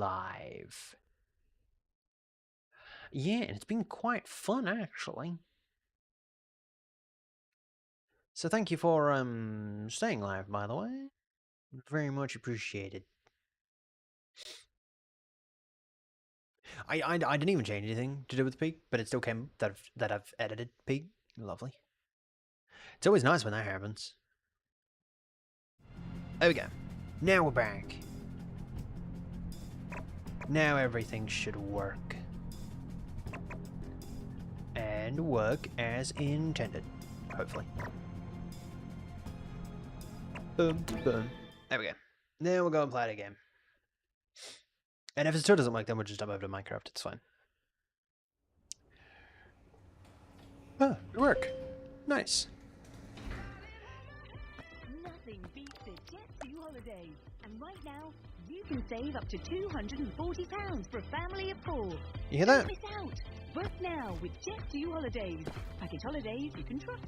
live. Yeah, and it's been quite fun, actually. So thank you for staying live, by the way. Very much appreciated. I didn't even change anything to do with the peak, but it still came that I've edited peak. Lovely. It's always nice when that happens. There we go. Now we're back. Now everything should work. And work as intended. Hopefully. Boom, boom. There we go. Now we'll go and play it again. And if it still doesn't work, then we'll just jump over to Minecraft. It's fine. Ah, it worked. Nice. Nothing beats a Jet2 holiday. And right now, you can save up to £240 for a family of 4. You hear that? Don't miss out. Book now with Jet2 holidays. Package holidays you can trust.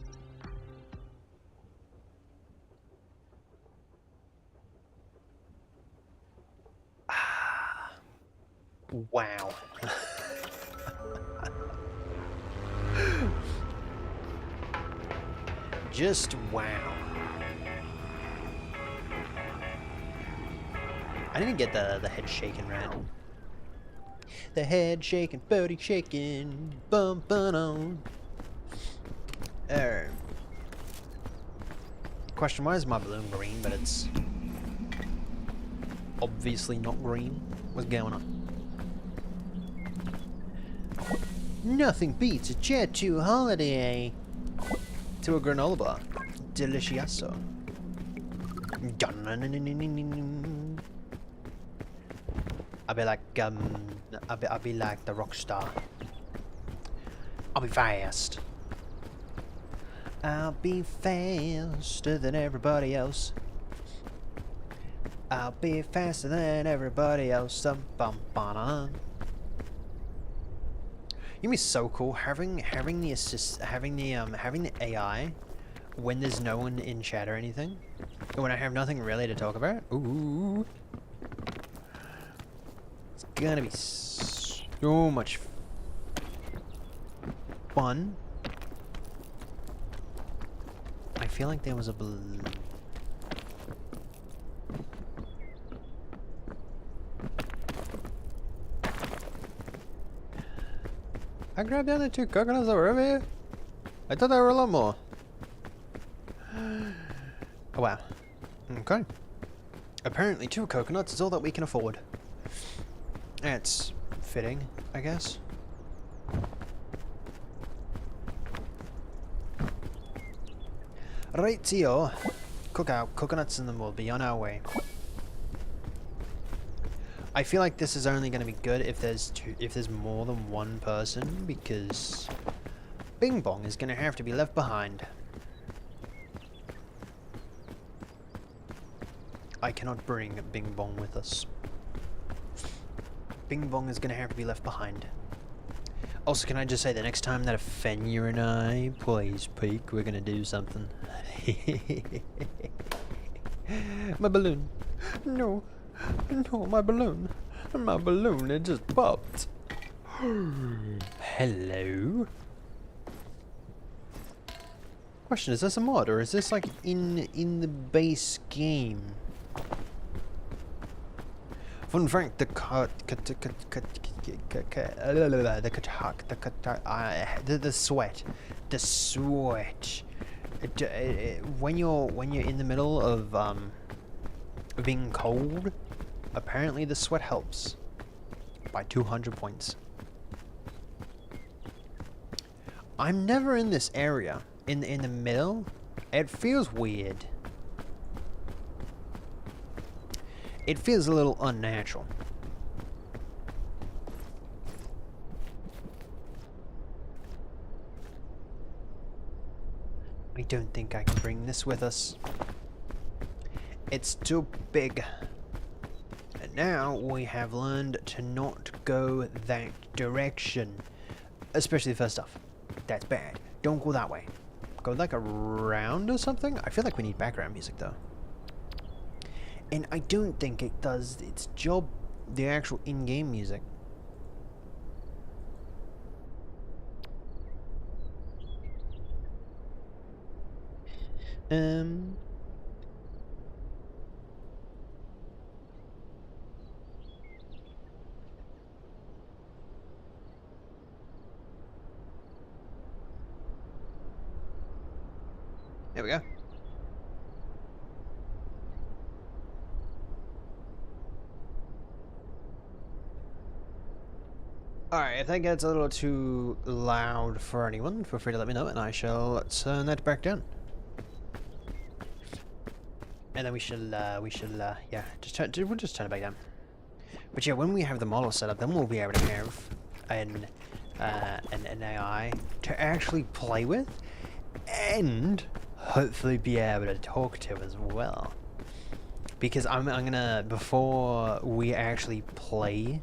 Wow. Just wow. I didn't get the head shaking right. The head shaking, booty shaking, bum bum on. Question: why is my balloon green, but it's obviously not green? What's going on? Nothing beats a Jet2 holiday to a granola bar. Delicioso. I'll be like I'll be like the rock star. I'll be fast. I'll be faster than everybody else. I'll be faster than everybody else. It'd be so cool having the AI when there's no one in chat or anything, when I have nothing really to talk about. Ooh, it's gonna be so much fun. I feel like there was a balloon. I grabbed the other 2 coconuts that were over here. I thought there were a lot more. Oh wow. Okay. Apparently 2 coconuts is all that we can afford. That's fitting, I guess. Right, Tio. Cook out coconuts and then we'll be on our way. I feel like this is only going to be good if there's more than one person, because Bing Bong is going to have to be left behind. I cannot bring Bing Bong with us. Bing Bong is going to have to be left behind. Also, can I just say the next time that Fenya and I plays Peak, we're going to do something. My balloon. No. No, my balloon. My balloon, it just popped. Hello? Question, is this a mod or is this like in the base game? Fun fact, the sweat. When you're in the middle of being cold, apparently the sweat helps by 200 points. I'm never in this area. In the middle, it feels weird. It feels a little unnatural. I don't think I can bring this with us. It's too big. And now we have learned to not go that direction. Especially the first stuff. That's bad. Don't go that way. Go like around or something? I feel like we need background music though. And I don't think it does its job the actual in-game music. Um. There we go. Alright, if that gets a little too loud for anyone, feel free to let me know and I shall turn that back down. And then yeah, we'll just turn it back down. But yeah, when we have the model set up, then we'll be able to have an AI to actually play with and hopefully be able to talk to as well. Because I'm gonna, before we actually play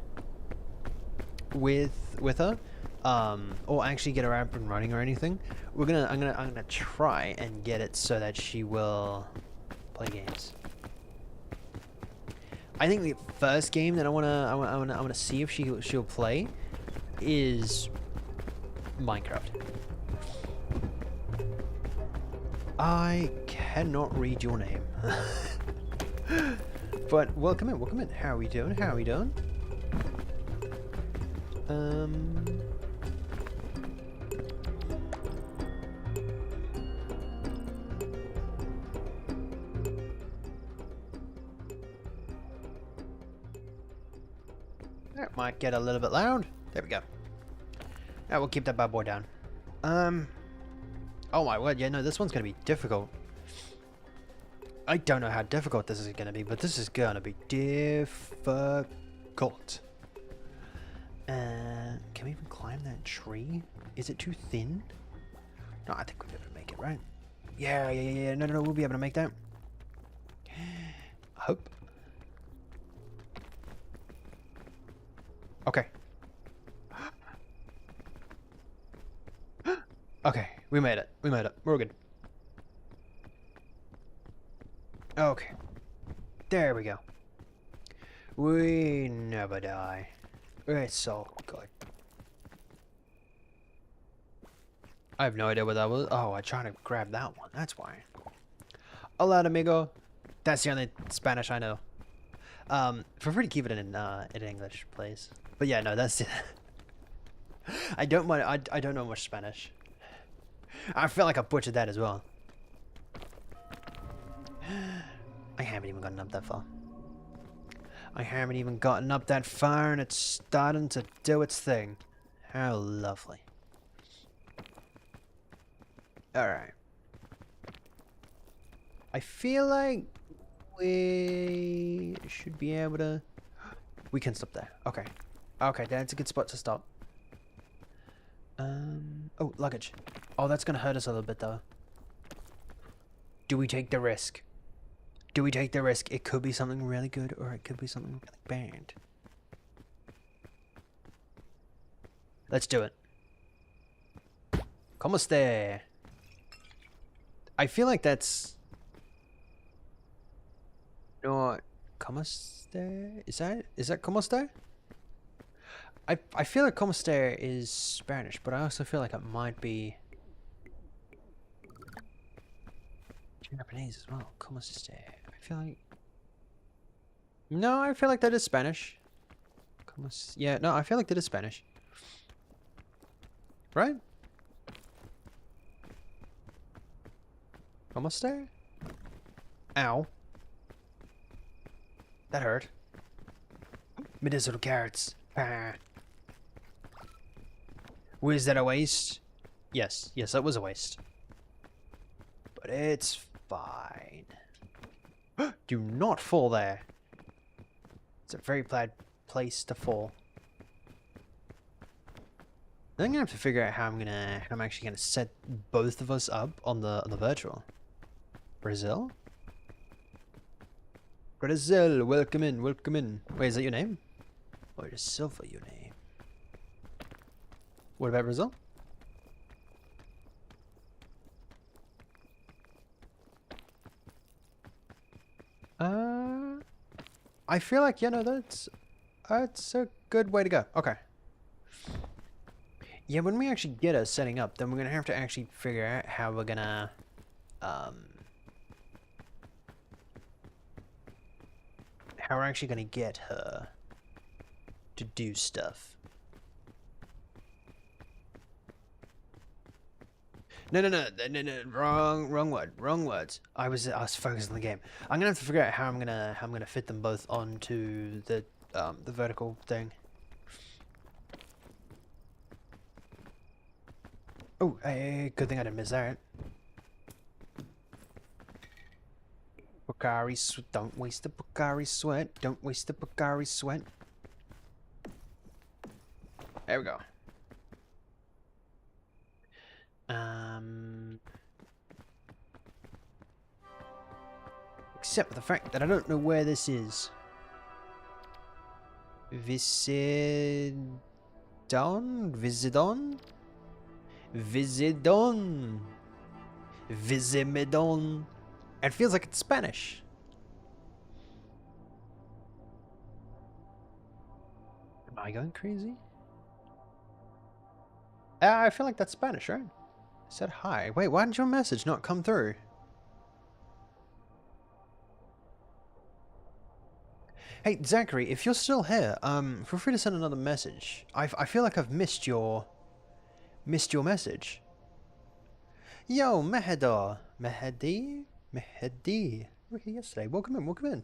with her, or actually get her up and running or anything, I'm gonna try and get it so that she will play games. I think the first game that I wanna see if she'll play is Minecraft. I cannot read your name. But welcome in, welcome in. How are we doing? How are we doing? That might get a little bit loud. There we go. Now we'll keep that bad boy down. Oh my word, yeah, no, this one's gonna be difficult. I don't know how difficult this is gonna be, but this is gonna be difficult. Can we even climb that tree? Is it too thin? No, I think we'll be able to make it, right? Yeah. No, we'll be able to make that. I hope. Okay. Okay, we made it. We made it. We're good. Okay. There we go. We never die. It's so good. I have no idea what that was. Oh, I tried to grab that one. That's why. Hola, amigo. That's the only Spanish I know. Feel free to keep it in English, please. But yeah, no, that's it. I don't mind. I don't know much Spanish. I feel like I butchered that as well. I haven't even gotten up that far. I haven't even gotten up that far and it's starting to do its thing. How lovely. Alright. I feel like we should be able to... We can stop there. Okay. Okay, that's a good spot to stop. Oh, luggage. Oh, that's gonna hurt us a little bit though. Do we take the risk? Do we take the risk? It could be something really good or it could be something really bad. Let's do it. ¿Cómo esté? I feel like that's... No, ¿cómo esté? Is that ¿cómo esté? I feel like ¿cómo esté is Spanish, but I also feel like it might be Japanese as well. ¿Cómo esté? I feel like... No, I feel like that is Spanish. Yeah, no, I feel like that is Spanish. Right? ¿Cómo esté? Ow. That hurt. Medicinal carrots. Ah. Was that a waste? Yes, that was a waste. But it's fine. Do not fall there. It's a very bad place to fall. I'm gonna have to figure out how I'm actually gonna set both of us up on the virtual. Brazil? Brazil, welcome in, welcome in. Wait, is that your name? Or is Silva your name? What about Brazil? I feel like, yeah, no, that's... That's a good way to go. Okay. Yeah, when we actually get us setting up, then we're gonna have to actually figure out how we're gonna, how we're actually gonna get her to do stuff. No, wrong words. I was focused on the game. I'm gonna have to figure out how I'm gonna fit them both onto the vertical thing. Oh, hey, good thing I didn't miss that. Pocari, don't waste the Pocari sweat. Don't waste the Pocari sweat. There we go. Except for the fact that I don't know where this is. Visidon? Visidon? Visidon? Visimidon? It feels like it's Spanish. Am I going crazy? I feel like that's Spanish, right? I said hi. Wait, why did your message not come through? Hey, Zachary, if you're still here, feel free to send another message. I feel like I've missed your message. Yo, Mehedar. Mehedi? Mehedi. You were here yesterday. Welcome in, welcome in.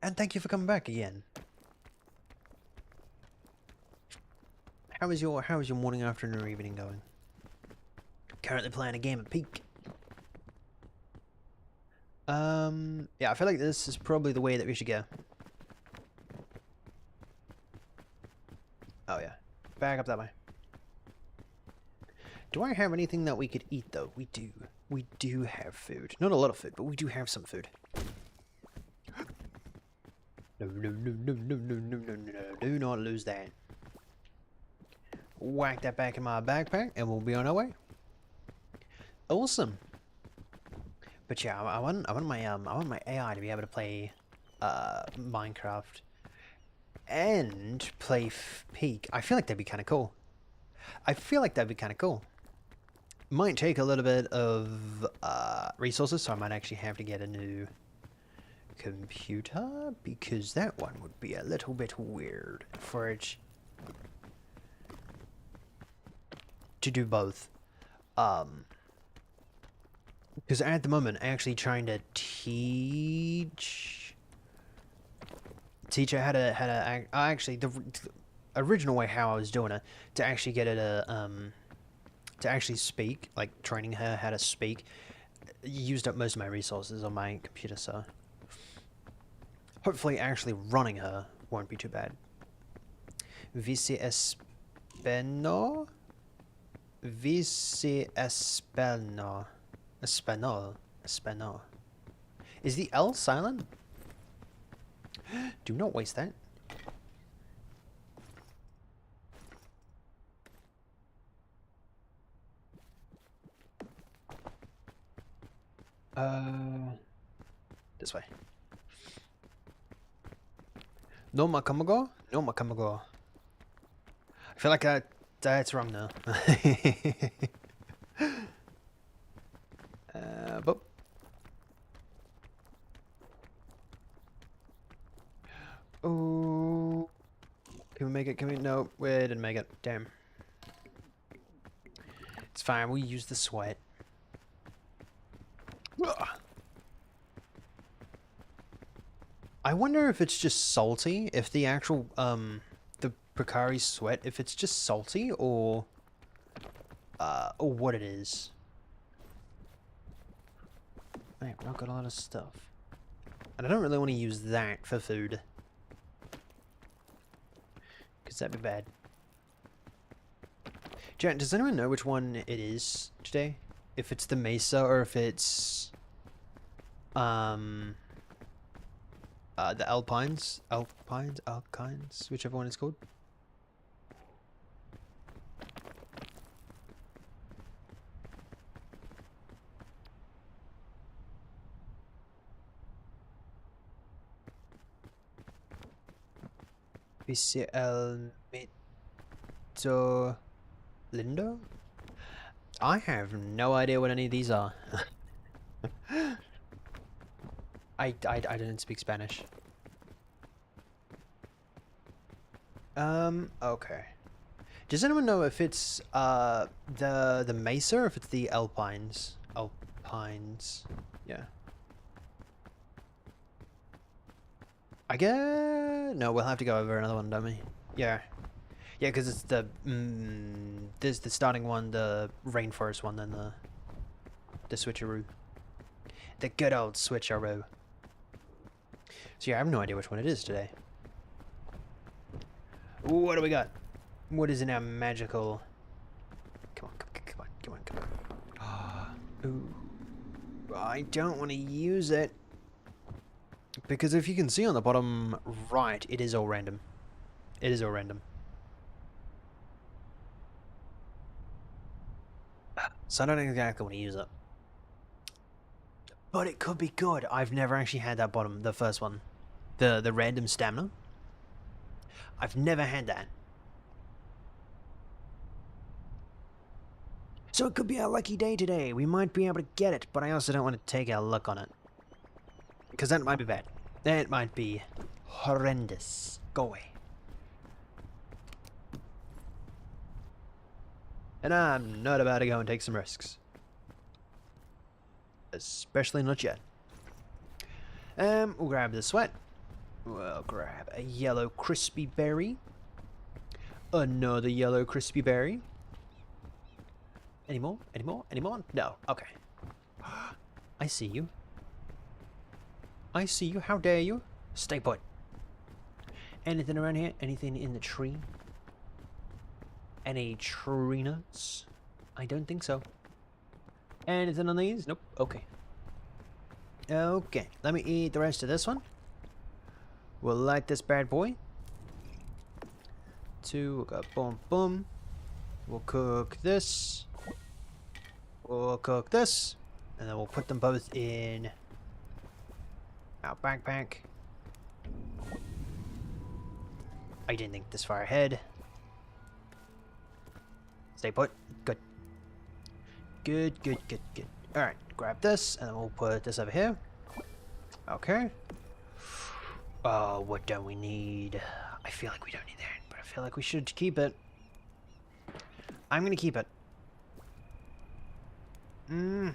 And thank you for coming back again. How is your morning, afternoon, or evening going? Currently playing a game at Peak. Yeah, I feel like this is probably the way that we should go. Oh yeah, back up that way. Do I have anything that we could eat though? We do. We do have food. Not a lot of food, but we do have some food. No, do not lose that. Whack that back in my backpack and we'll be on our way. Awesome. But yeah, I want my AI to be able to play Minecraft and play Peak. I feel like that'd be kind of cool. Might take a little bit of resources, so I might actually have to get a new computer because that one would be a little bit weird for it to do both. Because at the moment, actually trying to teach her how to actually the original way how I was doing it to actually get her to actually speak, like training her how to speak, used up most of my resources on my computer, so hopefully actually running her won't be too bad. Vice Espano? Vice Espano. Espanol. Is the L silent? Do not waste that. This way. No Makamago? No Makamago. I feel like that's wrong now. But oh, can we make it? Can we? No, we didn't make it. Damn. It's fine. We use the sweat. Ugh. I wonder if it's just salty. If the actual the Pocari sweat, if it's just salty or what it is. Right, we've got a lot of stuff. And I don't really want to use that for food. Because that'd be bad. Jan, does anyone know which one it is today? If it's the Mesa or if it's... the Alpines? Alpines? Whichever one it's called. Dice el mito lindo? I have no idea what any of these are. I didn't speak Spanish. Okay. Does anyone know if it's the mesa or if it's the alpines? Alpines. Yeah. I guess no, we'll have to go over another one, don't we? Yeah. Yeah, because it's the there's the starting one, the rainforest one, then the switcheroo. The good old switcheroo. So yeah, I have no idea which one it is today. What do we got? What is in our magical? Come on. Ooh. I don't want to use it. Because if you can see on the bottom right, it is all random. It is all random. So I don't exactly want to use it. But it could be good. I've never actually had that bottom, the first one. The random stamina. I've never had that. So it could be our lucky day today. We might be able to get it, but I also don't want to take our luck on it. Because that might be bad. That might be horrendous. Go away. And I'm not about to go and take some risks. Especially not yet. We'll grab the sweat. We'll grab a yellow crispy berry. Another yellow crispy berry. Any more? Any more? Any more? No. Okay. I see you. I see you. How dare you? Stay put. Anything around here? Anything in the tree? Any tree nuts? I don't think so. Anything on these? Nope. Okay. Okay. Let me eat the rest of this one. We'll light this bad boy. 2. We'll go boom, boom. We'll cook this. We'll cook this. And then we'll put them both in our backpack. I didn't think this far ahead. Stay put. Good. Good, good, good, good. Alright, grab this, and then we'll put this over here. Okay. Oh, what do we need? I feel like we don't need that, but I feel like we should keep it. I'm gonna keep it. I'm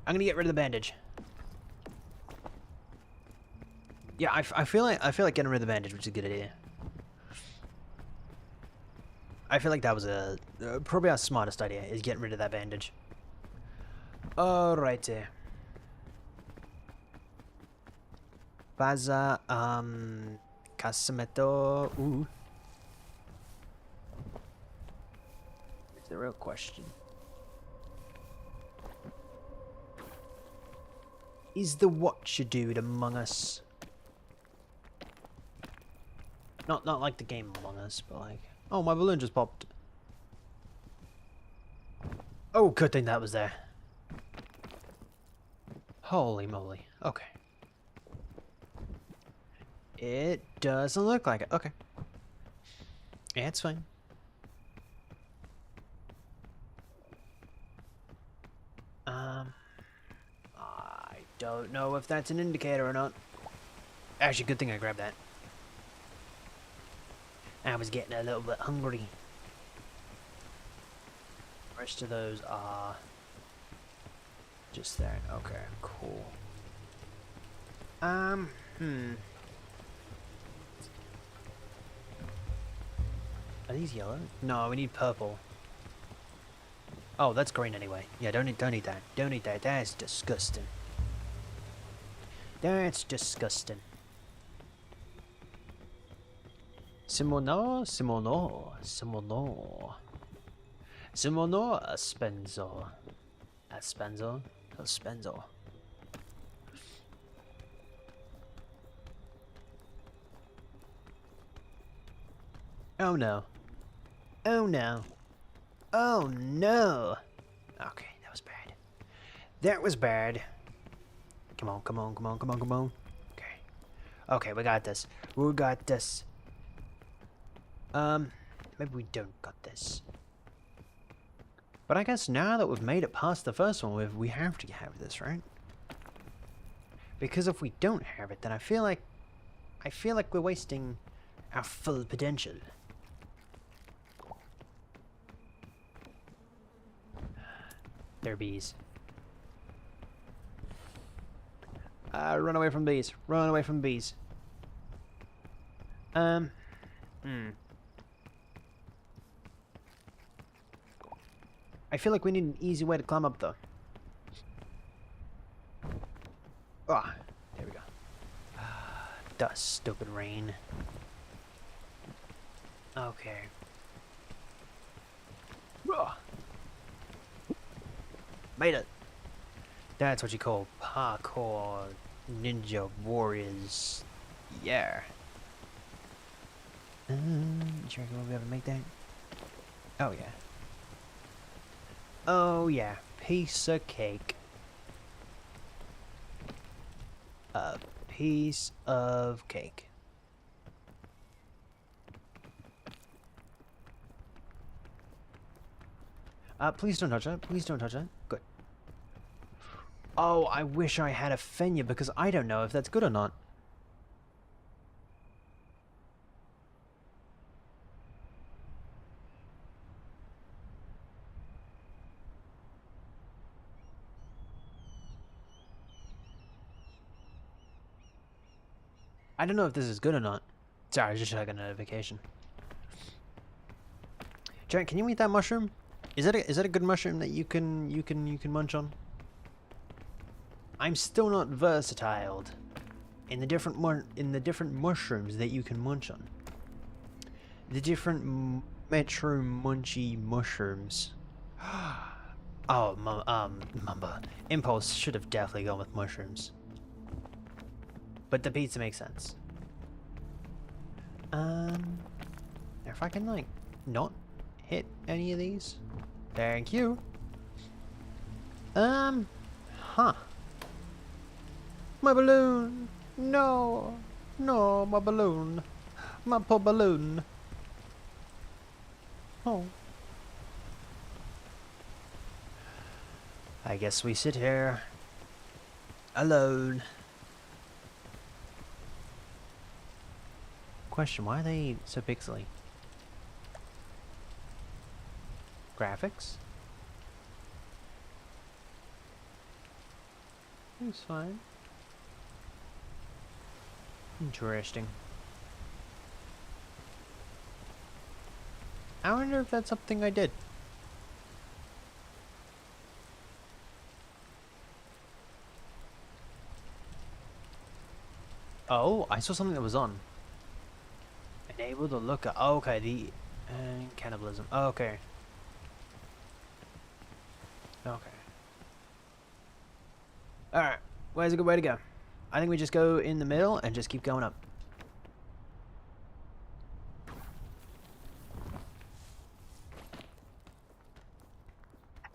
gonna get rid of the bandage. Yeah, I feel like getting rid of the bandage was a good idea. I feel like that was probably our smartest idea, is getting rid of that bandage. Alrighty. Baza, Casameto, ooh. It's the real question. Is the watcher dude among us? Not like the game Among Us, but like... Oh, my balloon just popped. Oh, good thing that was there. Holy moly. Okay. It doesn't look like it. Okay. Yeah, it's fine. I don't know if that's an indicator or not. Actually, good thing I grabbed that. I was getting a little bit hungry. The rest of those are just there. Okay, cool. Are these yellow? No, we need purple. Oh, that's green anyway. Yeah, don't eat that. Don't eat that. That's disgusting. That's disgusting. Simono, Aspenzo. Oh no. Oh no. Oh no. Okay, that was bad. That was bad. Come on. Okay, we got this. We got this. Maybe we don't got this. But I guess now that we've made it past the first one, we have to have this, right? Because if we don't have it, then I feel like we're wasting our full potential. They're bees. Run away from bees. Run away from bees. I feel like we need an easy way to climb up, though. Ah, there we go. The stupid rain. Okay. Made it. That's what you call parkour ninja warriors. Yeah. You sure we'll be able to make that? Oh yeah. Oh yeah. Piece of cake. A piece of cake. Please don't touch that. Please don't touch that. Good. Oh, I wish I had a Fenya because I don't know if that's good or not. I don't know if this is good or not. Sorry, I just got a notification. Jack, can you eat that mushroom? Is that a good mushroom that you can munch on? I'm still not versatile in the different mushrooms that you can munch on. The different metro munchy mushrooms. Oh, Mamba. Impulse should have definitely gone with mushrooms. But the pizza makes sense. If I can like not hit any of these. Thank you. Huh. My balloon! No! No, my balloon! My poor balloon! Oh. I guess we sit here alone. Question, why are they so pixely? Graphics? It's fine. Interesting. I wonder if that's something I did. Oh, I saw something that was on. Enable to look at. Oh, okay, the cannibalism. Oh, okay. Okay. Alright, where's a good way to go? I think we just go in the middle and just keep going up.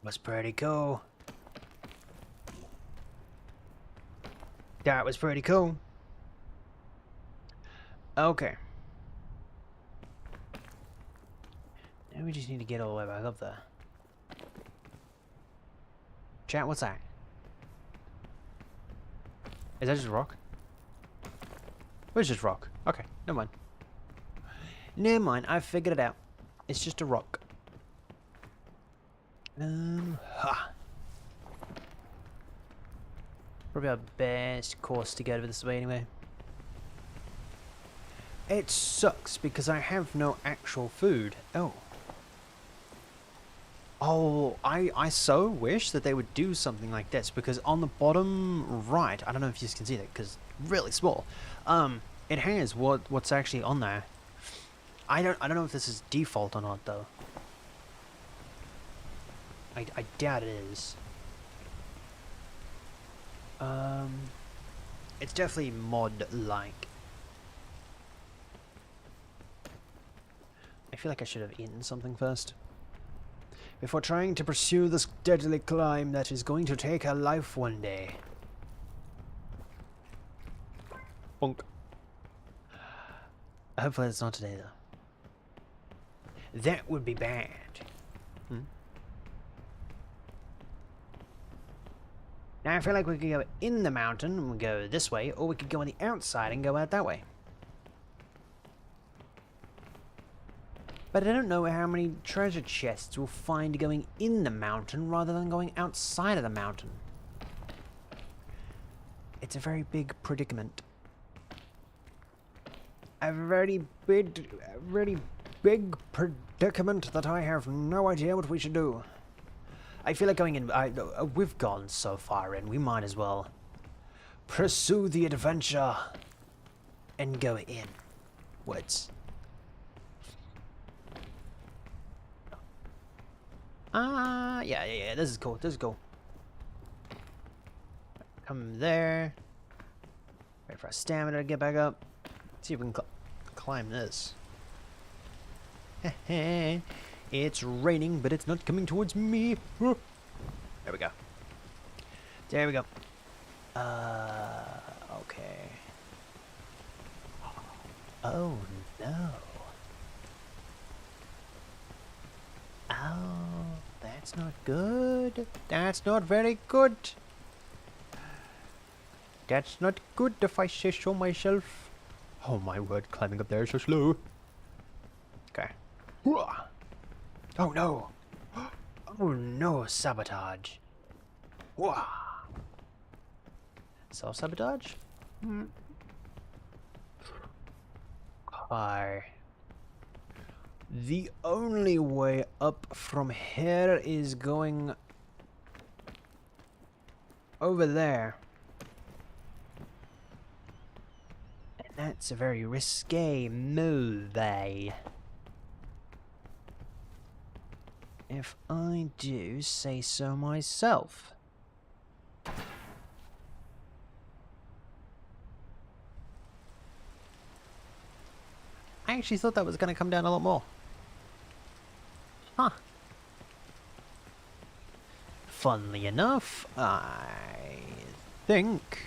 Was pretty cool. That was pretty cool. Okay. Now we just need to get all the way back up there. Chat, what's that? Is that just rock? Where's just rock? Okay, never mind. Never mind, I figured it out. It's just a rock. Ha. Probably our best course to get over this way anyway. It sucks because I have no actual food. Oh. Oh, I so wish that they would do something like this, because on the bottom right, I don't know if you can see that because it's really small. It has what's actually on there. I don't know if this is default or not though. I doubt it is. It's definitely mod-like. I feel like I should have eaten something first before trying to pursue this deadly climb that is going to take our life one day. Bonk. Hopefully it's not today, though. That would be bad. Now, I feel like we could go in the mountain and we go this way, or we could go on the outside and go out that way. But I don't know how many treasure chests we'll find going in the mountain rather than going outside of the mountain. It's a very big predicament. A very big predicament that I have no idea what we should do. I feel like going in... we've gone so far in, we might as well pursue the adventure and go in. Woods. Yeah, this is cool, this is cool. Come there. Wait for our stamina to get back up. See if we can climb this. It's raining, but it's not coming towards me. There we go. There we go. Okay. Oh, no. Oh, that's not good. That's not very good. That's not good if I say so myself. Oh my word, climbing up there is so slow. Okay. Oh no! Oh no, sabotage. Self-sabotage? Hi. The only way up from here is going over there. And that's a very risque move, if I do say so myself. I actually thought that was going to come down a lot more. Huh. Funnily enough, I think...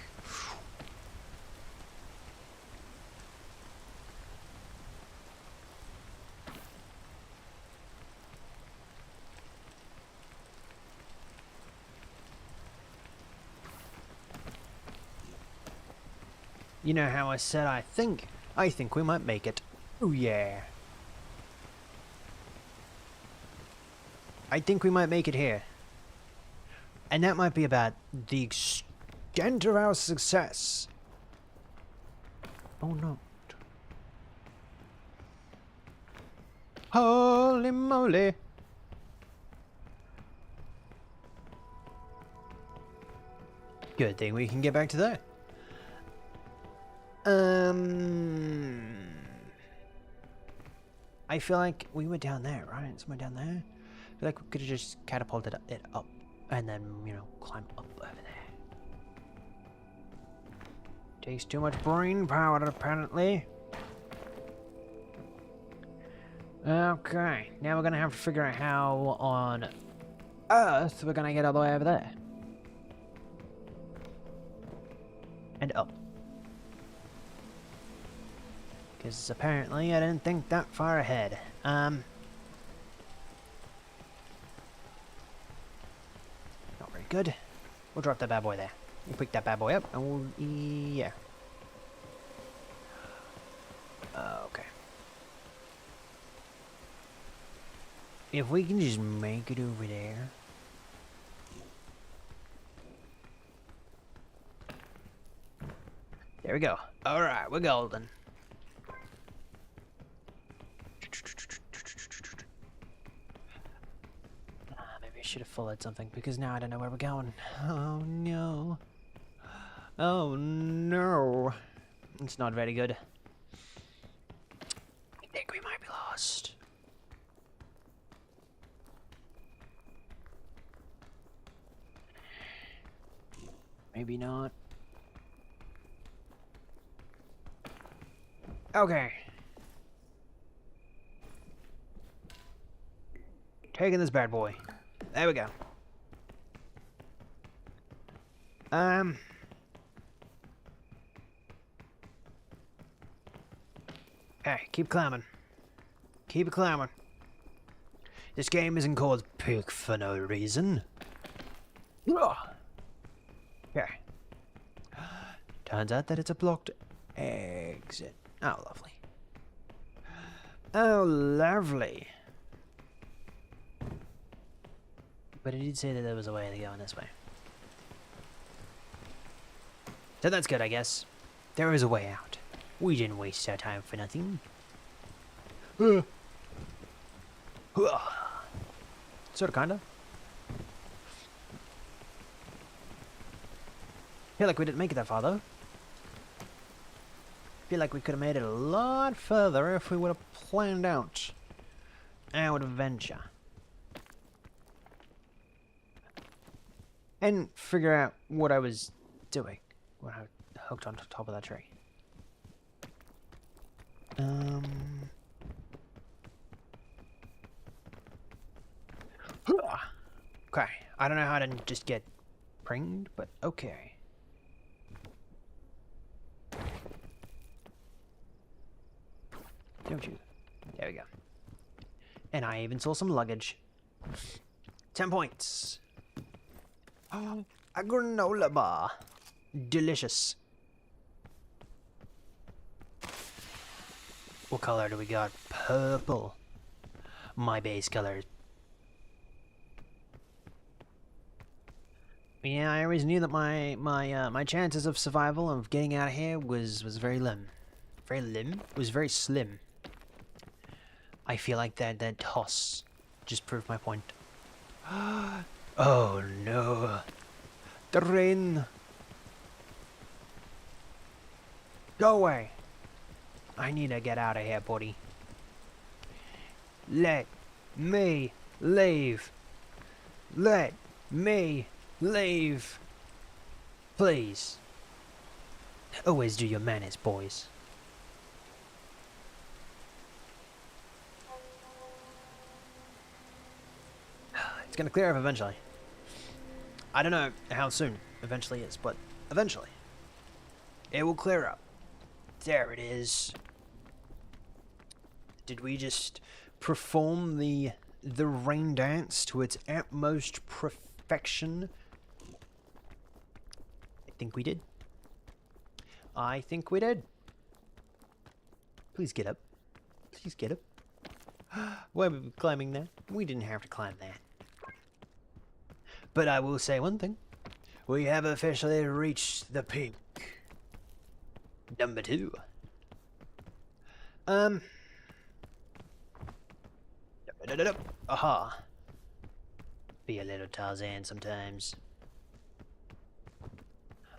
You know how I said I think? I think we might make it. Oh yeah. I think we might make it here. And that might be about the extent of our success. Oh no. Holy moly. Good thing we can get back to that. I feel like we were down there, right? Somewhere down there. I feel like we could have just catapulted it up and then, you know, climb up over there. Takes too much brain power, apparently. Okay, now we're gonna have to figure out how on Earth we're gonna get all the way over there. And up. Because apparently I didn't think that far ahead. Not very good. We'll drop that bad boy there. We'll pick that bad boy up and we'll... yeah. Okay. If we can just make it over there. There we go. Alright, we're golden. Maybe I should have followed something because now I don't know where we're going. Oh no. Oh no. It's not very good. I think we might be lost. Maybe not. Okay. Taking this bad boy. There we go. Hey, keep climbing. Keep it climbing. This game isn't called Pig for no reason. Okay. Turns out that it's a blocked exit. Oh, lovely. Oh, lovely. But it did say that there was a way to go in this way. So that's good, I guess. There is a way out. We didn't waste our time for nothing. Sorta, kinda. Feel like we didn't make it that far, though. Feel like we could have made it a lot further if we would have planned out our adventure. And figure out what I was doing when I hooked onto the top of that tree. Okay, I don't know how to just get pringed, but okay. Don't you? There we go. And I even saw some luggage. 10 points. Oh, a granola bar. Delicious. What color do we got? Purple. My base color is... Yeah, I always knew that my chances of survival of getting out of here was very slim. Was very slim. I feel like that toss just proved my point. Oh no. The rain. Go away. I need to get out of here, buddy. Let me leave. Let me leave. Please. Always do your manners, boys. It's gonna clear up eventually. I don't know how soon eventually is, but eventually. It will clear up. There it is. Did we just perform the rain dance to its utmost perfection? I think we did. I think we did. Please get up. Please get up. Why are we climbing that? We didn't have to climb that. But I will say one thing. We have officially reached the peak. Number 2. Aha. Be a little Tarzan sometimes.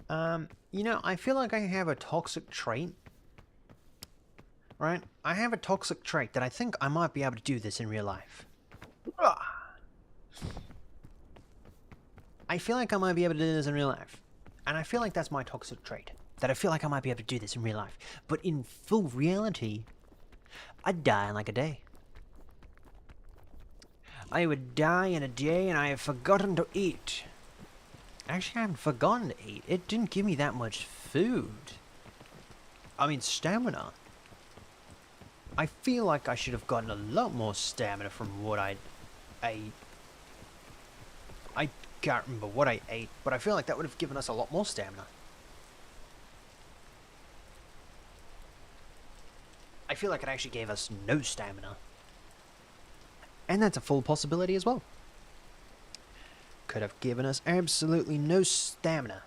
You know, I feel like I have a toxic trait. Right? I have a toxic trait that I think I might be able to do this in real life. I feel like I might be able to do this in real life. And I feel like that's my toxic trait. That I feel like I might be able to do this in real life. But in full reality, I'd die in like a day. I would die in a day and I have forgotten to eat. Actually, I haven't forgotten to eat. It didn't give me that much food. I mean, stamina. I feel like I should have gotten a lot more stamina from what I ate. I can't remember what I ate, but I feel like that would have given us a lot more stamina. I feel like it actually gave us no stamina. And that's a full possibility as well. Could have given us absolutely no stamina.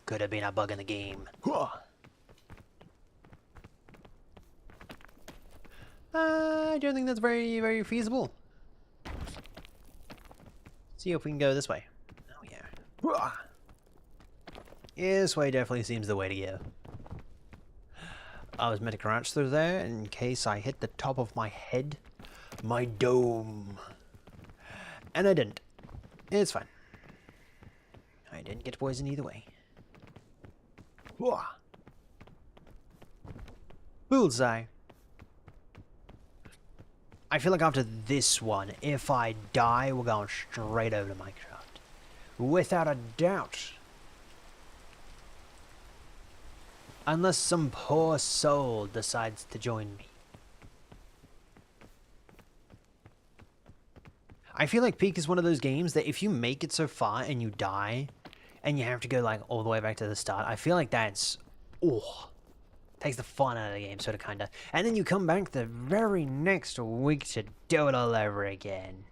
Could have been a bug in the game. I don't think that's very feasible. See if we can go this way. Oh yeah. This way definitely seems the way to go. I was meant to crouch through there in case I hit the top of my head. My dome. And I didn't. It's fine. I didn't get poisoned either way. Bullseye. I feel like after this one, if I die, we're going straight over to Minecraft. Without a doubt. Unless some poor soul decides to join me. I feel like Peak is one of those games that if you make it so far and you die, and you have to go like all the way back to the start, I feel like that's, takes the fun out of the game, sort of, kinda. And then you come back the very next week to do it all over again.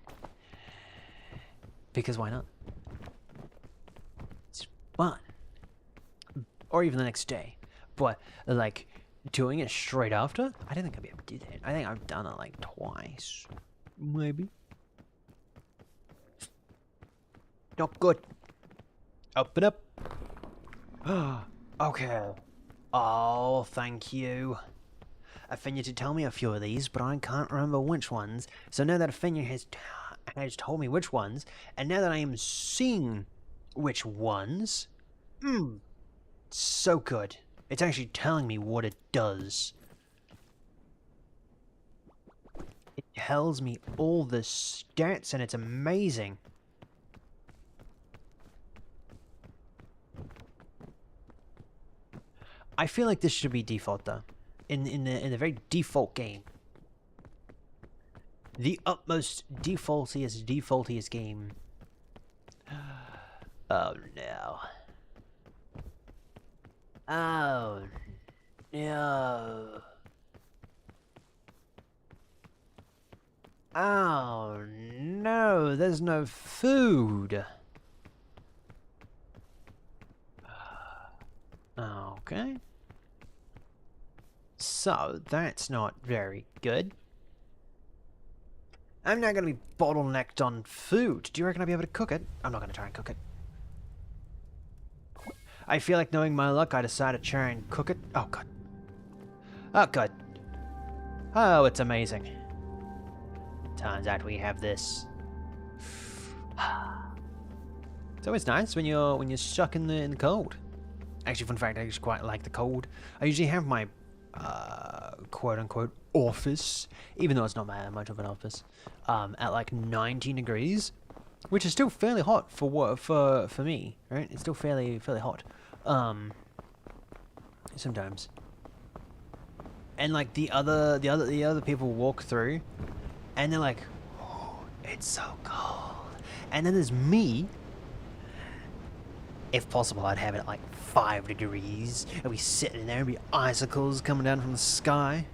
Because why not? It's fun. Or even the next day. But, like, doing it straight after? I don't think I'd be able to do that. I think I've done it, like, twice. Maybe. Not good. Open up. Okay. Oh, thank you. Afinia to tell me a few of these, but I can't remember which ones. So now that Afinia has told me which ones, and now that I am seeing which ones, so good. It's actually telling me what it does. It tells me all the stats, and it's amazing. I feel like this should be default though, in the very default game, the utmost defaultiest game. Oh no! Oh no! Oh no! There's no food. Okay. So, that's not very good. I'm not going to be bottlenecked on food. Do you reckon I'll be able to cook it? I'm not going to try and cook it. I feel like, knowing my luck, I decided to try and cook it. Oh, God. Oh, God. Oh, it's amazing. Turns out we have this. It's always nice when you're stuck in the cold. Actually, fun fact, I actually quite like the cold. I usually have my quote-unquote office, even though it's not much of an office, at like 19 degrees, which is still fairly hot for me, right? It's still fairly hot, sometimes. And like the other people walk through, and they're like, oh, it's so cold. And then there's me. If possible, I'd have it at like 5 degrees, and we sitting in there and be icicles coming down from the sky.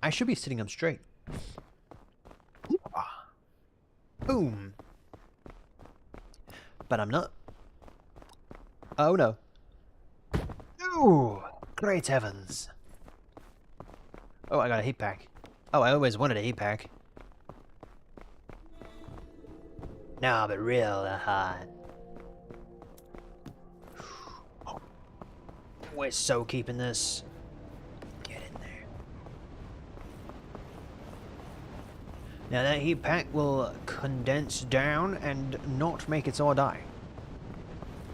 I should be sitting up straight. Boom. But I'm not. Oh no. Ooh, great heavens. Oh, I got a heat pack. Oh, I always wanted a heat pack. No, but real hot. We're so keeping this. Get in there. Now that heat pack will condense down and not make its all die.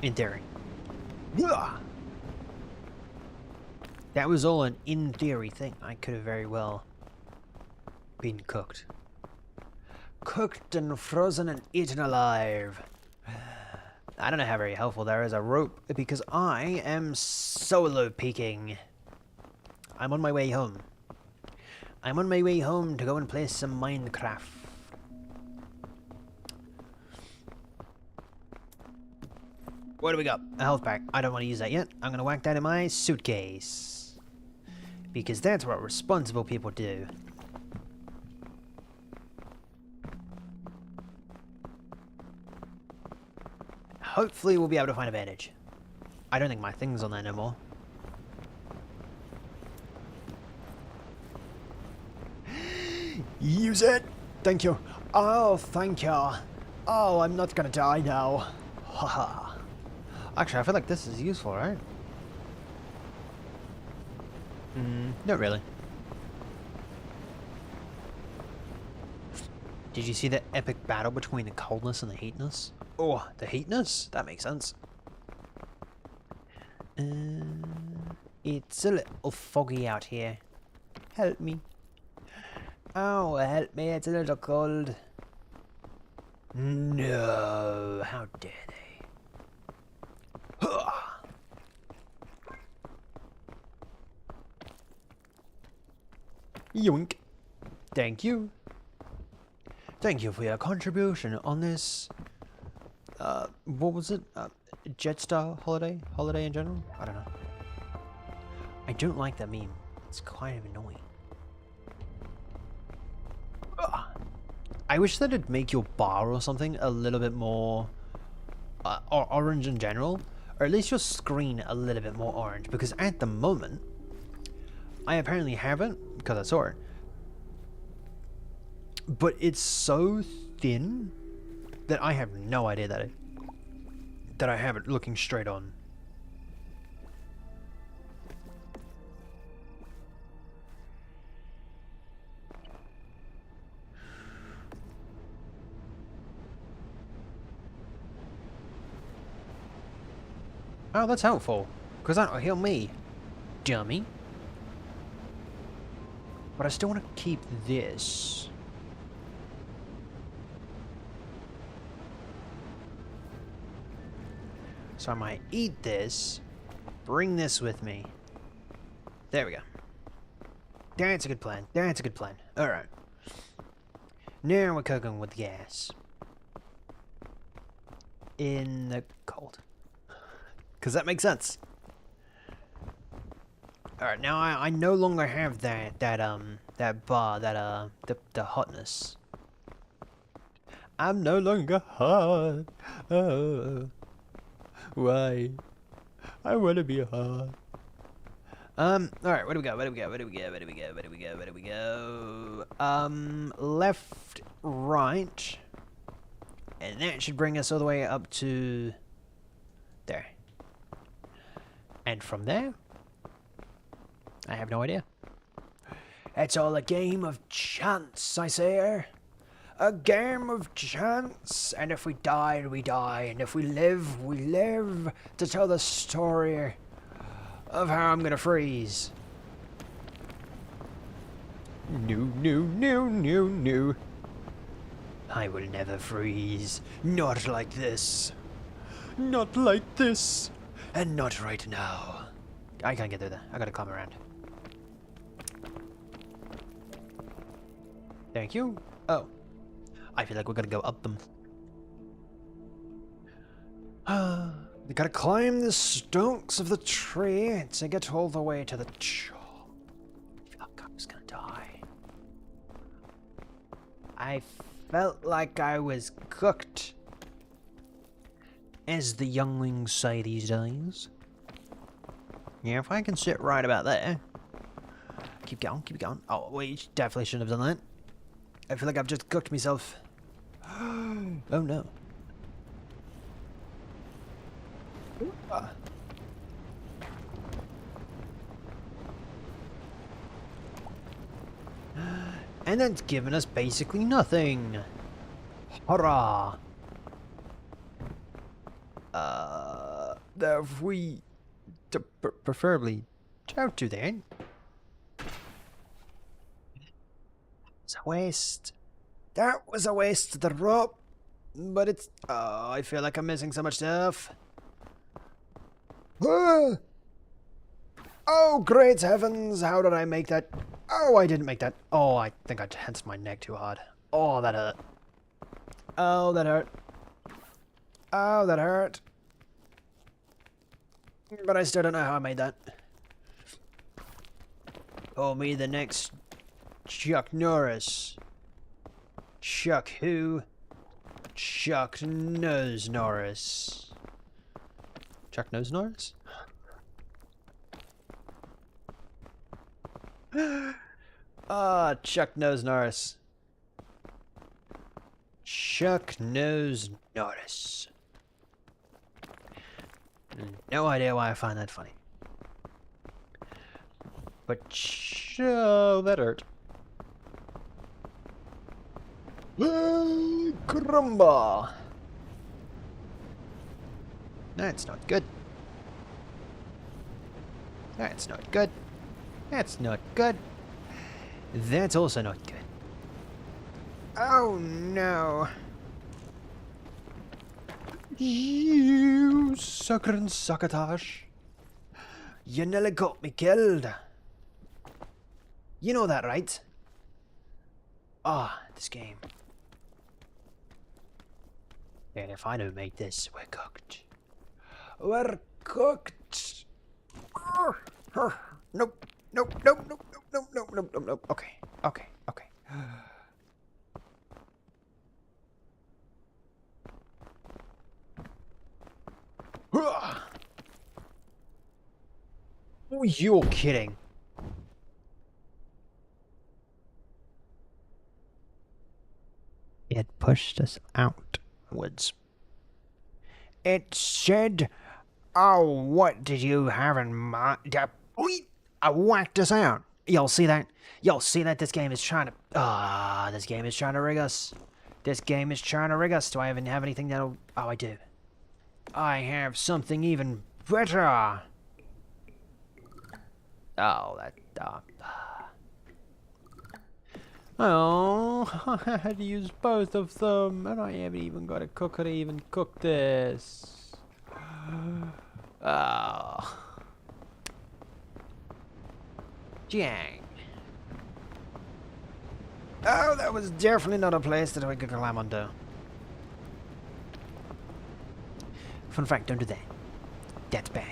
In theory. That was all an in theory thing. I could have very well been cooked. Cooked and frozen and eaten alive. I don't know how very helpful there is a rope, because I am solo peeking. I'm on my way home. I'm on my way home to go and play some Minecraft. What do we got? A health pack. I don't want to use that yet. I'm going to whack that in my suitcase. Because that's what responsible people do. Hopefully we'll be able to find a bandage. I don't think my thing's on there no more. Use it! Thank you. Oh, thank you. Oh, I'm not gonna die now. Haha. Actually, I feel like this is useful, right? Not really. Did you see the epic battle between the coldness and the heatness? Oh, the heatness? That makes sense. It's a little foggy out here. Help me. Oh, help me, it's a little cold. No, how dare they? Huh. Yoink. Thank you. Thank you for your contribution on this, what was it? Jetstar holiday? Holiday in general? I don't know. I don't like that meme. It's kind of annoying. Ugh. I wish that it'd make your bar or something a little bit more orange in general, or at least your screen a little bit more orange, because at the moment, I apparently haven't, because I saw it, but it's so thin that I have no idea that I have it looking straight on. Oh, that's helpful, because that'll heal me, dummy. But I still want to keep this. So I might eat this, bring this with me. There we go. That's a good plan. That's a good plan. Alright. Now we're cooking with gas. In the cold. Because that makes sense. Alright, now I no longer have that bar, the hotness. I'm no longer hot. Oh. Why? I want to be hot. Alright, where do we go? Where do we go? Where do we go? Where do we go? Where do we go? Where do we go? Left, right. And that should bring us all the way up to there. And from there, I have no idea. It's all a game of chance, I say. A game of chance. And if we die, we die. And if we live to tell the story of how I'm gonna freeze. No, no, no, no, no. I will never freeze. Not like this. Not like this. And not right now. I can't get through there. I gotta climb around. Thank you. Oh. I feel like we're gonna go up them. We gotta climb the stalks of the tree to get all the way to the top. I feel like I was gonna die. I felt like I was cooked, as the younglings say these days. Yeah, if I can sit right about there. Keep going, keep going. Oh, wait, definitely shouldn't have done that. I feel like I've just cooked myself. Oh no. And that's given us basically nothing. Hurrah! If we preferably out to then. It's a waste. That was a waste of the rope. But it's... Oh, I feel like I'm missing so much stuff. Ah! Oh, great heavens. How did I make that? Oh, I didn't make that. Oh, I think I tensed my neck too hard. Oh, that hurt. Oh, that hurt. Oh, that hurt. But I still don't know how I made that. Call me the next Chuck Norris. Chuck who? Chuck Nose Norris. Chuck Nose Norris? Ah, Chuck Nose Norris. Chuck Nose Norris. No idea why I find that funny. But oh, that hurt. Grumba. That's not good. That's not good. That's not good. That's also not good. Oh no. You sucker and succotash. You nearly got me killed. You know that, right? Ah, this game. And if I don't make this, we're cooked. We're cooked. Nope, nope, nope, nope, nope, nope, nope, nope, nope, nope. Okay, okay, okay. Oh, you're kidding. It pushed us outwards. It said, "Oh, what did you have in mind?" I whacked us out. Y'all see that? Y'all see that? This game is trying to... this game is trying to rig us. This game is trying to rig us. Do I even have anything that'll... Oh, I do. I have something even better. Oh, that... Oh, I had to use both of them, and I haven't even got a cooker to even cook this. Oh. Jang. Oh, that was definitely not a place that I could climb onto. Fun fact, don't do that. That's bad.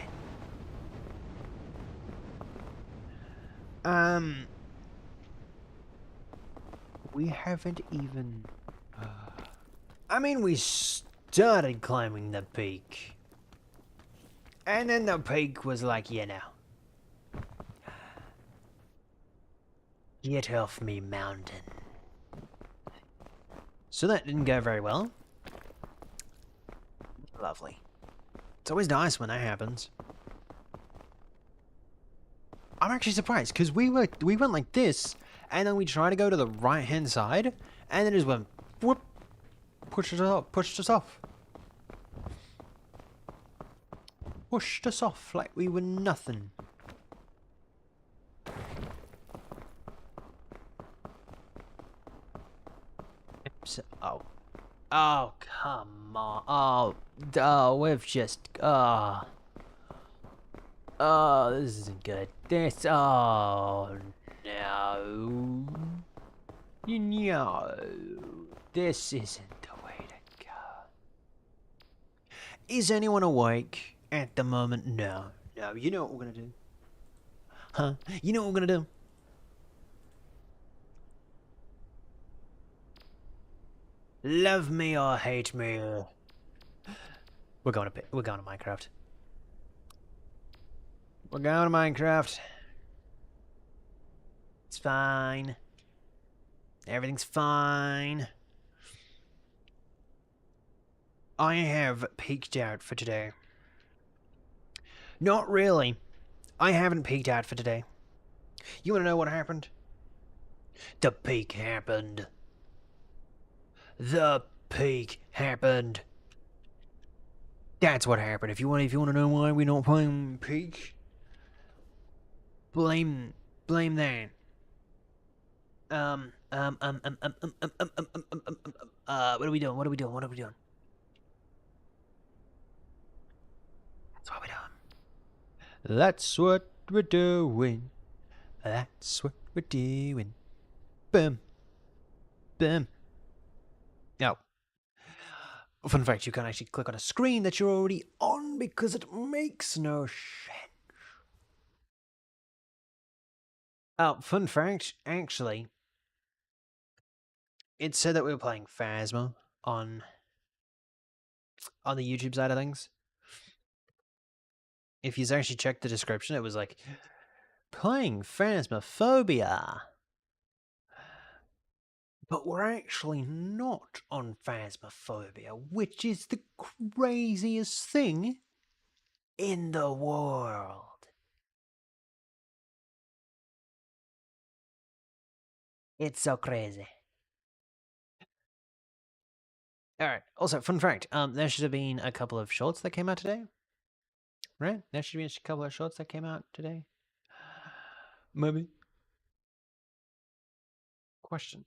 We haven't even... I mean, we started climbing the peak. And then the peak was like, you know. Get off me, mountain. So that didn't go very well. Lovely. It's always nice when that happens. I'm actually surprised, because we went like this, and then we tried to go to the right-hand side, and then it just went, whoop, pushed us off. Pushed us off like we were nothing. Oh. Oh, come on. Oh, we've just... Oh, this isn't good. Oh, no. No. This isn't the way to go. Is anyone awake at the moment? No. No, you know what we're gonna do? Huh? You know what we're gonna do? Love me or hate me. We're going to Minecraft. We're going to Minecraft. It's fine. Everything's fine. I have peeked out for today. Not really. I haven't peeked out for today. You wanna know what happened? The peak happened. The peak happened. That's what happened. If you wanna know why we're not playing peak, blame that. What are we doing? What are we doing? What are we doing? That's what we're doing. That's what we're doing. That's what we're doing. Boom. Boom. No. Fun fact, you can actually click on a screen that you're already on because it makes no sense. Oh, fun fact, actually, it said that we were playing Phasma on the YouTube side of things. If you actually check the description, it was like, playing Phasmophobia. But we're actually not on Phasmophobia, which is the craziest thing in the world. It's so crazy. Alright, also, fun fact, there should have been a couple of shorts that came out today. Right? There should be a couple of shorts that came out today. Maybe. Question.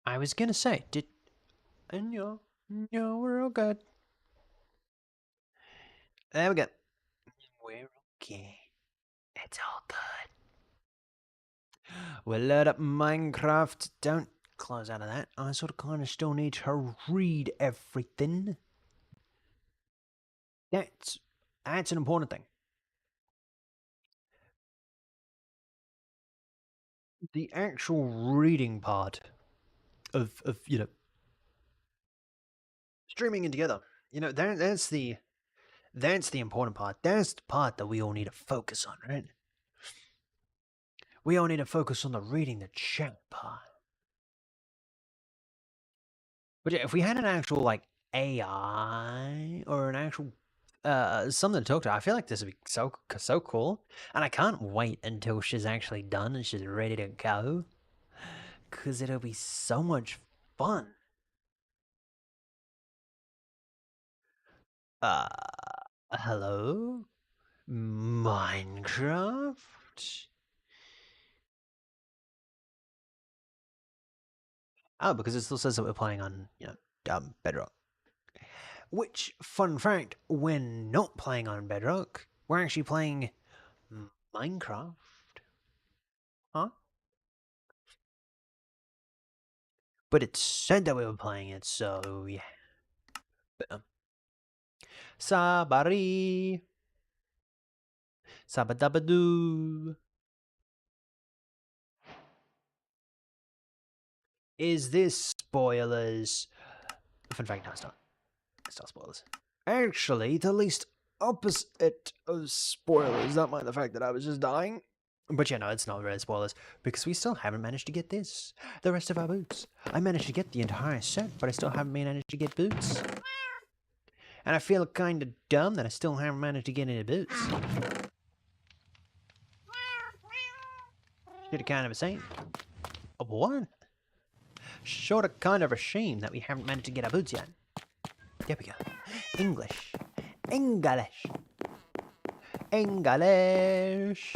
I was gonna say, no, we're all good. There we go. We're okay. It's all good. We'll load up Minecraft. Don't close out of that. I sort of kind of still need to read everything. That's an important thing. The actual reading part of streaming it together. That's the important part. That's the part that we all need to focus on, right? We all need to focus on the reading the chat part. But yeah, if we had an actual like AI or an actual something to talk to, I feel like this would be so cool, and I can't wait until she's actually done and she's ready to go, cause it'll be so much fun. Hello, Minecraft. Oh, because it still says that we're playing on Bedrock. Which, fun fact, we're not playing on Bedrock. We're actually playing Minecraft. Huh? But it said that we were playing it, so yeah. Sabari. Sabadabadoo. Is this spoilers? Fun fact, no, it's not. It's not spoilers. Actually, the least opposite of spoilers. Not mind the fact that I was just dying. But yeah, no, it's not really spoilers, because we still haven't managed to get this. The rest of our boots. I managed to get the entire set, but I still haven't managed to get boots. And I feel kind of dumb that I still haven't managed to get any boots. Should have kind of a shame. What? Sort of kind of a shame that we haven't managed to get our boots yet. There we go. English. English. English.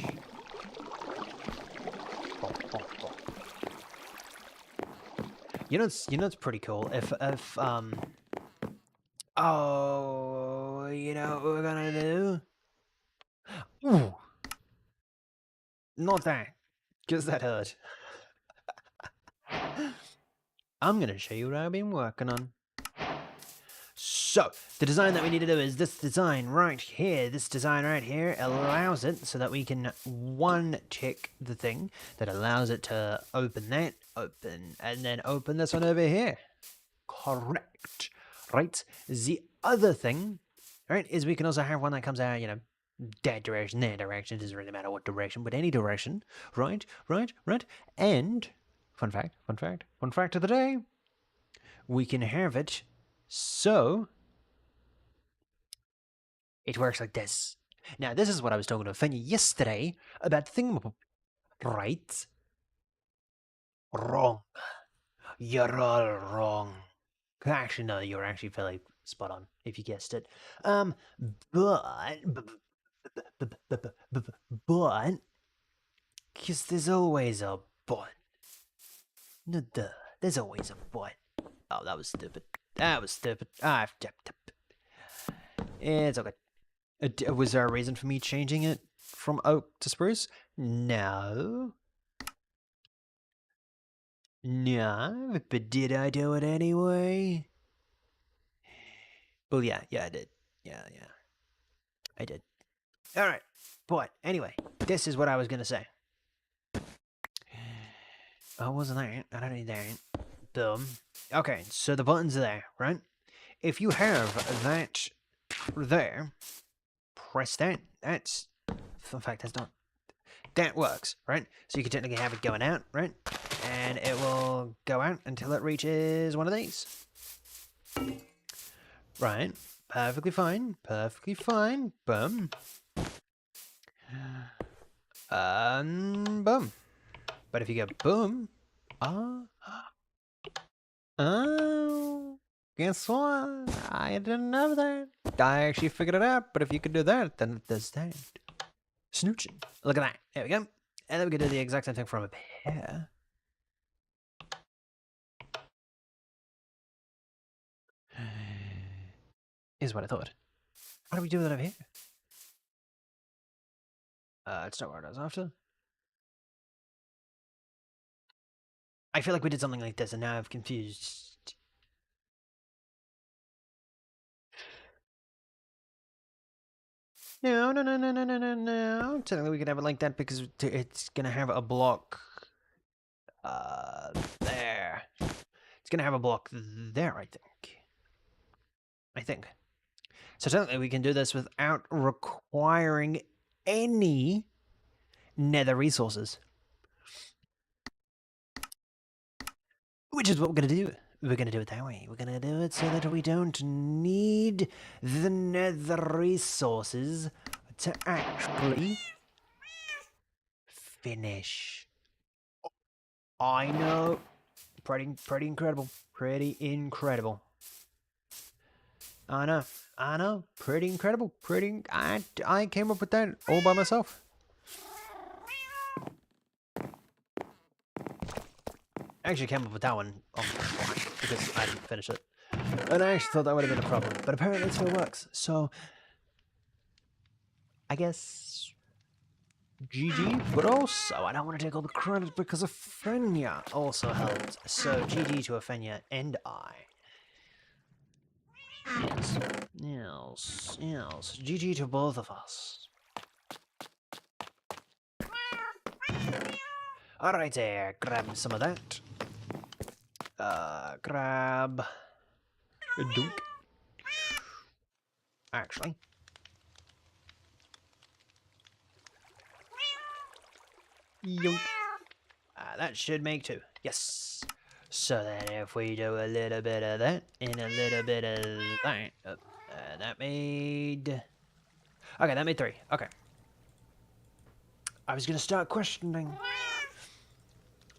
You know it's pretty cool if oh, you know what we're gonna do? Ooh. Not that, because that hurt. I'm gonna show you what I've been working on. So, the design that we need to do is this design right here. This design right here allows it so that we can one-tick the thing that allows it to open that, open, and then open this one over here. Correct. Right? The other thing, right, is we can also have one that comes out, that direction, that direction. It doesn't really matter what direction, but any direction. Right? And, fun fact of the day, we can have it so it works like this. Now, this is what I was talking to Fanny yesterday about thingamabob. Right? Wrong. You're all wrong. Actually, no, you're actually fairly spot on if you guessed it. But because there's always a but. No, duh. There's always a but. Oh, that was stupid. It's okay. Was there a reason for me changing it from oak to spruce? No. No, but did I do it anyway? Well, yeah, I did. Yeah. I did. Alright, but anyway, this is what I was gonna say. Oh, wasn't that? I don't need that. Boom. Okay, so the buttons are there, right? If you have that there, press that. That's, in fact, that's not, that works, right? So you can technically have it going out, right? And it will go out until it reaches one of these. Right, perfectly fine, boom. Boom. But if you go boom, oh, guess what? I didn't know that. I actually figured it out, but if you could do that, then it does that. Snooching. Look at that. There we go. And then we can do the exact same thing from up here. is what I thought. How do we do that over here? It's not what I was after. I feel like we did something like this and now I've confused. No. Technically we can have it like that because it's gonna have a block there. It's gonna have a block there, I think. So technically we can do this without requiring any nether resources. Which is what we're gonna do. We're gonna do it that way. We're gonna do it so that we don't need the nether resources to actually finish. I know. Pretty incredible. Pretty incredible. I know. Pretty incredible. I came up with that all by myself. I actually came up with that one on the fly because I didn't finish it. And I actually thought that would have been a problem. But apparently it still works. So I guess GG, but also I don't want to take all the credit because Afenia also helped. So GG to Afenia and I. Yes. GG to both of us. Alright there, grab some of that. Grab a dunk. Actually. Yonk. That should make 2. Yes. So then if we do a little bit of that and a little bit of that, that made... Okay, that made 3. Okay. I was gonna start questioning.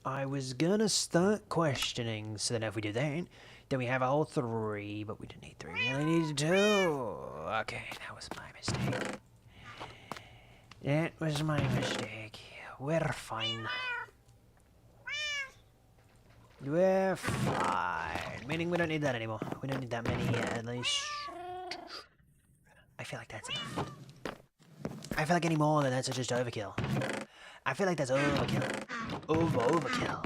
So then if we do that, then we have a whole 3, but we didn't need 3. We only needed 2. Okay, that was my mistake. We're fine. We're fine. Meaning we don't need that anymore. We don't need that many, at least. I feel like that's enough. I feel like any more than that's just overkill. I feel like that's overkill. Overkill.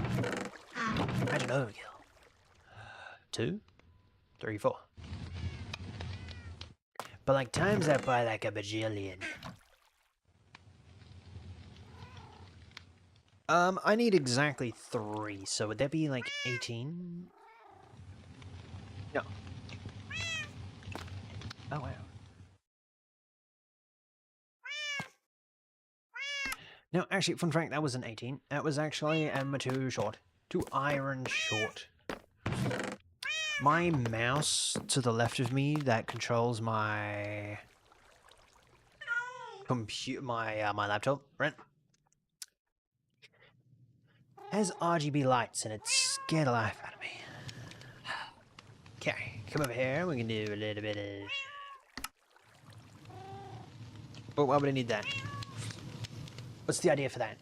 Imagine overkill. 2, 3, 4. But like times that by like a bajillion. I need exactly 3, so would that be like 18? No. Oh wow. No, actually, fun fact, that wasn't 18. That was actually 2 short. 2 iron short. My mouse to the left of me that controls my my laptop, right? Has RGB lights and it scared the life out of me. Okay, come over here. We can do a little bit of. But why would I need that? What's the idea for that?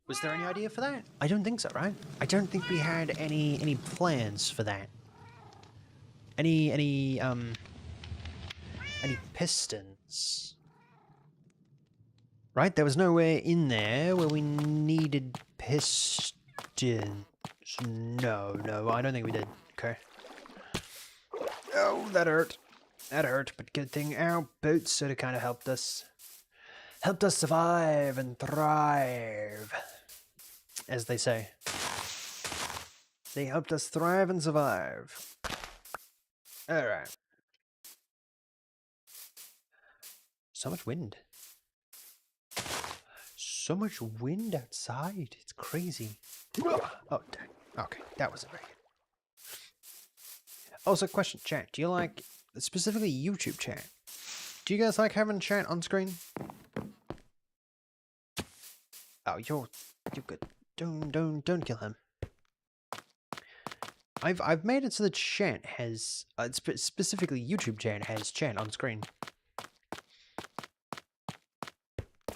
Was there any idea for that? I don't think so, right? I don't think we had any plans for that. Any pistons. Right? There was nowhere in there where we needed pistons. No, I don't think we did. Okay. Oh, that hurt. That hurt, but good thing our boots sort of kind of helped us. Helped us survive and thrive, as they say. They helped us thrive and survive. Alright. So much wind. So much wind outside. It's crazy. Oh, dang. Okay, that wasn't very good. Also, question, chat. Do you like, specifically YouTube chat, do you guys like having chat on screen? Oh, you're good. Don't kill him. I've made it so that chat has, specifically YouTube chat has chat on screen.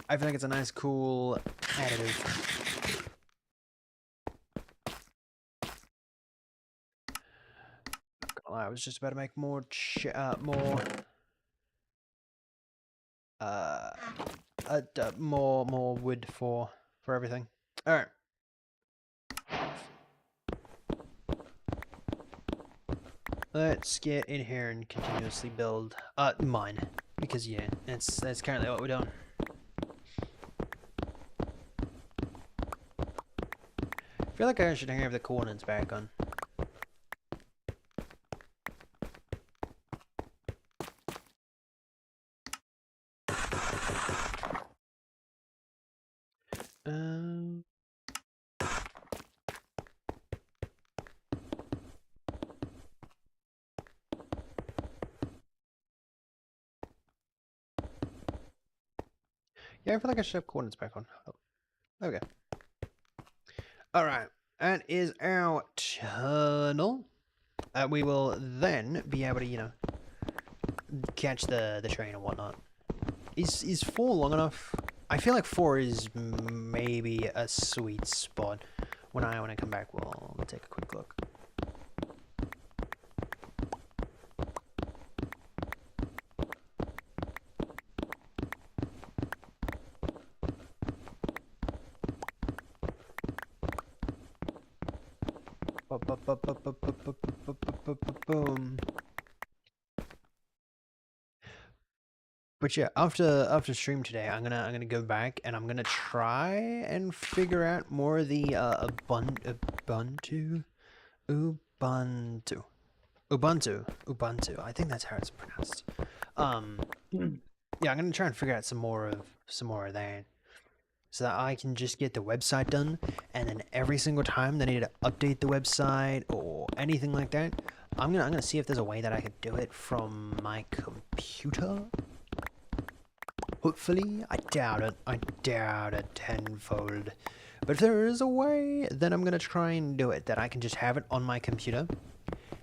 I feel like it's a nice, cool additive. was just about to make more more wood for everything. All right. Let's get in here and continuously build mine, because yeah, that's currently what we're doing. I feel like I should have the coordinates back on. Yeah, I feel like I should have coordinates back on. Oh, okay. Alright, that is our tunnel. We will then be able to, you know, catch the train and whatnot. Is 4 long enough? I feel like 4 is maybe a sweet spot. When I come back, we'll take a quick look. Boom. But yeah, after stream today, I'm gonna go back and I'm gonna try and figure out more of the Ubuntu. I think that's how it's pronounced. Yeah, I'm gonna try and figure out some more of that, so that I can just get the website done, and then every single time they need to update the website or anything like that, I'm gonna see if there's a way that I could do it from my computer. Hopefully, I doubt it tenfold. But if there is a way, then I'm gonna try and do it, that I can just have it on my computer,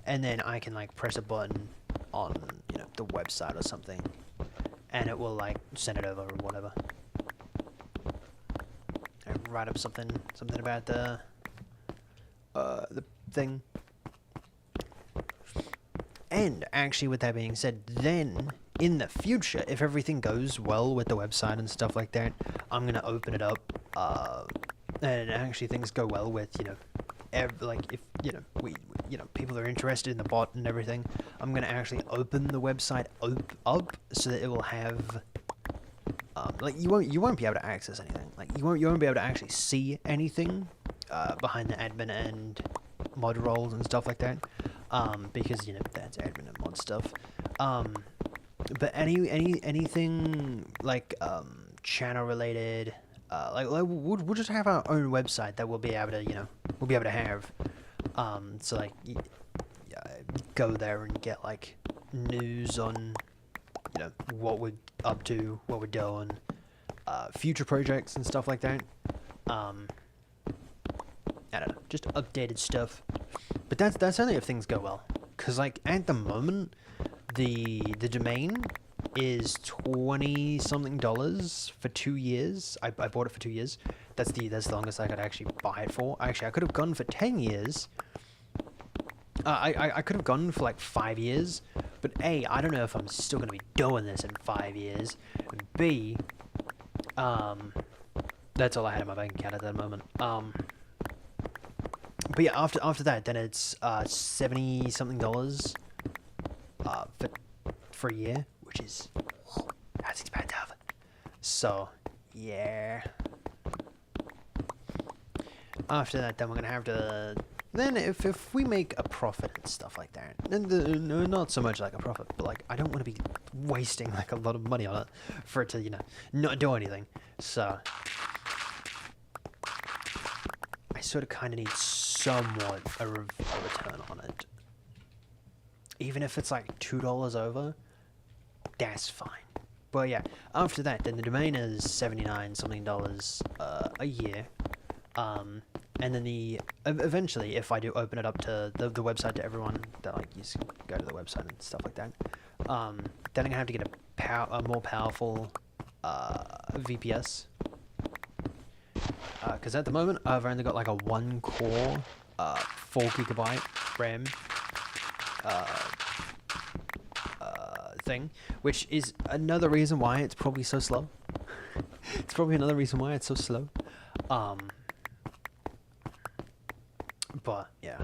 and then I can like press a button on, you know, the website or something, and it will like send it over or whatever. I write up something about the thing. And actually, with that being said, then in the future, if everything goes well with the website and stuff like that, I'm gonna open it up, and actually things go well with, you know, like if, you know, we you know, people are interested in the bot and everything, I'm gonna actually open the website up so that it will have, like you won't be able to access anything. Like you won't be able to actually see anything behind the admin and mod roles and stuff like that, because, you know, that's admin and mod stuff. But anything like channel related, like we'll just have our own website that we'll be able to, you know, have. So like go there and get like news on, you know, what we're up to, what we're doing, future projects and stuff like that. I don't know, just updated stuff. But that's only if things go well, cause like at the moment, the domain is $20-something for 2 years. I bought it for 2 years. That's the longest I could actually buy it for. Actually, I could have gone for 10 years. I could have gone for like 5 years, but A, I don't know if I'm still gonna be doing this in 5 years. And B, that's all I had in my bank account at that moment. But yeah, after that, then it's $70-something for a year, which is, that's expensive. So yeah. After that, then we're gonna have to. Then if we make a profit and stuff like that, no, not so much like a profit, but like I don't want to be wasting like a lot of money on it for it to, you know, not do anything. So I sort of kind of need somewhat a return on it. Even if it's like $2 over, that's fine. But yeah, after that, then the domain is $79-something a year. And then eventually, if I do open it up to the website to everyone, that like you can go to the website and stuff like that, then I'm gonna have to get a more powerful VPS. Because at the moment I've only got like a 1 core, 4 GB RAM, thing, which is another reason why it's probably so slow. It's probably another reason why it's so slow. But yeah,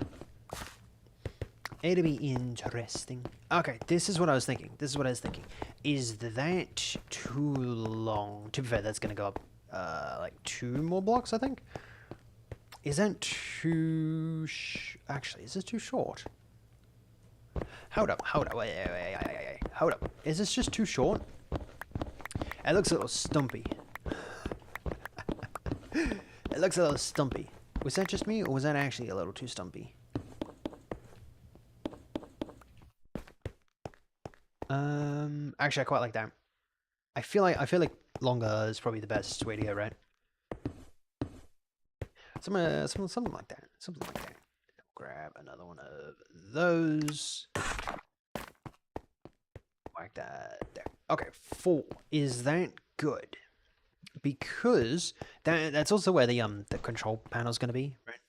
it'll be interesting. Okay, this is what I was thinking. Is that too long? To be fair, that's gonna go up like 2 more blocks, I think. Is that too? Actually, is this too short? Hold up, wait, hold up. Is this just too short? It looks a little stumpy. It looks a little stumpy. Was that just me, or was that actually a little too stumpy? Actually, I quite like that. I feel like longer is probably the best way to go, right? Something like that. Something like that. Grab another one of those. Like that. There. Okay, 4. Is that good? Because that's also where the control panel is going to be, right?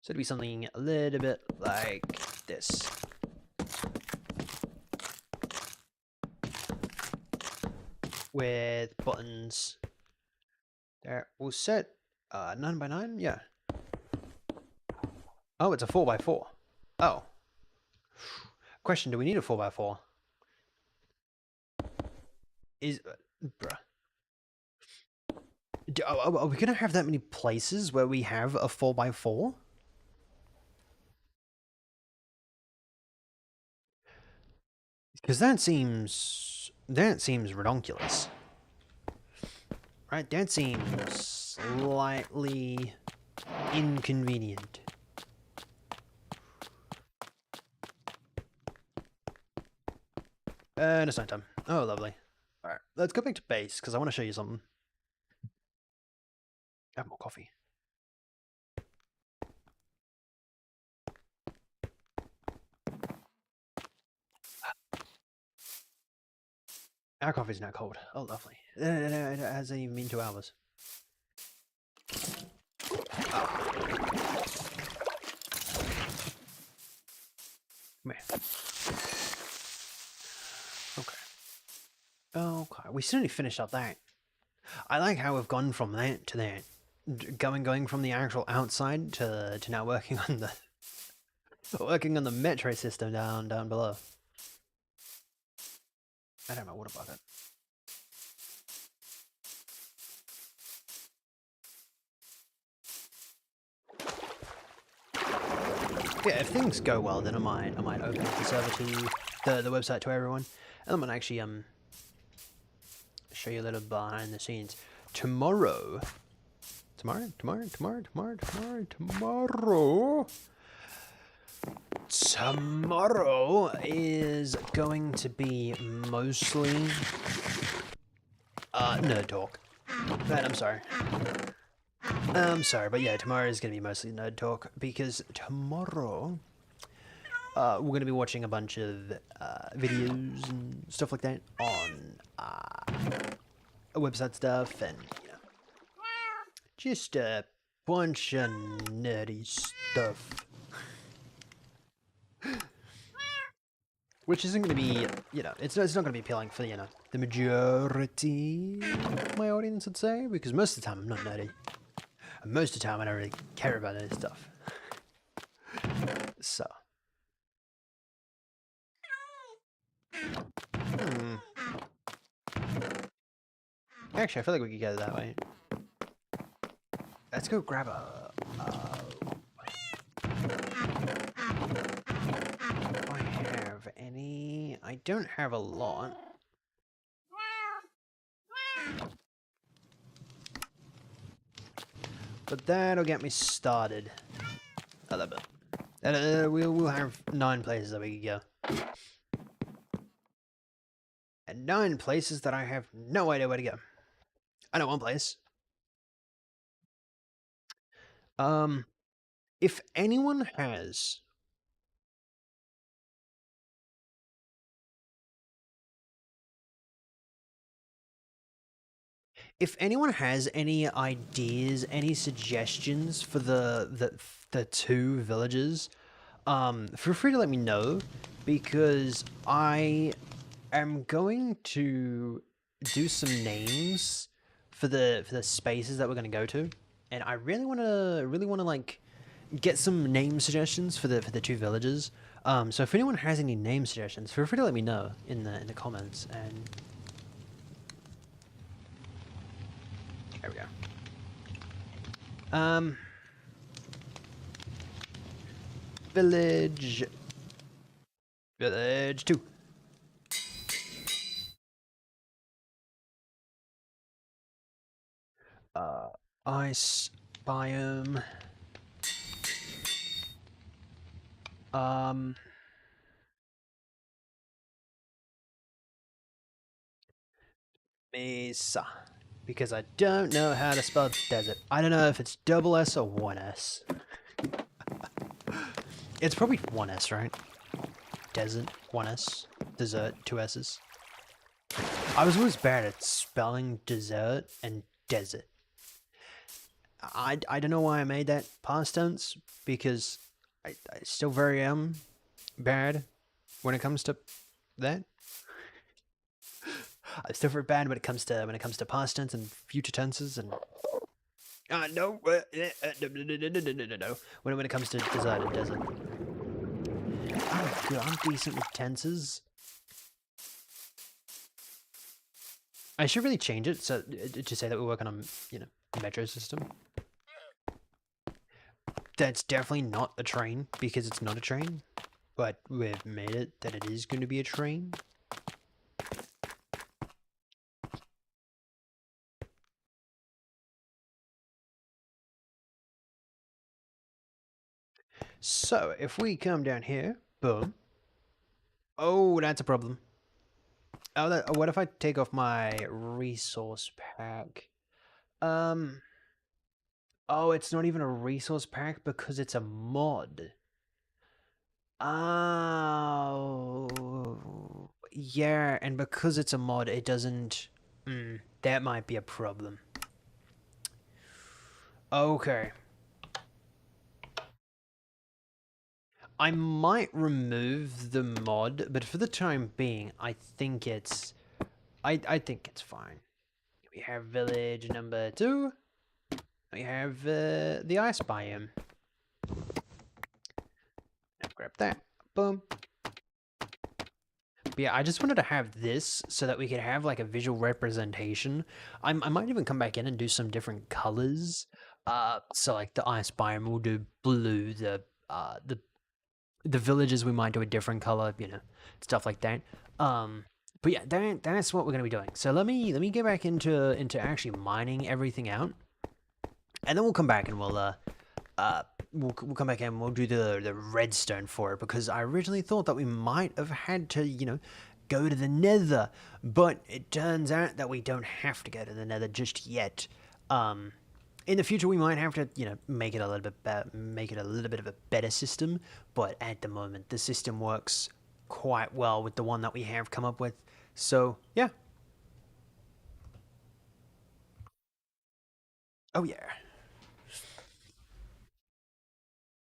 So it'd be something a little bit like this. With buttons. There, we'll set 9x9, yeah. Oh, it's a 4x4. Oh. Question, do we need a 4x4? Bruh. Are we gonna have that many places where we have a 4x4? Because that seems redonkulous. Right, that seems slightly inconvenient. And it's nighttime. Oh, lovely. Alright, let's go back to base, because I want to show you something. Have more coffee. Our coffee's now cold. Oh, lovely. It hasn't even been 2 hours. Oh. Come here. Okay. Okay, we certainly finished up that. I like how we've gone from that to that. Going from the actual outside to now working on the metro system down below. I don't know what about it. Yeah, if things go well, then I might open up the server to the website to everyone, and I'm gonna actually show you a little behind the scenes. Tomorrow is going to be mostly nerd talk. But I'm sorry, but yeah, tomorrow is going to be mostly nerd talk, because tomorrow we're going to be watching a bunch of videos and stuff like that on website stuff, and you know, just a bunch of nerdy stuff. Which isn't going to be, you know, it's not going to be appealing for, you know, the majority of my audience, I'd say, because most of the time I'm not nerdy. And most of the time I don't really care about this stuff. So. Actually, I feel like we could get it that way. Let's go grab a... do I have any... I don't have a lot. But that'll get me started a little bit. And we'll have 9 places that we can go. And 9 places that I have no idea where to go. I know one place. If anyone has... If anyone has any ideas, any suggestions for the 2 villages feel free to let me know, because I am going to do some names for the spaces that we're going to go to, and I really want to like get some name suggestions for the two villages. So if anyone has any name suggestions, feel free to let me know in the comments. And there we go. Village 2. Ice biome. Mesa. Because I don't know how to spell desert. I don't know if it's double S or 1S. It's probably 1S, right? Desert, 1S. Desert, 2 S's. I was always bad at spelling dessert and desert. I don't know why I made that past tense, because I still very bad when it comes to that. I'm still very bad when it comes to past tense and future tenses and no, when it comes to dessert and desert. I'm decent with tenses. I should really change it so to say that we're working on, metro system. That's definitely not a train, because it's not a train, but we've made it that it is going to be a train. So if we come down here, boom. Oh, that's a problem. Oh, what if I take off my resource pack? Oh, it's not even a resource pack because it's a mod. Oh, yeah, and because it's a mod, it doesn't... that might be a problem. Okay. I might remove the mod, but for the time being, I think it's... I think it's fine. We have village number 2. We have the ice biome. Grab that. Boom. But yeah, I just wanted to have this so that we could have like a visual representation. I might even come back in and do some different colors. So like the ice biome will do blue. The villages we might do a different color. Stuff like that. But yeah, that's what we're gonna be doing. So let me get back into actually mining everything out, and then we'll come back and we'll come back and we'll do the redstone for it, because I originally thought that we might have had to, go to the nether, but it turns out that we don't have to go to the nether just yet. In the future we might have to, make it a little bit of a better system, but at the moment the system works quite well with the one that we have come up with. So, yeah. Oh yeah.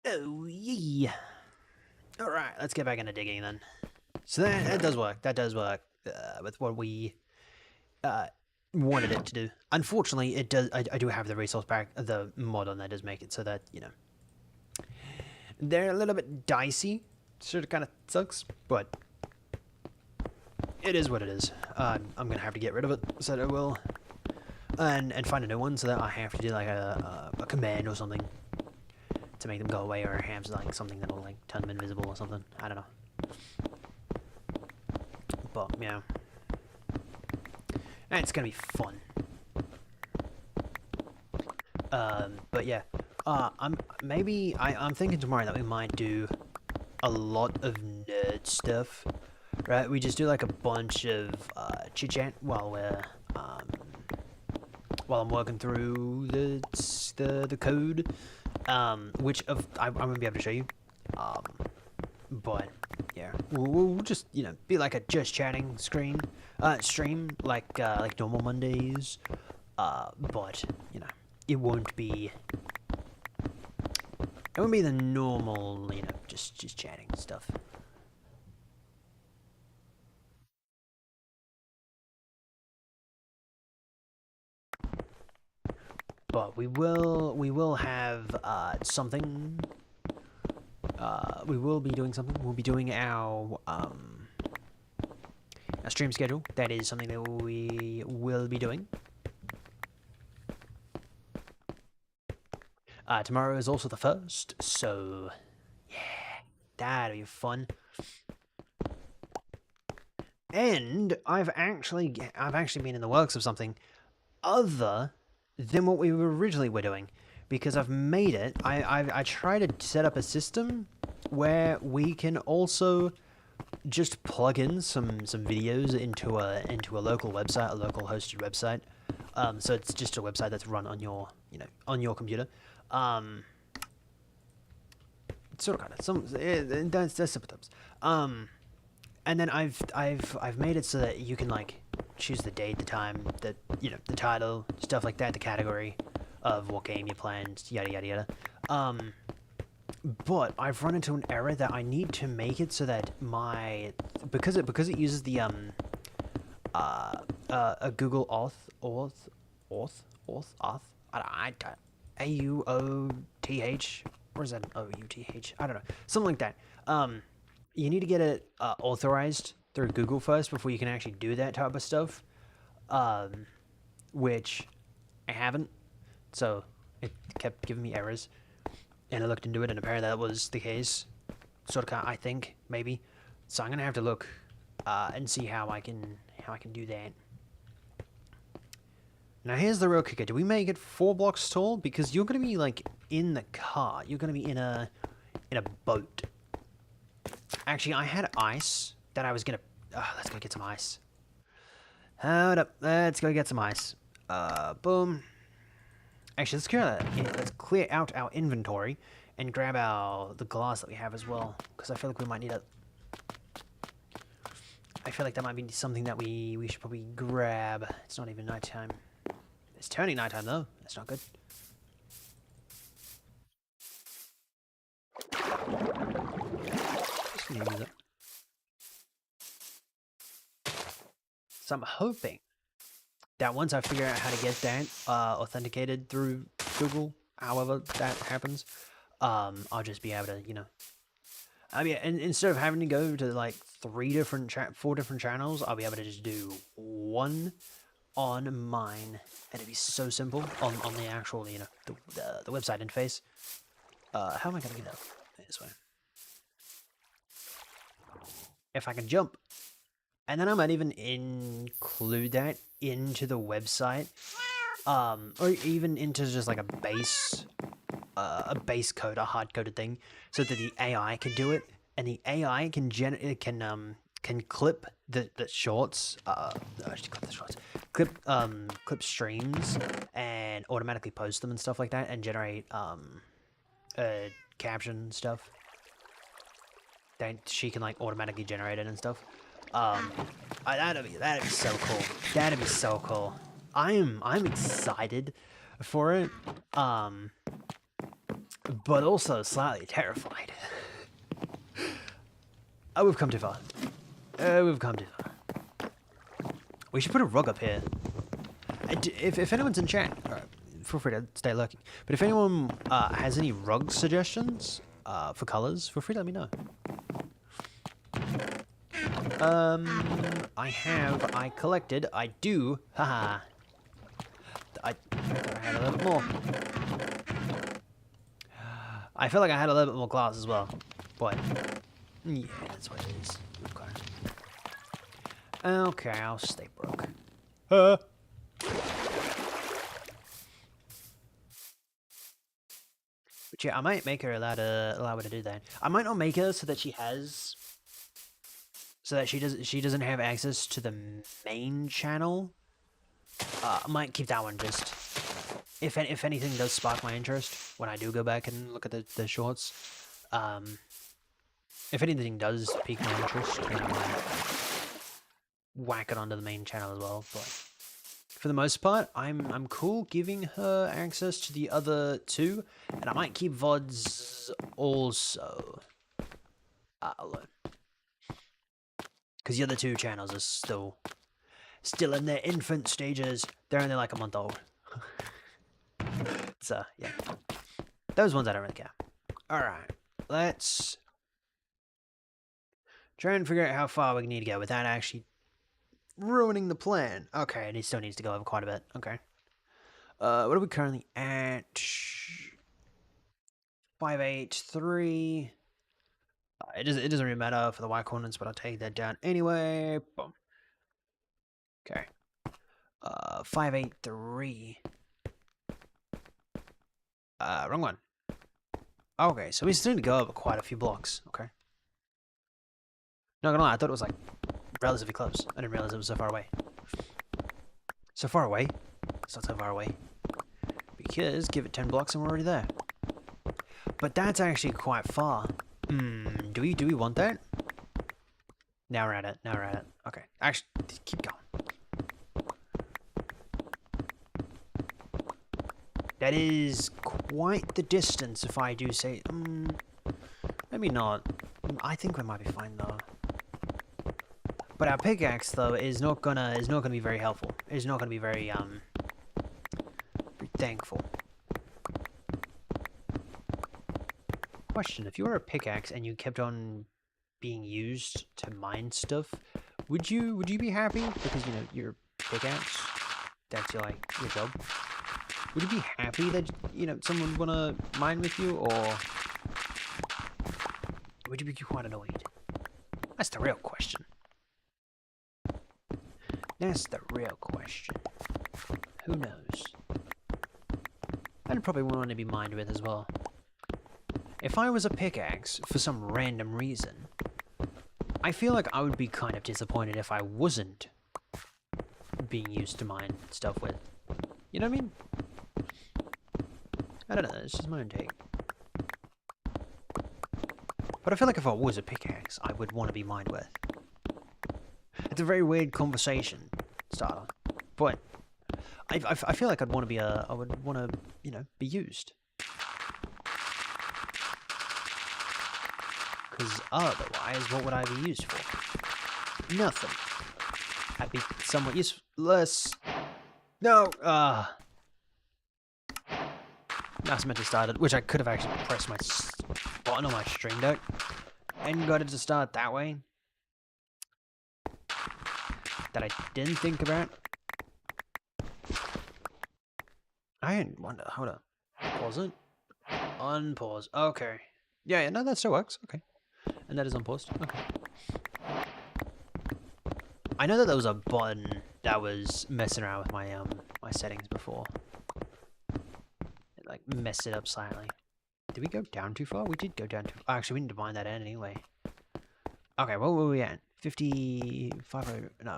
Oh yeah. All right, let's get back into digging then. So that does work. That does work with what we wanted it to do. Unfortunately, it does. I do have the resource pack. The mod on that does make it so that they're a little bit dicey. Sort of kind of sucks, but it is what it is. I'm gonna have to get rid of it, so that I will, and find a new one, so that I have to do like a command or something to make them go away, or have like something that'll like turn them invisible or something. I don't know. But yeah, it's gonna be fun. But yeah, I'm thinking tomorrow that we might do a lot of nerd stuff. Right, we just do like a bunch of chit chat while we're while I'm working through the code. Which I'm gonna be able to show you. But yeah, we'll just be like a just chatting stream like normal Mondays. But it won't be It wouldn't be the normal, you know, just chatting stuff. But we will have something. We will be doing something. We'll be doing our stream schedule. That is something that we will be doing. Tomorrow is also the 1st, so yeah, that'll be fun. And I've actually been in the works of something other than what we originally were doing, because I've made it. I tried to set up a system where we can also just plug in some videos into a local website, a local hosted website. So it's just a website that's run on your on your computer. Sort of kind of that's simple terms. And then I've made it so that you can like choose the date, the time, the the title, stuff like that, the category of what game you planned, yada yada yada. But I've run into an error that I need to make it so that because it uses the a Google Auth AUOTH, or is that OUTH? I don't know, something like that. You need to get it authorized through Google first before you can actually do that type of stuff, which I haven't, so it kept giving me errors, and I looked into it, and apparently that was the case, sort of, I think, maybe. So I'm gonna have to look and see how I can do that. Now here's the real kicker: do we make it 4 blocks tall? Because you're gonna be like in the car, you're gonna be in a boat. Actually, I had ice that I was gonna. Let's go get some ice. Hold up, let's go get some ice. Boom. Actually, let's clear out our inventory and grab the glass that we have as well, because I feel like we might need it. I feel like that might be something that we should probably grab. It's not even nighttime. It's turning nighttime though. That's not good. Just gonna use it. So I'm hoping that once I figure out how to get that authenticated through Google, however that happens, I'll just be able to, I mean, and instead of having to go to like 4 different channels, I'll be able to just do one on mine, and it'd be so simple on the actual, the website interface. How am I gonna get up this way? If I can jump. And then I might even include that into the website, or even into just like a base code, a hard-coded thing, so that the AI can do it, and the AI can clip the shorts, clip streams, and automatically post them and stuff like that, and generate caption stuff. That she can like automatically generate it and stuff. That'd be so cool. That'd be so cool. I'm excited for it. But also slightly terrified. Oh, we've come too far. We've come too far. We should put a rug up here. If anyone's in chat, feel free to stay lurking. But if anyone has any rug suggestions for colors, feel free to let me know. I collected, haha. I had a little bit more. I feel like I had a little bit more glass as well, but yeah, that's what it is. Okay, I'll stay broke. But yeah, I might make her allow her to do that. I might not make her so that she doesn't have access to the main channel. I might keep that one just if anything does spark my interest when I do go back and look at the shorts. If anything does pique my interest, then I might whack it onto the main channel as well. But for the most part, I'm cool giving her access to the other two, and I might keep VODs also alone, because the other two channels are still in their infant stages. They're only like a month old. So yeah, those ones I don't really care. All right, let's try and figure out how far we need to go without actually ruining the plan. Okay, and it still needs to go over quite a bit. Okay. What are we currently at? 583. It doesn't really matter for the Y coordinates, but I'll take that down anyway. Boom. Okay. 583. Wrong one. Okay, so we still need to go over quite a few blocks. Okay. Not gonna lie, I thought it was like relatively close. I didn't realize it was so far away. So far away? It's not so far away. Because give it 10 blocks and we're already there. But that's actually quite far. Do we want that? Now we're at it. Now we're at it. Okay. Actually, keep going. That is quite the distance, if I do say. Maybe not. I think we might be fine though. But our pickaxe though is not gonna be very helpful. It's not gonna be very thankful. Question: if you were a pickaxe and you kept on being used to mine stuff, would you be happy? Because you know you're a pickaxe. That's your job. Would you be happy that someone would wanna mine with you, or would you be quite annoyed? That's the real question. That's the real question. Who knows? I'd probably want to be mined with as well. If I was a pickaxe for some random reason, I feel like I would be kind of disappointed if I wasn't being used to mine stuff with. You know what I mean? I don't know, it's just my own take. But I feel like if I was a pickaxe, I would want to be mined with. It's a very weird conversation starter, but I feel like I would want to be used. Because otherwise, what would I be used for? Nothing. I'd be somewhat useless. No, that's meant to start it, which I could have actually pressed my button on my Stream Deck and got it to start that way. That I didn't think about. I didn't wonder. Hold up. Pause it. Unpause. Okay. Yeah, no, that still works. Okay. And that is unpaused. Okay. I know that there was a button that was messing around with my my settings before. It like messed it up slightly. Did we go down too far? We did go down too far. Actually, we need to bind that in anyway. Okay, what were we at? 55, no,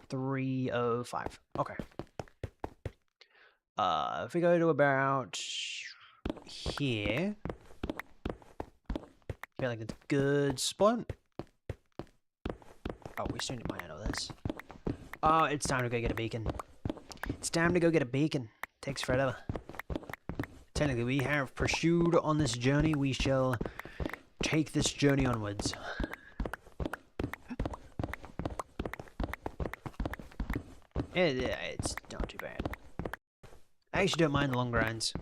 305. Okay. If we go to about here, feel like it's a good spot. Oh, we still need to mine all this. Oh, it's time to go get a beacon. It's time to go get a beacon. Takes forever. Technically, we have pursued on this journey. We shall take this journey onwards. It's not too bad. I actually don't mind the long grinds.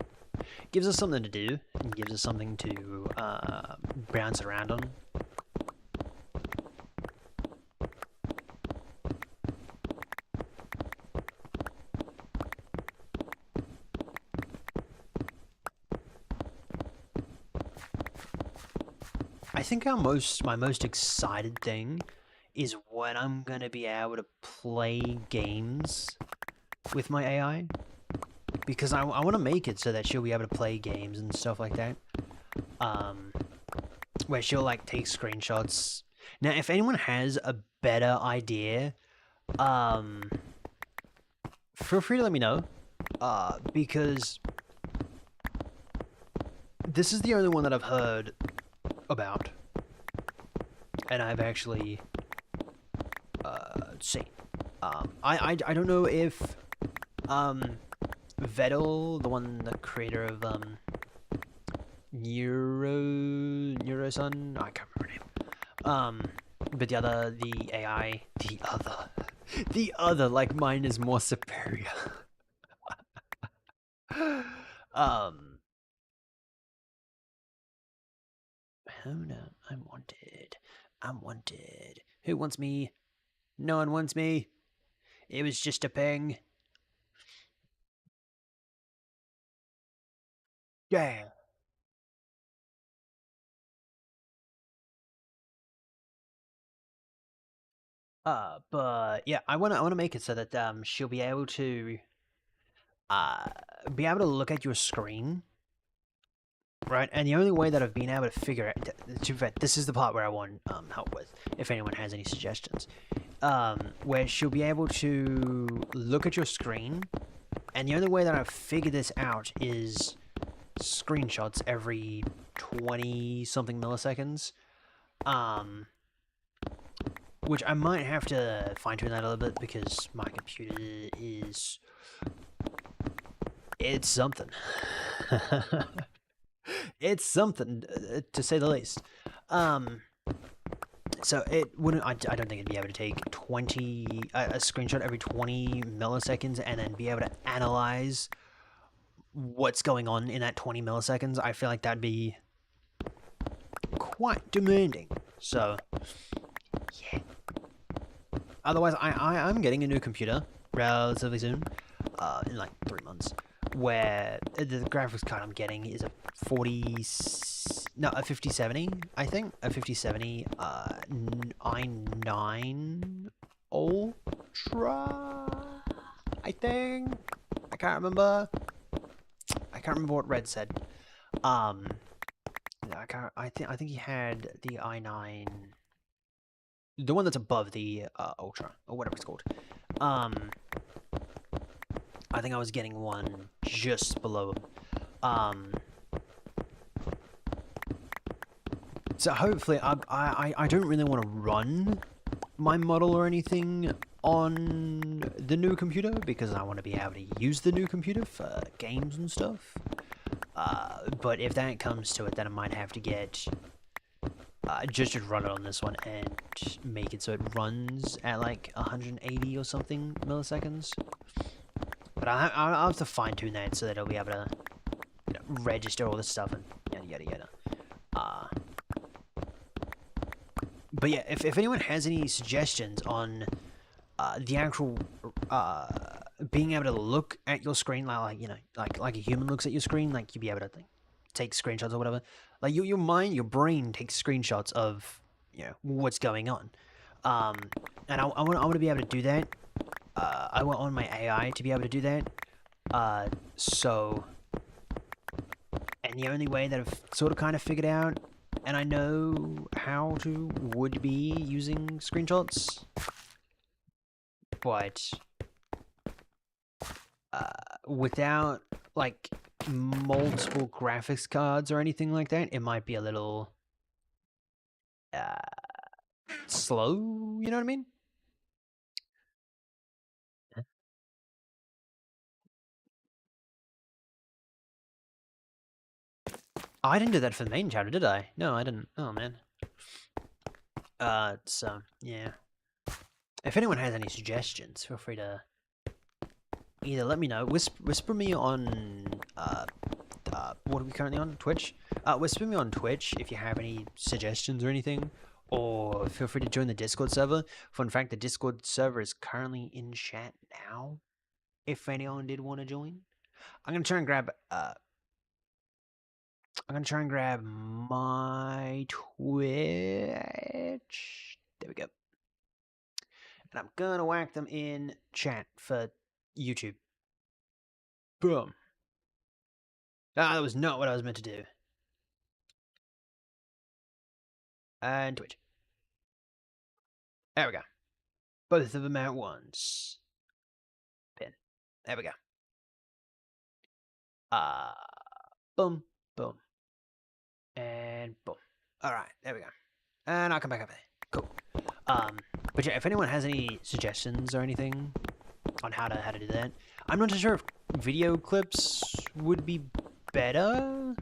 Gives us something to do, and gives us something to bounce around on. I think my most excited thing is when I'm gonna be able to play games with my AI, because I want to make it so that she'll be able to play games and stuff like that, where she'll like take screenshots. Now, if anyone has a better idea, feel free to let me know, because this is the only one that I've heard about, and I've actually seen. I don't know if Vettel, the creator of Neurosun, I can't remember her name. But the AI, the other, like mine is more superior. um, Hold up, I'm wanted. I'm wanted. Who wants me? No one wants me. It was just a ping. Yeah. But yeah, I wanna make it so that she'll uh be able to look at your screen, right? And the only way that I've been able to figure out, this is the part where I want help with, if anyone has any suggestions, where she'll be able to look at your screen, and the only way that I've figured this out is screenshots every 20 something milliseconds. Which I might have to fine tune that a little bit because my computer is. It's something. It's something, to say the least. So it wouldn't. I don't think it'd be able to take a screenshot every 20 milliseconds and then be able to analyze what's going on in that 20 milliseconds. I feel like that'd be quite demanding. So yeah. Otherwise, I'm getting a new computer relatively soon, in like 3 months, where the graphics card I'm getting is a 5070, I think, a 5070 i9 Ultra, I think. I can't remember. I can't remember what Red said. I think he had the i9, the one that's above the Ultra, or whatever it's called. I think I was getting one just below him. So hopefully, I don't really want to run my model or anything on the new computer because I want to be able to use the new computer for games and stuff. But if that comes to it, then I might have to get just run it on this one and make it so it runs at like 180 or something milliseconds. But I'll have to fine tune that so that it'll be able to, register all this stuff and yada yada yada. But yeah, if anyone has any suggestions on the actual being able to look at your screen like a human looks at your screen, like you'd be able to take screenshots or whatever. Like your brain takes screenshots of what's going on, and I want to be able to do that. I want my AI to be able to do that. So, and the only way that I've sort of kind of figured out, and I know how to, would be using screenshots, but without like multiple graphics cards or anything like that, it might be a little slow. You know what I mean? Oh, I didn't do that for the main chapter, did I? No, I didn't. Oh man. So yeah. If anyone has any suggestions, feel free to either let me know, whisper me on what are we currently on? Twitch? Whisper me on Twitch if you have any suggestions or anything, or feel free to join the Discord server. Fun fact, the Discord server is currently in chat now. If anyone did want to join, I'm gonna try and grab my Twitch. There we go. And I'm gonna whack them in chat for YouTube. Boom. Ah, that was not what I was meant to do. And Twitch. There we go. Both of them at once. Pin. There we go. Boom, boom. And boom. Alright, there we go. And I'll come back up there. Cool. But yeah, if anyone has any suggestions or anything on how to do that, I'm not too sure if video clips would be better.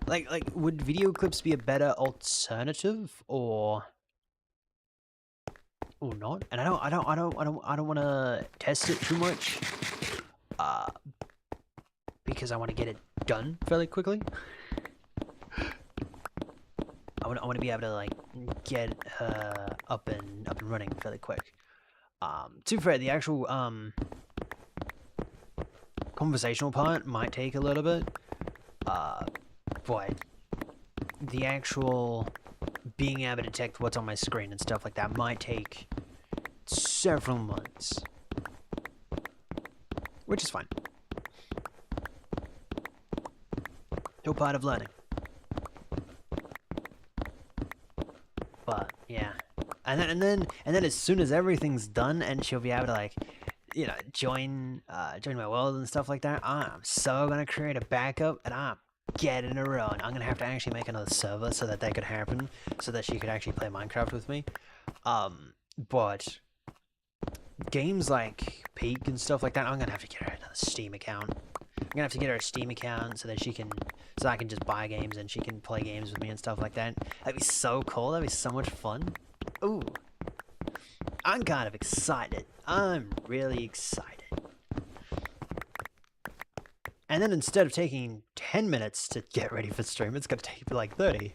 Like, would video clips be a better alternative, or not? And I don't want to test it too much, because I want to get it done fairly quickly. I want to be able to like get her up and running fairly quick. To be fair, the actual conversational part might take a little bit, but the actual being able to detect what's on my screen and stuff like that might take several months, which is fine. Still part of learning. But yeah, and then as soon as everything's done and she'll be able to like, you know, join my world and stuff like that, I'm so gonna create a backup and I'm getting a run. I'm gonna have to actually make another server so that could happen, so that she could actually play Minecraft with me. But games like Peak and stuff like that, I'm gonna have to get her another Steam account. I'm gonna have to get her a Steam account so that so I can just buy games and she can play games with me and stuff like that. That'd be so cool. That'd be so much fun. Ooh, I'm kind of excited. I'm really excited. And then instead of taking 10 minutes to get ready for stream, it's gonna take me like 30.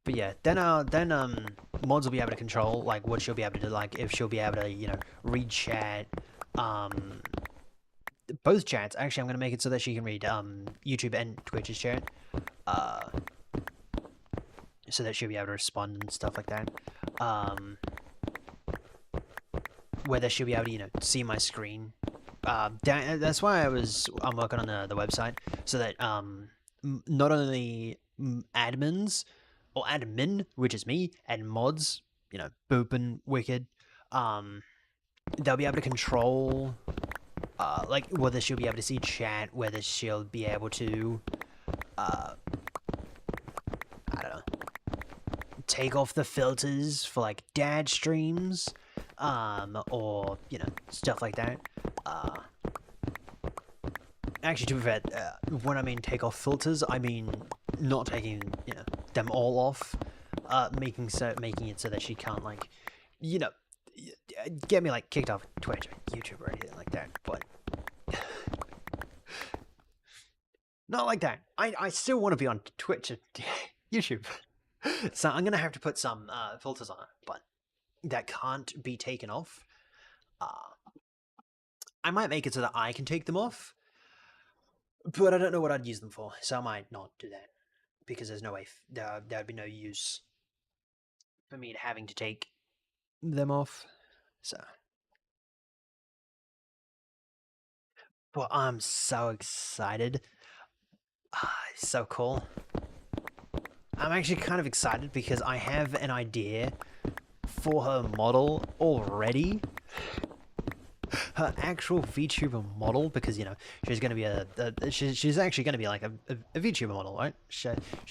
But yeah, then mods will be able to control like what she'll be able to do, like if she'll be able to, you know, read chat, both chats. Actually, I'm gonna make it so that she can read YouTube and Twitch's chat, so that she'll be able to respond and stuff like that. Whether she'll be able to, you know, see my screen. That's why I'm working on the website, so that not only admins or admin, which is me, and mods, you know, Boop and Wicked, they'll be able to control, like whether she'll be able to see chat, whether she'll be able to, I don't know, take off the filters for like dad streams, or, you know, stuff like that. Actually, to be fair, when I mean take off filters, I mean not taking, you know, them all off, making it so that she can't, like, you know, get me like kicked off Twitch or YouTube or anything like that. But not like that. I still want to be on Twitch and YouTube, so I'm gonna have to put some filters on it, but that can't be taken off. I might make it so that I can take them off, but I don't know what I'd use them for, so I might not do that, because there's no way there'd be no use for me having to take them off. So, but I'm so excited. It's so cool. I'm actually kind of excited because I have an idea for her model already. Her actual VTuber model, because, you know, she's going to be she's actually going to be like a VTuber model, right? She's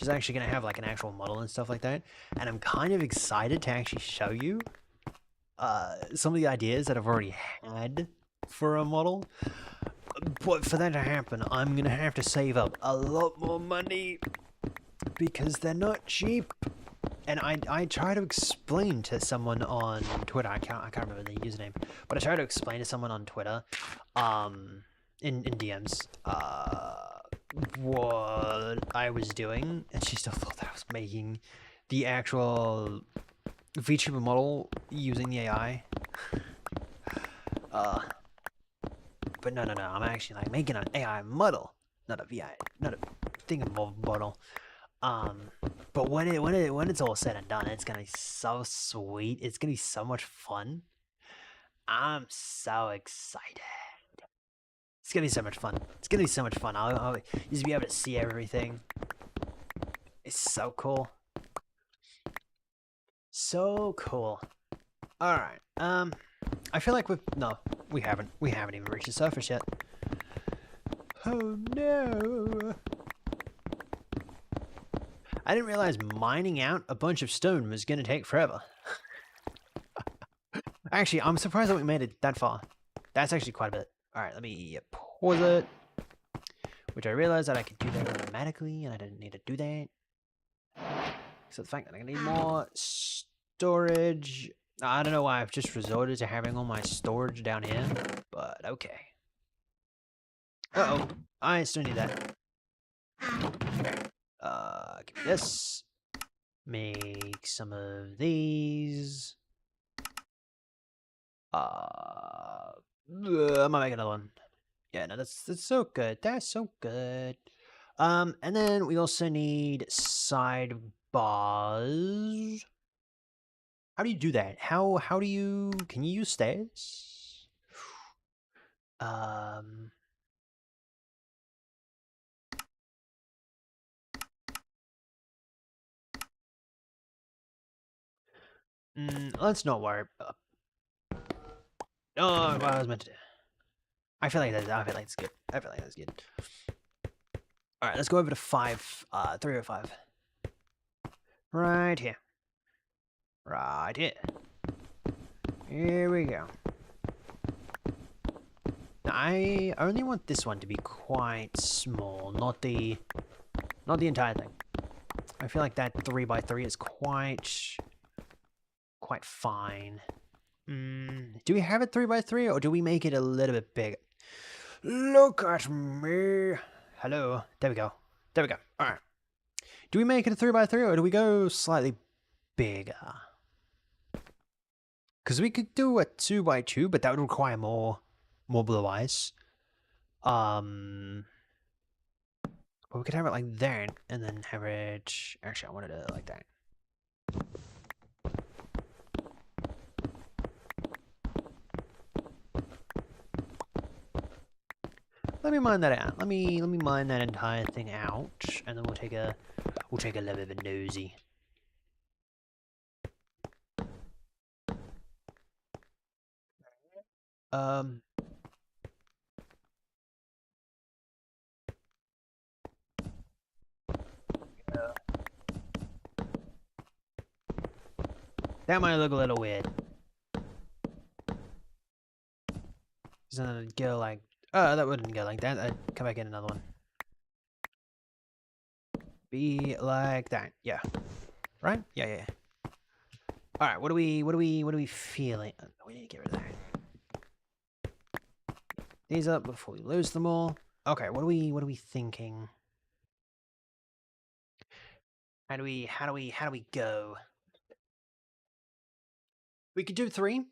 actually going to have like an actual model and stuff like that. And I'm kind of excited to actually show you some of the ideas that I've already had for a model. But for that to happen, I'm going to have to save up a lot more money, because they're not cheap. And I try to explain to someone on Twitter, I can't remember the username, but I try to explain to someone on Twitter, in DMs, what I was doing, and she still thought that I was making the actual VTuber model using the AI. But no, I'm actually like making an AI model, not a VI, not a thingamabobber model. But when it's all said and done, it's gonna be so sweet. It's gonna be so much fun. I'm so excited. It's gonna be so much fun. It's gonna be so much fun. I'll just be able to see everything. It's so cool. So cool. All right. I feel like we haven't even reached the surface yet. Oh no. I didn't realize mining out a bunch of stone was going to take forever. Actually, I'm surprised that we made it that far. That's actually quite a bit. Alright, let me pause it. Which I realized that I could do that automatically, and I didn't need to do that. So the fact that I need more storage. I don't know why I've just resorted to having all my storage down here, but okay. Uh-oh, I still need that. Give me this. Make some of these. I might make another one. Yeah, no, that's so good. That's so good. And then we also need sidebars. How do you do that? How do you can you use stairs? Let's not worry. Oh, what I was meant to do. I feel like that's good. I feel like that's good. All right, let's go over to 305. Right here. Right here. Here we go. Now, I only want this one to be quite small, not the entire thing. I feel like that 3x3 is quite fine. Do we have it 3x3 or do we make it a little bit bigger? Look at me. Hello. There we go. There we go. All right. Do we make it a 3x3 or do we go slightly bigger? Because we could do a 2x2, but that would require more blue ice. But we could have it like that, and then have it. Actually, I wanted it like that. Let me mine that out. Let me mine that entire thing out, and then we'll take a little bit of a nosy. That might look a little weird. Doesn't go like. Oh, that wouldn't go like that. I'd come back in another one. Be like that. Yeah. Right? Yeah, yeah. All right. What are we feeling? We need to get rid of that. These up before we lose them all. Okay. What are we thinking? How do we go? We could do 3.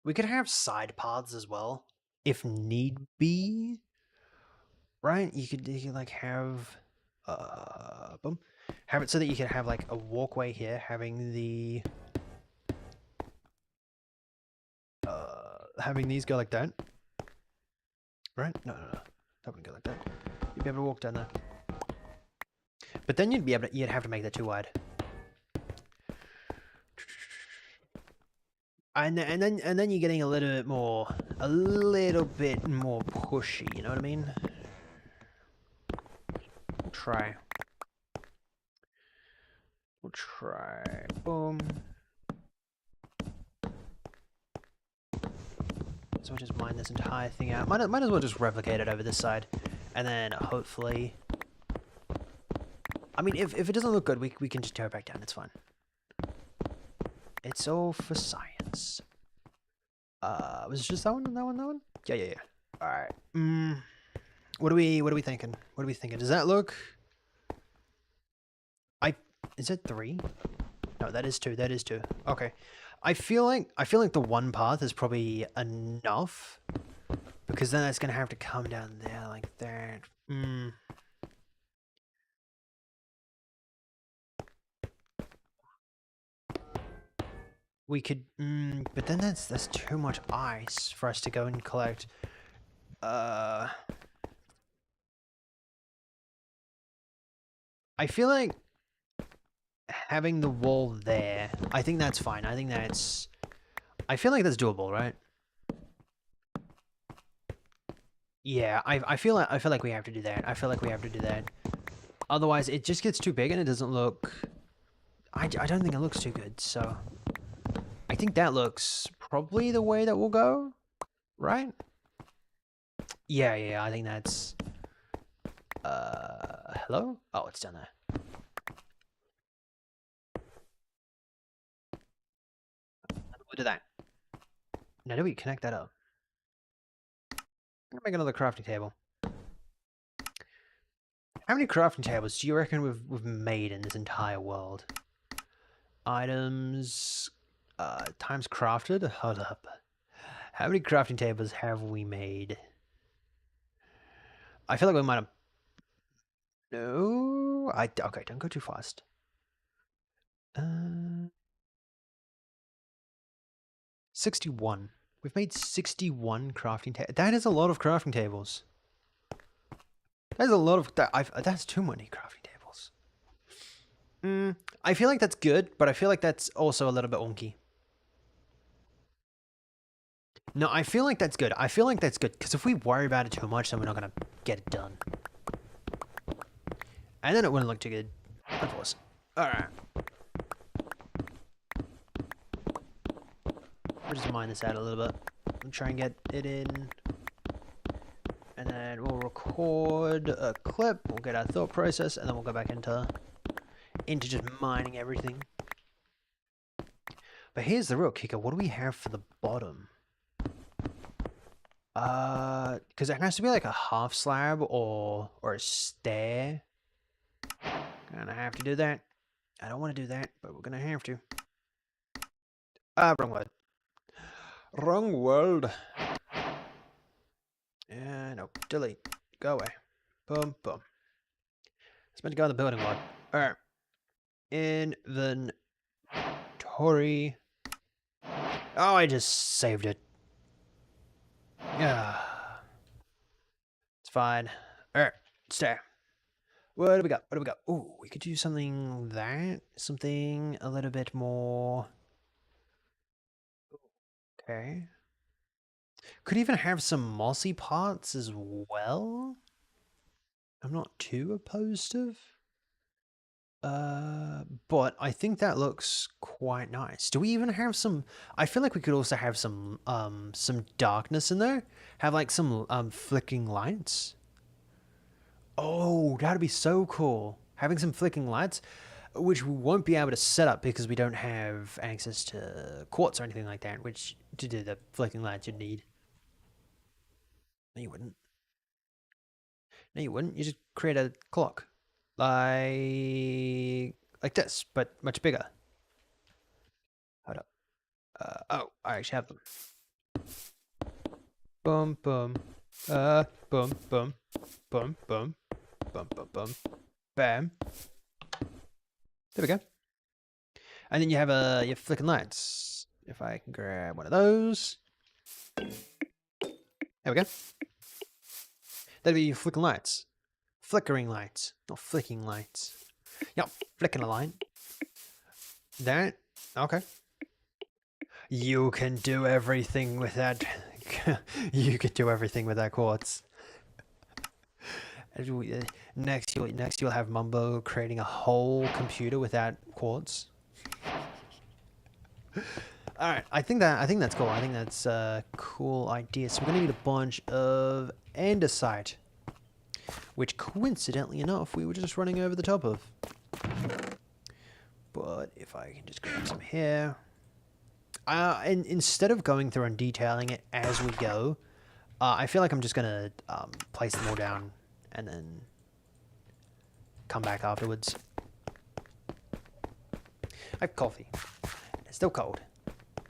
We could have side paths as well, if need be. Right? You could like have boom. Have it so that you could have like a walkway here, having the having these go like that. Right? No. That wouldn't go like that. You'd be able to walk down there. But then you'd have to make that too wide. And then you're getting a little bit more pushy, you know what I mean? We'll try. Boom. So we'll just mine this entire thing out. Might as well just replicate it over this side. And then hopefully... I mean, if it doesn't look good, we can just tear it back down. It's fine. It's all for science. Was it just that one? Yeah. Alright. What are we thinking? Does that look... Is it 3? No, that is 2. Okay. I feel like the one path is probably enough. Because then it's gonna have to come down there like that. We could, but then that's too much ice for us to go and collect. I feel like having the wall there, I think that's fine. I feel like that's doable, right? Yeah, I feel like we have to do that. Otherwise, it just gets too big and it doesn't look I don't think it looks too good, so I think that looks probably the way that we'll go, right? Yeah, I think that's... hello? Oh, it's down there. We'll do that. Now, do we connect that up? I'm gonna make another crafting table. How many crafting tables do you reckon we've made in this entire world? Items, times crafted? Hold up. How many crafting tables have we made? I feel like we might have... No... Okay, don't go too fast. 61. We've made 61 crafting tables. That is a lot of crafting tables. That's a lot of... That's too many crafting tables. I feel like that's good, but I feel like that's also a little bit wonky. No, I feel like that's good. I feel like that's good, because if we worry about it too much, then we're not going to get it done. And then it wouldn't look too good, of course. Alright. We'll just mine this out a little bit. We'll try and get it in. And then we'll record a clip. We'll get our thought process, and then we'll go back into just mining everything. But here's the real kicker. What do we have for the bottom? Because it has to be like a half slab or a stair. Gonna have to do that. I don't want to do that, but we're gonna have to. Wrong word. Wrong world. Nope. Delete. Go away. Boom, boom. It's meant to go in the building log. Alright. Inventory. Oh, I just saved it. Yeah. It's fine. Alright. Stay. What do we got? What do we got? Ooh, we could do something something a little bit more. Okay. Could even have some mossy parts as well. I'm not too opposed to. But I think that looks quite nice. Do we even have some? I feel like we could also have some darkness in there. Have like some flicking lights. Oh, that'd be so cool. Having some flicking lights, which we won't be able to set up because we don't have access to quartz or anything like that, which to do the flicking lights you'd need. No, you wouldn't. No, you wouldn't. You just create a clock. Like this, but much bigger. Hold up. Oh, I actually have them. Boom, boom. Boom, boom. Boom, boom. Boom, boom, boom. Bam. There we go. And then you have your flicking lights. If I can grab one of those. There we go. That'd be your flicking lights. Flickering lights, not flicking lights. Yep, flicking a light. That, okay. You can do everything with that. You can do everything with that quartz. Next you'll have Mumbo creating a whole computer with that quartz. All right, I think that's cool. I think that's a cool idea. So we're gonna need a bunch of andesite, which coincidentally enough we were just running over the top of. But if I can just grab some here, and instead of going through and detailing it as we go, I feel like I'm just gonna place them all down and then come back afterwards. I have coffee. It's still cold.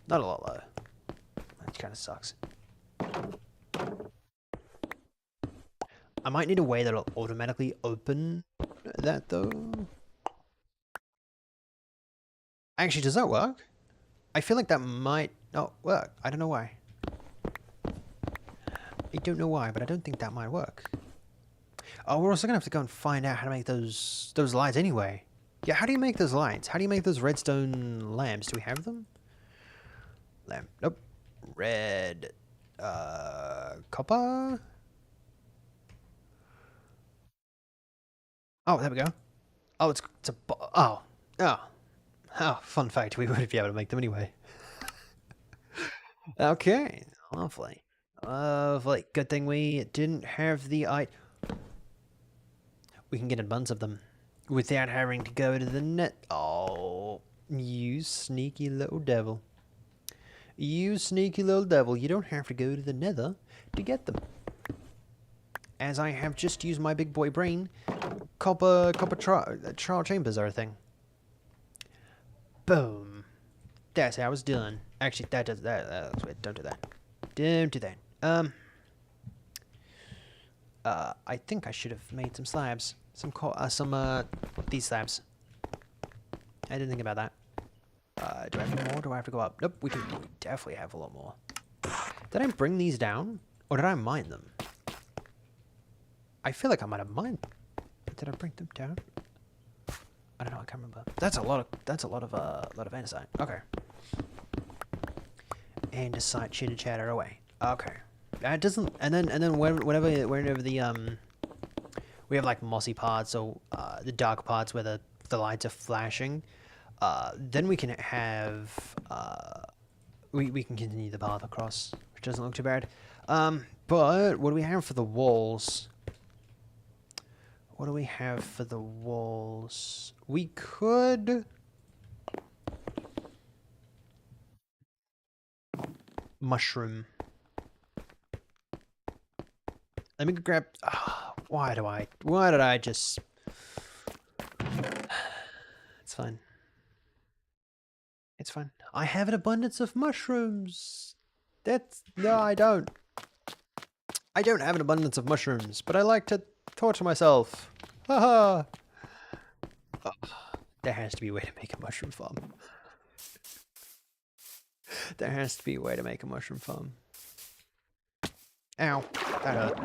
Not a lot though. That kind of sucks. I might need a way that'll automatically open that though. Actually, does that work? I feel like that might not work. I don't know why. I don't know why, but I don't think that might work. Oh, we're also gonna have to go and find out how to make those lights anyway. Yeah, how do you make those lights? How do you make those redstone lamps? Do we have them? Lamp. Nope. Red. Copper? Oh, there we go. Oh, it's a... Oh. Oh, fun fact, we wouldn't be able to make them anyway. Okay, lovely. Lovely. Good thing we didn't have the we can get a bunch of them without having to go to the net. Oh, you sneaky little devil. You sneaky little devil. You don't have to go to the nether to get them. As I have just used my big boy brain, copper trial chambers are a thing. Boom. That's how it's done. Actually, that's weird. Don't do that. Don't do that. I think I should have made some slabs. These slabs. I didn't think about that. Do I have more? Do I have to go up? Nope, we definitely have a lot more. Did I bring these down? Or did I mine them? I feel like I might have mined them. Did I bring them down? I don't know, I can't remember. That's a lot of andesite. Okay. Andesite chitter chatter away. Okay. It doesn't and then whenever the we have like mossy parts or the dark parts where the lights are flashing, then we can have we can continue the path across, which doesn't look too bad. But what do we have for the walls? What do we have for the walls? We could mushroom. Let me grab. Why did I just? It's fine. It's fine. I have an abundance of mushrooms. No, I don't. I don't have an abundance of mushrooms, but I like to torture myself. Haha. Oh, there has to be a way to make a mushroom farm. There has to be a way to make a mushroom farm. Ow, that hurt.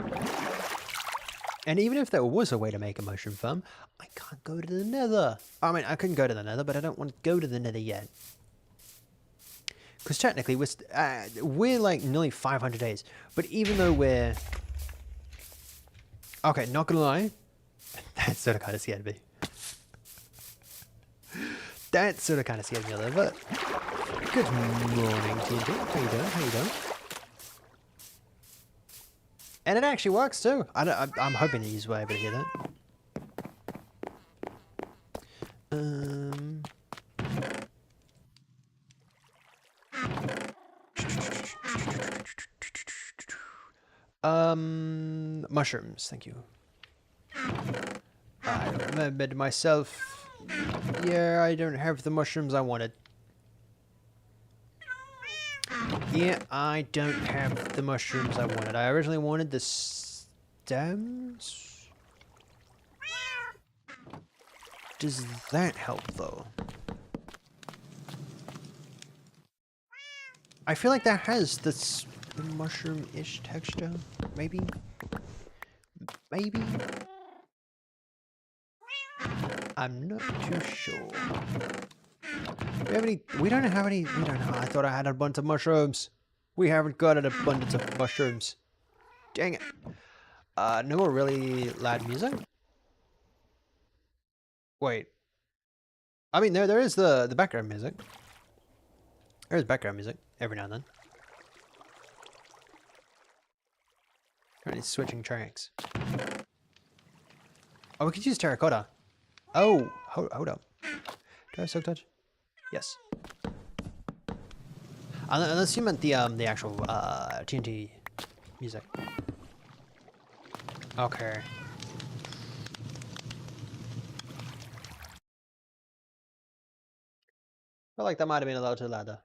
And even if there was a way to make a mushroom farm, I can't go to the nether. I mean, I couldn't go to the nether, but I don't want to go to the nether yet. Because technically, we're like nearly 500 days. But even though we're... Okay, not gonna lie. That sort of kind of scared me. That sort of kind of scared me a little bit. Good morning, TNT. How you doing? How you doing? And it actually works too. I'm hoping that you were able to hear that. Mushrooms, thank you. I remembered myself. Yeah, I don't have the mushrooms I wanted. Yeah, I don't have the mushrooms I wanted. I originally wanted the stems. Does that help, though? I feel like that has this mushroom-ish texture. Maybe? Maybe? I'm not too sure. We don't have any. We don't know. I thought I had a bunch of mushrooms. We haven't got an abundance of mushrooms. Dang it. No more really loud music? Wait. I mean, there is the background music. There is background music every now and then. Currently switching tracks. Oh, we could use terracotta. Oh, hold up. Do I have silk touch? Yes. Unless you meant the actual TNT music. Okay. I feel like that might have been a little too loud though.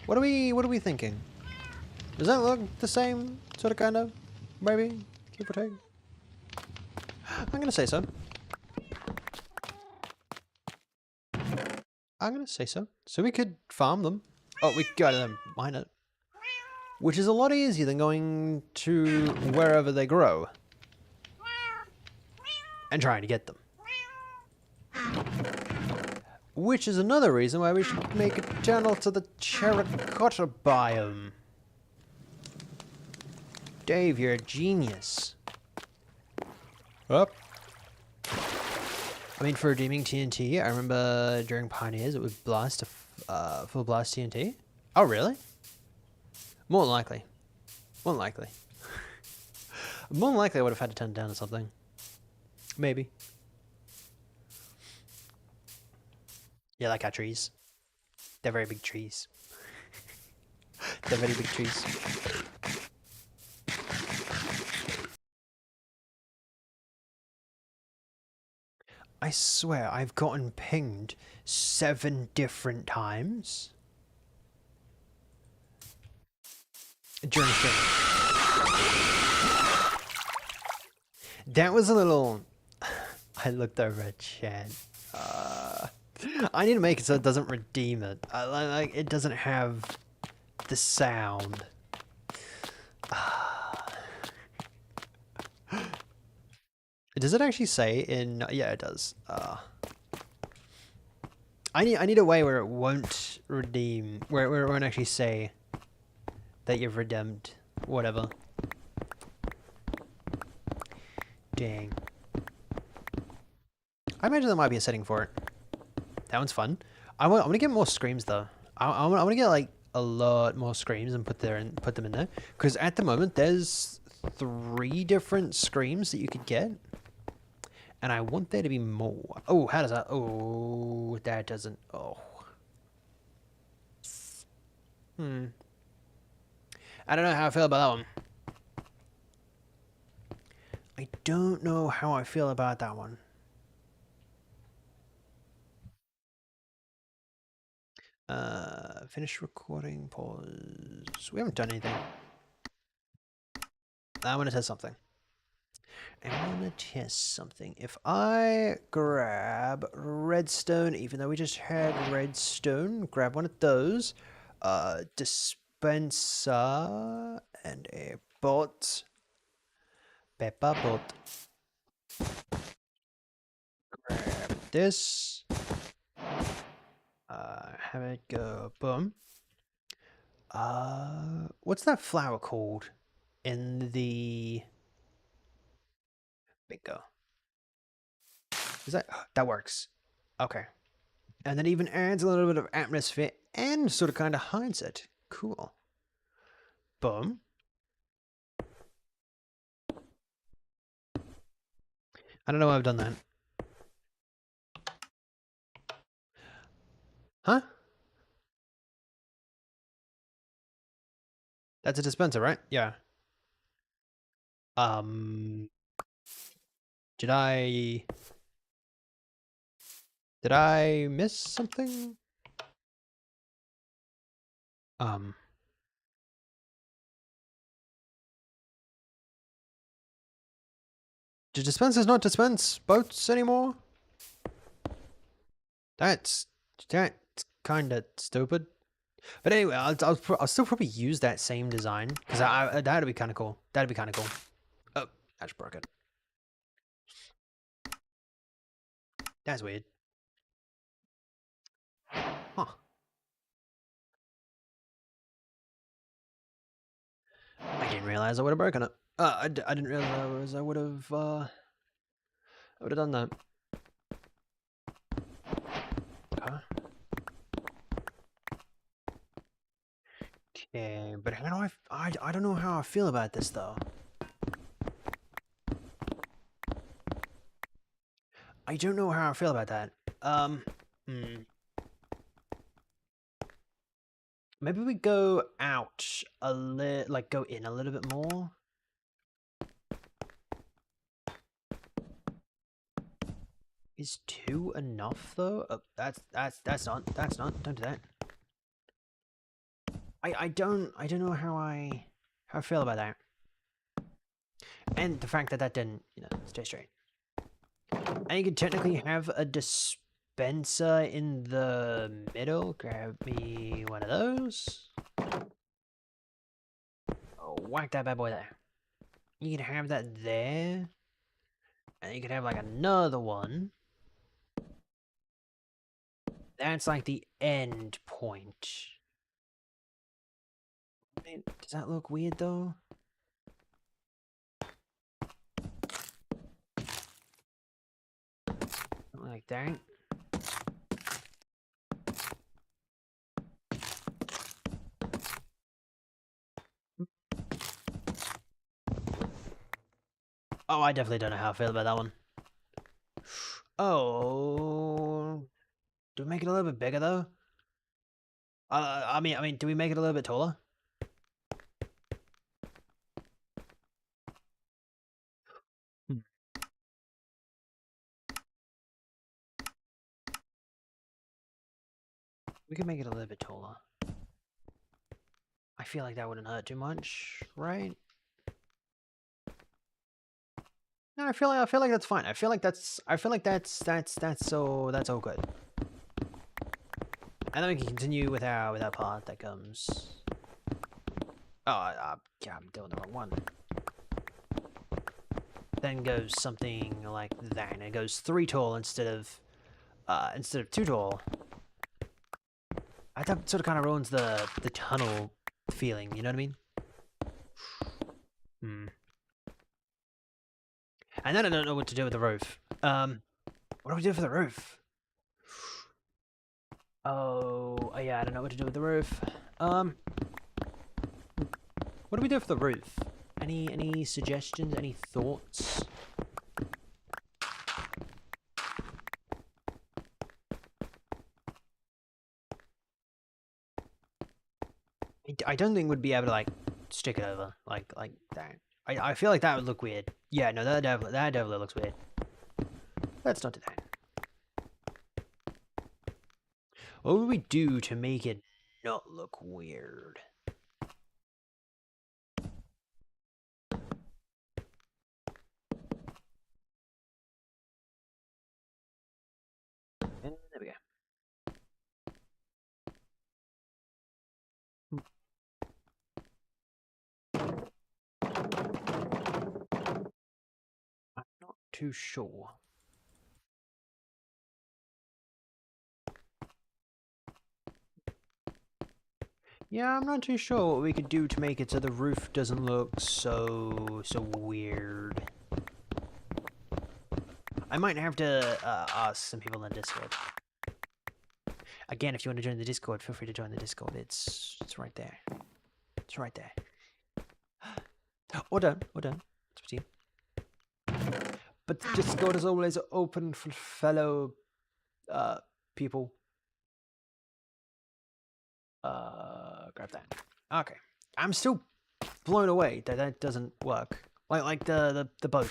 What are we thinking? Does that look the same, sort of, kind of? Maybe? Give or take? I'm gonna say so. I'm gonna say so. So we could farm them. Oh, we gotta mine it. Which is a lot easier than going to wherever they grow. And trying to get them. Which is another reason why we should make a channel to the terracotta biome. Dave, you're a genius. Up. I mean, for redeeming TNT, I remember during Pioneers it would blast a full blast TNT. Oh, really? More than likely. More than likely. More than likely I would have had to turn it down or something. Maybe. Yeah, like our trees. They're very big trees. They're very big trees. I swear, I've gotten pinged 7 different times during stream. That was a little... I looked over at chat. I need to make it so it doesn't redeem it. Like it doesn't have the sound. Does it actually say in? Yeah, it does. I need a way where it won't redeem, where it won't actually say that you've redeemed whatever. Dang. I imagine there might be a setting for it. That one's fun. I'm gonna get more screams though. I'm gonna get like a lot more screams and put them in there. Because at the moment there's 3 different screams that you could get, and I want there to be more. Oh, how does that? Oh, that doesn't. Oh. I don't know how I feel about that one. I don't know how I feel about that one. Finish recording, pause. We haven't done anything. I want to test something. If I grab redstone, even though we just had redstone, grab one of those, dispenser, and a bot. Pepper bot. Grab this. Have it go boom. What's that flower called in the bingo? Is that works? Okay, and that even adds a little bit of atmosphere and sort of kind of hides it. Cool. Boom. I don't know why I've done that. Huh? That's a dispenser, right? Yeah. Did I miss something? Do dispensers not dispense boats anymore? That's kind of stupid. But anyway, I'll still probably use that same design because that'd be kind of cool. That'd be kind of cool. Oh, I just broke it. That's weird. Huh. I didn't realize I would have broken it. I didn't realize I would have done that. Huh? Okay, but how do I don't know how I feel about this though. I don't know how I feel about that. Maybe we go out a little, like go in a little bit more. Is 2 enough though? Oh, that's not. Don't do that. I don't know how I feel about that. And the fact that that didn't, stay straight. And you can technically have a dispenser in the middle. Grab me one of those. Oh, whack that bad boy there. You can have that there. And you can have like another one. That's like the end point. Does that look weird though? Like that. Oh, I definitely don't know how I feel about that one. Oh, do we make it a little bit bigger though? I mean, do we make it a little bit taller? Hmm. We could make it a little bit taller. I feel like that wouldn't hurt too much, right? No, I feel like that's fine. I feel like that's all good. And then we can continue with our part that comes. Oh, yeah, I'm doing the wrong one. Then goes something like that, and it goes 3 tall instead of 2 tall. That sort of kind of ruins the tunnel feeling. You know what I mean? Hmm. And then I don't know what to do with the roof. What do we do for the roof? Oh, yeah, I don't know what to do with the roof. What do we do for the roof? Any suggestions? Any thoughts? I don't think we'd be able to like stick it over like that. I feel like that would look weird. Yeah, no, that definitely looks weird. Let's not do that. What would we do to make it not look weird? And there we go. I'm not too sure. Yeah, I'm not too sure what we could do to make it so the roof doesn't look so weird. I might have to ask some people in the Discord. Again, if you want to join the Discord, feel free to join the Discord. It's right there. It's right there. Or don't. It's up to you. But the Discord is always open for fellow people. Grab that. Okay. I'm still blown away that doesn't work. Like the boat.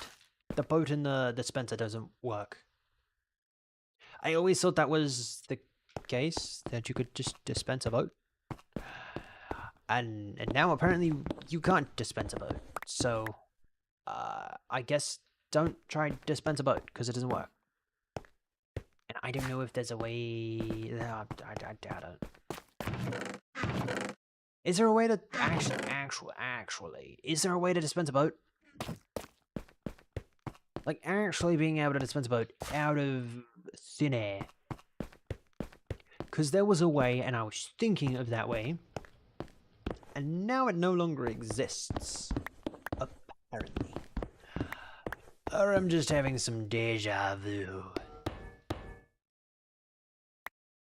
The boat in the dispenser doesn't work. I always thought that was the case, that you could just dispense a boat. And now apparently you can't dispense a boat. So I guess don't try to dispense a boat because it doesn't work. And I don't know if there's a way. I doubt it. Is there a way to actually? Is there a way to dispense a boat? Like actually being able to dispense a boat out of thin air? Because there was a way, and I was thinking of that way, and now it no longer exists. Apparently. Or I'm just having some deja vu.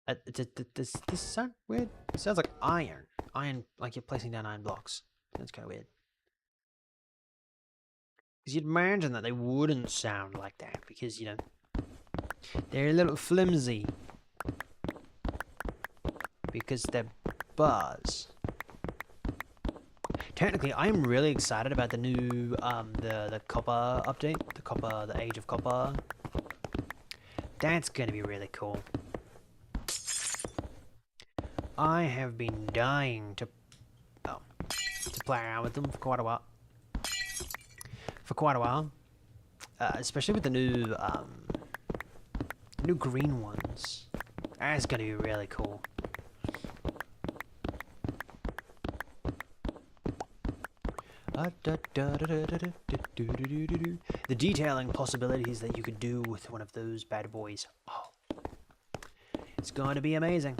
Does this sound weird? It sounds like iron. Iron, like you're placing down iron blocks. That's kind of weird. Because you'd imagine that they wouldn't sound like that, because, you know, they're a little flimsy. Because they're bars. Technically, I'm really excited about the new, the copper update. The Age of Copper. That's gonna be really cool. I have been dying to play around with them for quite a while. Especially with the new green ones. That's gonna be really cool. The detailing possibilities that you could do with one of those bad boys. Oh, it's gonna be amazing.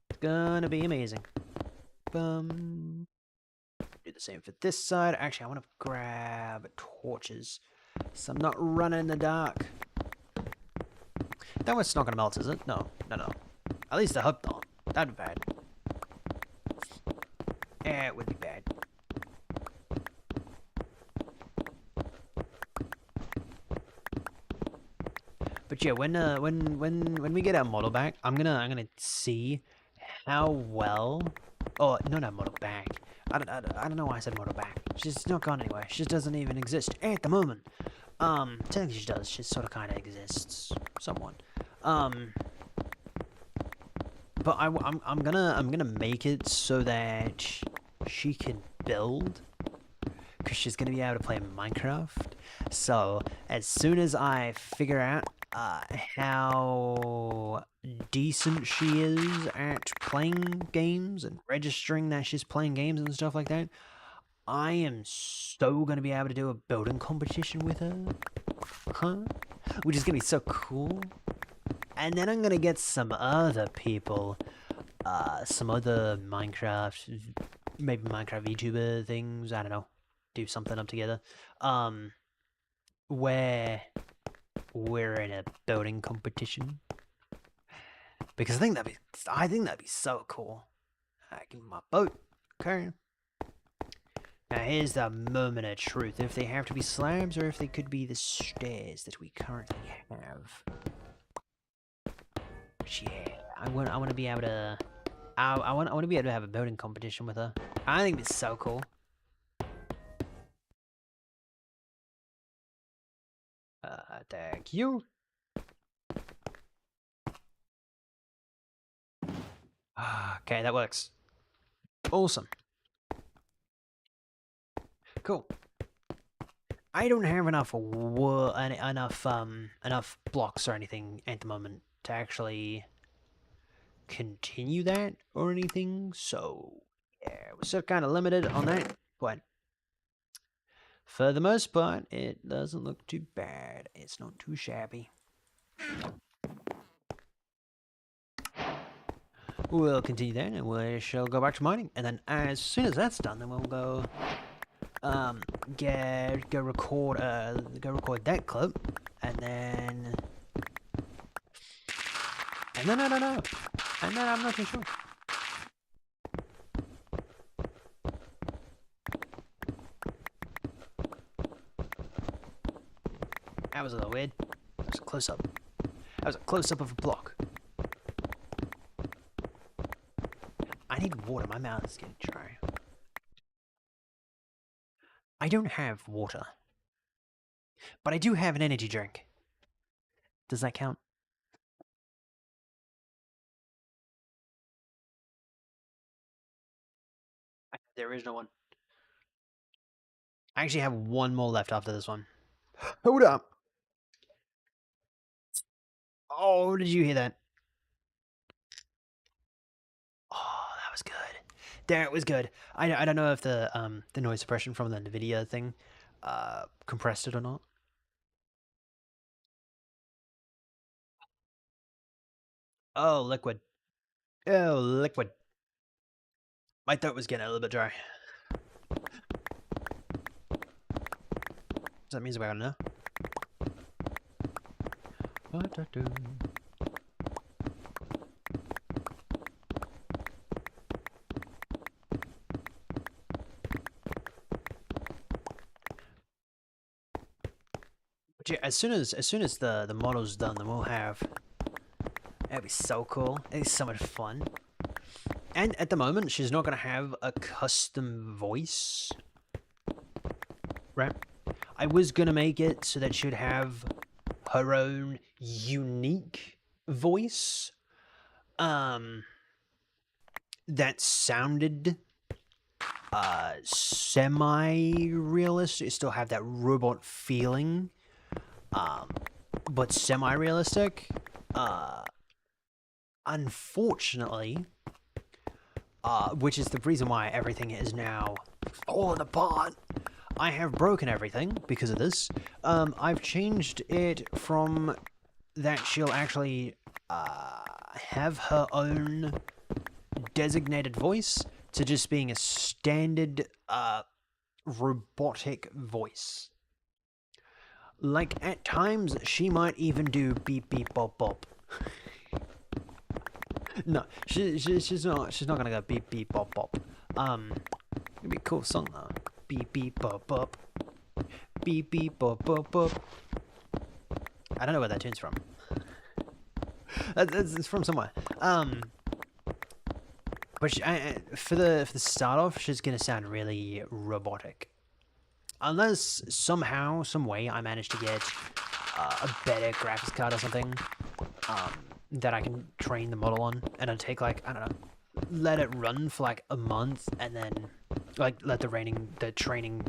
It's gonna be amazing. Do the same for this side. Actually, I want to grab torches. So I'm not running in the dark. That one's not gonna melt, is it? No, no, no. At least I hope not. That'd be bad. Yeah, it would be bad. But yeah, when we get our model back, I'm gonna see how well. Oh no, not model back. I don't know why I said model back. She's not gone anywhere. She just doesn't even exist at the moment. Technically she does. She sort of kind of exists, somewhat. But I'm gonna make it so that she can build, because she's gonna be able to play Minecraft. So as soon as I figure out how decent she is at playing games and registering that she's playing games and stuff like that, I am so gonna be able to do a building competition with her, which is gonna be so cool. And then I'm gonna get some other people, some other Minecraft, maybe Minecraft VTuber things, I don't know, do something up together, where we're in a building competition. Because I think that'd be so cool. Give me my boat, okay. Now here's the moment of truth, if they have to be slabs or if they could be the stairs that we currently have. Yeah, I want to be able to. I want to be able to have a building competition with her. I think it's so cool. Thank you. Okay, that works. Awesome. Cool. I don't have enough enough blocks or anything at the moment to actually continue that or anything, so yeah, we're still kind of limited on that, but for the most part, it doesn't look too bad. It's not too shabby. We'll continue that, and we shall go back to mining, and then as soon as that's done, then we'll go go record that clip, and then I don't know. And then I'm not too sure. That was a little weird. That was a close-up. That was a close-up of a block. I need water. My mouth is getting dry. I don't have water. But I do have an energy drink. Does that count? The original one. I actually have one more left after this one. Hold up. Oh, did you hear that? Oh, that was good. There, it was good. I don't know if the noise suppression from the NVIDIA thing compressed it or not. Oh, liquid. Oh, liquid. My throat was getting a little bit dry. So that means we're gonna know. But yeah, as soon as the model's done, then we'll have. That'd be so cool. It'd be so much fun. And at the moment, she's not gonna have a custom voice, right? I was gonna make it so that she'd have her own unique voice, that sounded semi-realistic. Still have that robot feeling, but semi-realistic. Unfortunately, which is the reason why everything is now falling apart. I have broken everything because of this. I've changed it from that she'll actually have her own designated voice to just being a standard robotic voice. Like, at times, she might even do beep beep bop bop. No, she's not gonna go beep beep bop bop. It'd be a cool song though. Beep beep bop bop. Beep beep bop bop bop. I don't know where that tune's from. It's from somewhere. But for the start off, she's gonna sound really robotic. Unless somehow, some way, I manage to get a better graphics card or something that I can train the model on, and it'll take like, I don't know, let it run for like a month, and then like let the training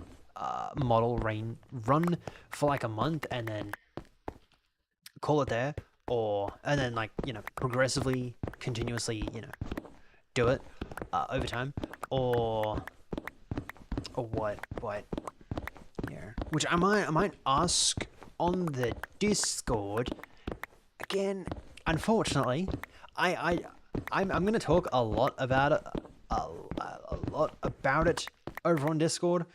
model run for like a month, and then call it there, and then like, you know, progressively, continuously, you know, do it over time, or what, yeah. Which I might ask on the Discord again. Unfortunately, I'm gonna talk a lot about it, over on Discord,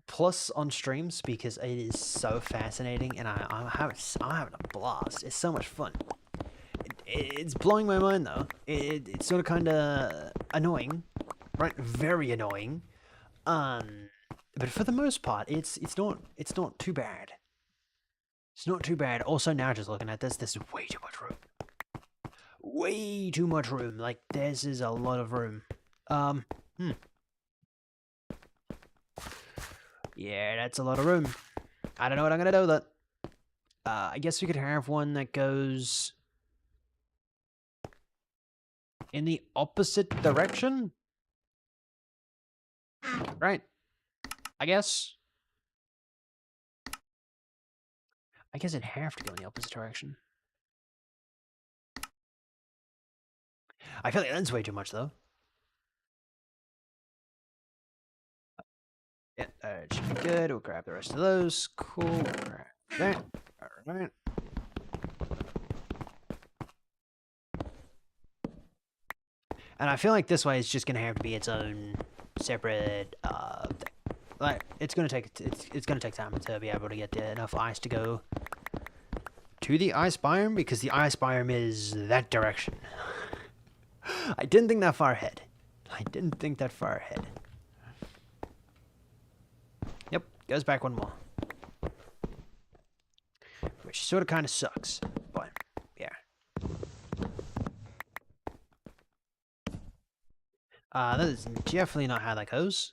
plus on streams, because it is so fascinating, and I'm having a blast. It's so much fun. It's blowing my mind though. It's sort of kind of annoying, right? Very annoying. But for the most part, it's not too bad. It's not too bad. Also, now just looking at this, there's way too much room. Way too much room. Like, this is a lot of room. Yeah, that's a lot of room. I don't know what I'm gonna do with it. I guess we could have one that goes in the opposite direction? Right. I guess it'd have to go in the opposite direction. I feel like that's way too much, though. Yeah, it should be good. We'll grab the rest of those. Cool. We'll grab that. Alright. And I feel like this way is just gonna have to be its own separate thing. Like, it's gonna take time to be able to get enough ice to go to the ice biome, because the ice biome is that direction. I didn't think that far ahead. Yep, goes back one more. Which sort of kind of sucks, but yeah. That is definitely not how that goes.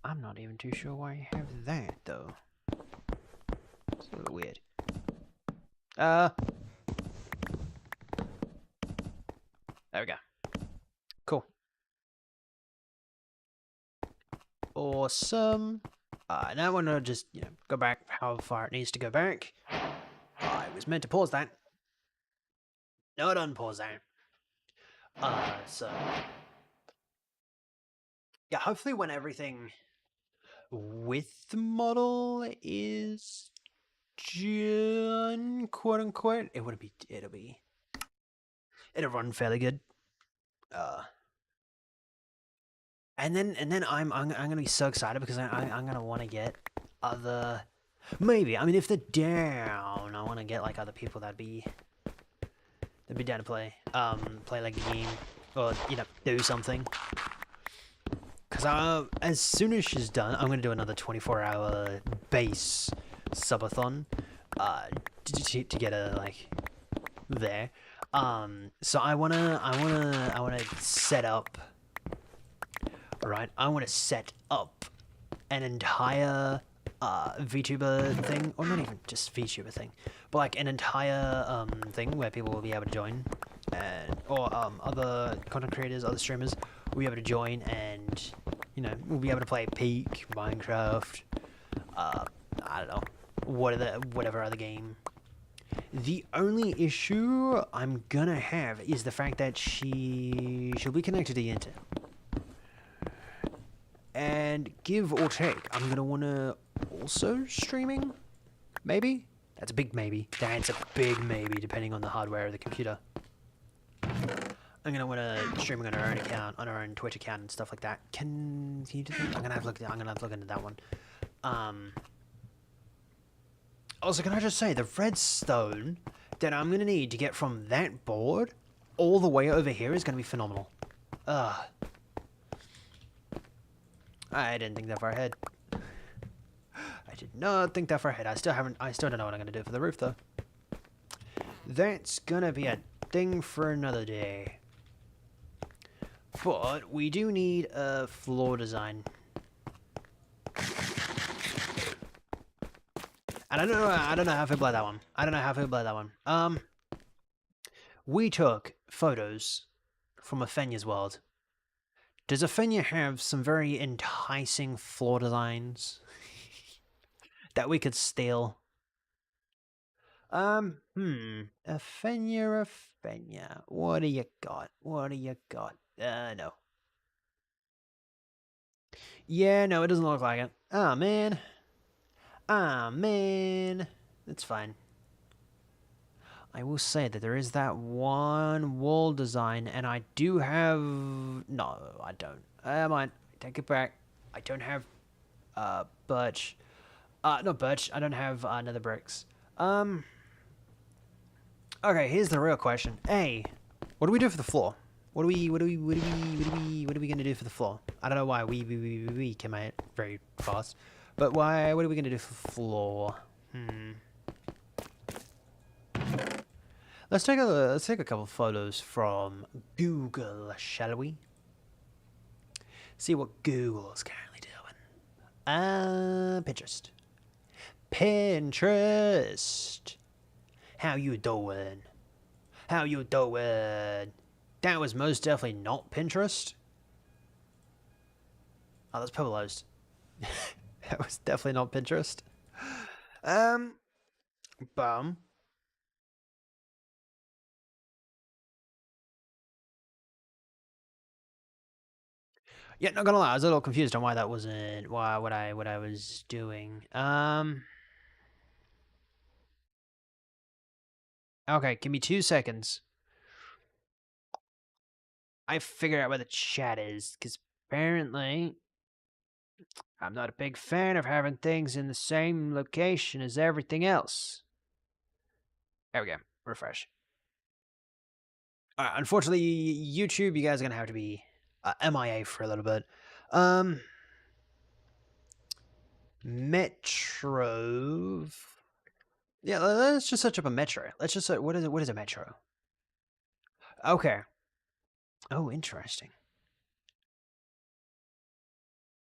I'm not even too sure why you have that, though. It's a little weird. There we go. Cool. Awesome. Now I want to just, you know, go back how far it needs to go back. I was meant to pause that. No, I don't pause that. So yeah, hopefully when everything with the model is done, quote unquote, it'll run fairly good. And then I'm gonna be so excited, because I'm gonna want to get other, maybe, I mean, if they're down, I want to get like other people that'd be down to play like a game, or, you know, do something. Because as soon as she's done, I'm gonna do another 24-hour base subathon to get her like there. So I wanna set up. Alright, I want to set up an entire VTuber thing, or not even just VTuber thing, but like an entire thing where people will be able to join, or other content creators, other streamers will be able to join, and, you know, we'll be able to play Peak, Minecraft, I don't know, whatever other game. The only issue I'm gonna have is the fact that she'll be connected to the internet. And give or take, I'm gonna wanna also streaming, maybe? That's a big maybe. That's a big maybe, depending on the hardware of the computer. I'm gonna want to streaming on our own account, on our own Twitch account and stuff like that. Can you do that? I'm gonna have to look. I'm gonna have to look into that one. Also, can I just say the redstone that I'm gonna need to get from that board all the way over here is gonna be phenomenal. I didn't think that far ahead. I did not think that far ahead. I still don't know what I'm gonna do for the roof though. That's gonna be a thing for another day. But we do need a floor design. And I don't know how I feel about that one. I don't know how I feel about that one. We took photos from Afenia's world. Does Afenia have some very enticing floor designs that we could steal? Afenia. What do you got? What do you got? No. Yeah, no, it doesn't look like it. Ah, man. Ah, man. It's fine. I will say that there is that one wall design, and I do have... No, I don't. I might take it back. I don't have, birch. Not birch. I don't have, nether bricks. Okay, here's the real question. A, what do we do for the floor? What are we gonna do for the floor? I don't know why we came out very fast, but what are we gonna do for the floor? Let's take a couple photos from Google, shall we? See what Google's currently doing. Pinterest. Pinterest. How you doing? How you doing? That was most definitely not Pinterest. Oh, that's polarized. That was definitely not Pinterest. Bum. Yeah, not gonna lie, I was a little confused on why that wasn't what I was doing. Okay, give me 2 seconds. I figured out where the chat is, because apparently I'm not a big fan of having things in the same location as everything else. There we go. Refresh. Unfortunately, YouTube, you guys are gonna have to be MIA for a little bit. Metro. Yeah, let's just search up a metro. Let's just search, what is a metro? Okay. Oh, interesting.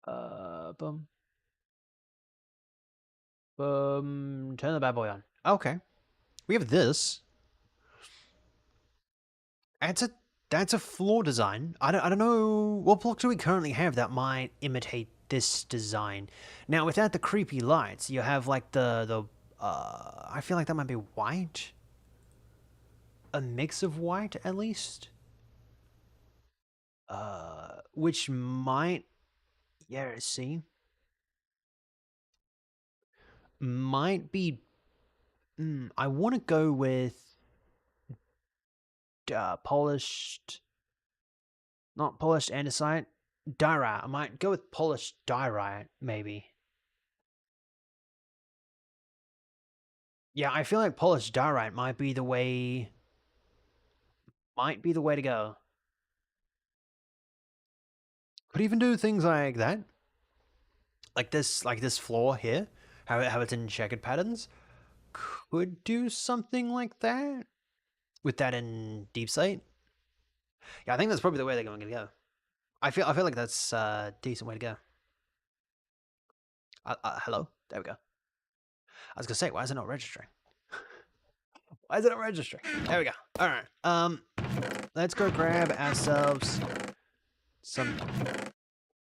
Boom. Boom. Turn the bad boy on. Okay. We have this. That's a floor design. I don't know what block do we currently have that might imitate this design. Now, without the creepy lights, you have like I feel like that might be white. A mix of white, at least. Which might, yeah, see, might be. I want to go with polished, not polished andesite, diorite. I might go with polished diorite, maybe. Yeah, I feel like polished diorite might be the way. Might be the way to go. Could even do things like that, like this floor here, how it's in checkered patterns. Could do something like that with that in deep slate. Yeah, I think that's probably the way they're going to go. I feel like that's a decent way to go. Hello, there we go. I was gonna say, why is it not registering? Why is it not registering? There we go. All right. Let's go grab ourselves some.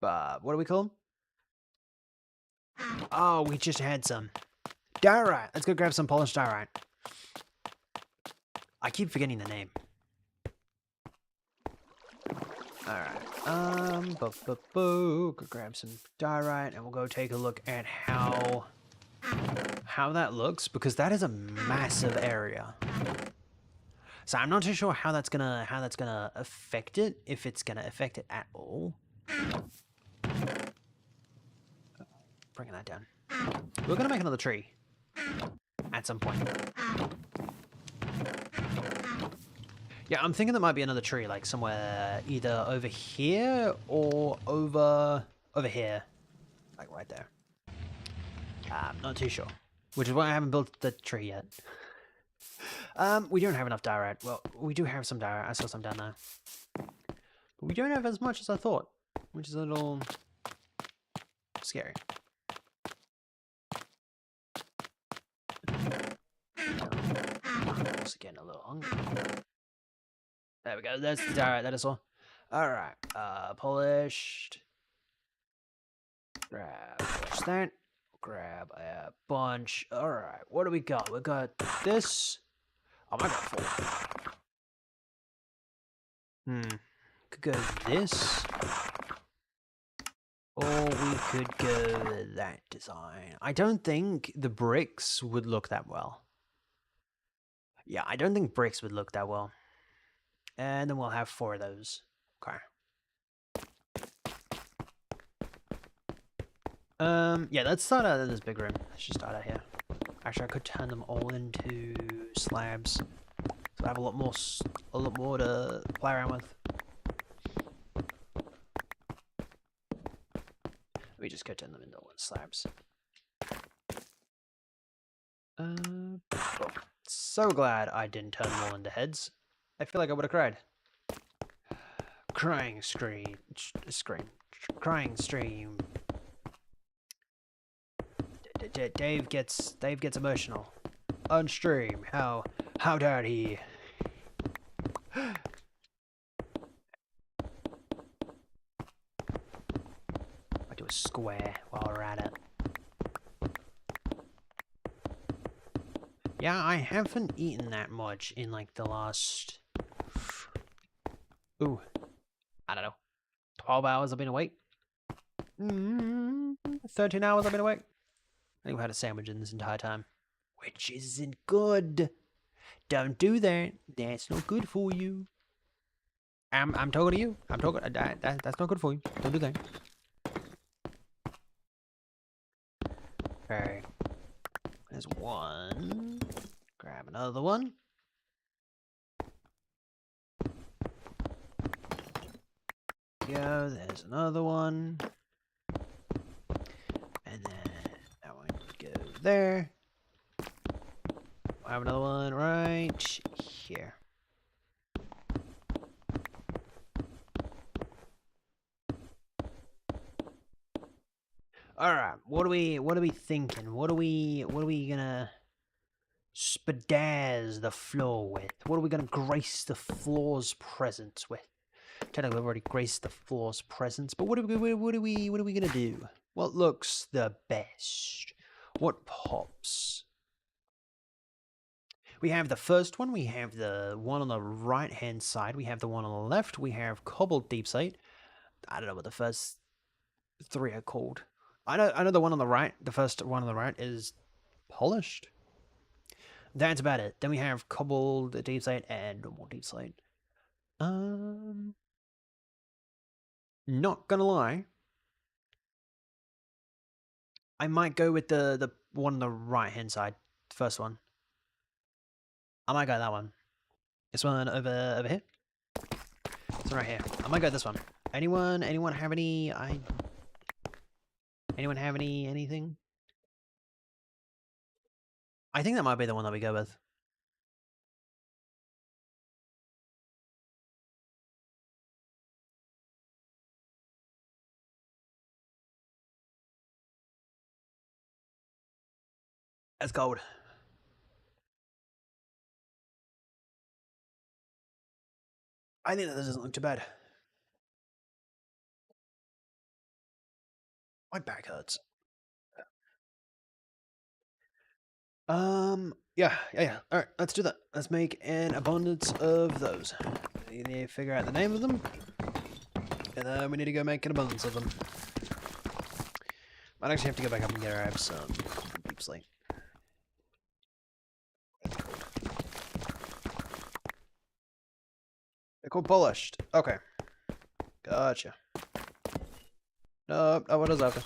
What do we call them? Oh, we just had some diorite. Let's go grab some polished diorite. I keep forgetting the name. Alright. Go grab some diorite and we'll go take a look at how that looks, because that is a massive area. So I'm not too sure how that's gonna affect it, if it's gonna affect it at all. Bringing that down. We're gonna make another tree at some point. Yeah, I'm thinking there might be another tree, like somewhere either over here or over here, like right there. I'm not too sure, which is why I haven't built the tree yet. We don't have enough diorite. Well, we do have some diorite. I saw some down there, but we don't have as much as I thought, which is a little scary. Also getting a little hungry. There we go. That's the diorite that I saw. All right. Polished. Polish that. Grab a bunch. All right. What do we got? We got this. Oh my god, full. Could go this. Or we could go that design. I don't think the bricks would look that well. Yeah, I don't think bricks would look that well. And then we'll have 4 of those. Okay. Yeah, let's start out in this big room. Let's just start out here. Actually, I could turn them all into slabs. So I have a lot more to play around with. Let me just go turn them into slabs. Oh, so glad I didn't turn them all into heads. I feel like I would have cried. Crying scream. Crying stream. Dave gets emotional. On stream. How dare he? I do a square while we're at it. Yeah, I haven't eaten that much in like the last... Ooh. I don't know. 12 hours I've been awake. 13 hours I've been awake. I think we had a sandwich in this entire time. Which isn't good. Don't do that. That's not good for you. I'm talking to you. I'm talking. That's not good for you. Don't do that. Alright. There's one. Grab another one. Go. There's another one. And then that one could go there. I have another one right here. All right, what are we thinking? What are we gonna spazz the floor with? What are we gonna grace the floor's presence with? Technically, we've already graced the floor's presence, but what are we gonna do? What looks the best? What pops? We have the first one, we have the one on the right hand side, we have the one on the left, we have cobbled deep slate. I don't know what the first 3 are called. I know the one on the right, the first one on the right is polished. That's about it. Then we have cobbled deep slate and normal deep slate. Not gonna lie, I might go with the one on the right hand side, the first one. I might go that one. This one over here. This one right here. I might go this one. Anyone have any? Anyone have anything? I think that might be the one that we go with. That's gold. I think that doesn't look too bad. My back hurts. Yeah. All right, let's do that. Let's make an abundance of those. We need to figure out the name of them, and then we need to go make an abundance of them. Might actually have to go back up and grab some deep slate. They're called polished. Okay. Gotcha. Nope, not what I was after.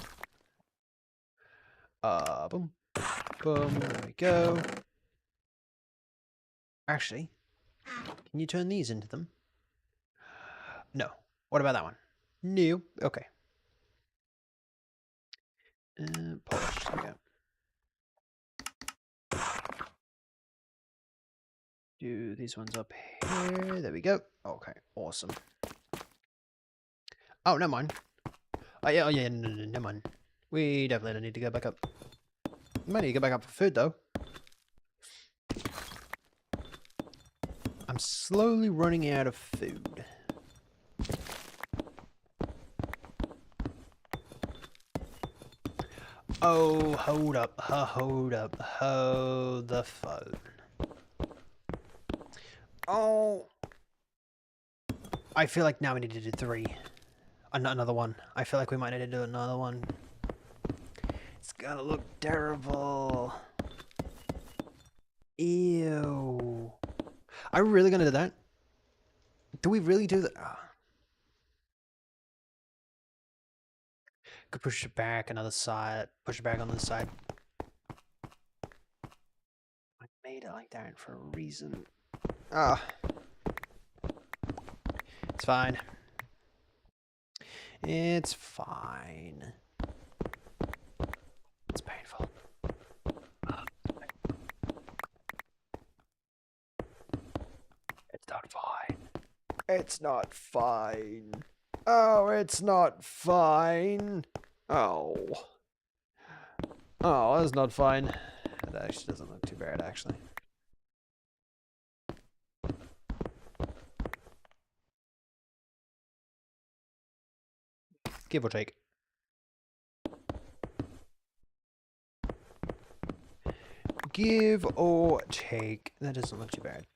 Boom. Boom. There we go. Actually, can you turn these into them? No. What about that one? No. Okay. Polished. There we go. Do these ones up here. There we go. Okay. Awesome. Oh, never mind. Oh, yeah, no, never mind. We definitely don't need to go back up. We might need to go back up for food, though. I'm slowly running out of food. Oh, hold up. Hold up. Hold the phone. Oh. I feel like now we need to do 3. Another one. I feel like we might need to do another one. It's gonna look terrible. Ew. Are we really gonna do that? Do we really do that? Oh. Could push it back another side. Push it back on the side. I made it like that for a reason. Ah. It's fine. It's fine. It's painful. It's not fine. It's not fine. Oh, it's not fine. Oh. Oh, that's not fine. That actually doesn't look too bad, actually. Give or take. Give or take. That doesn't look too bad.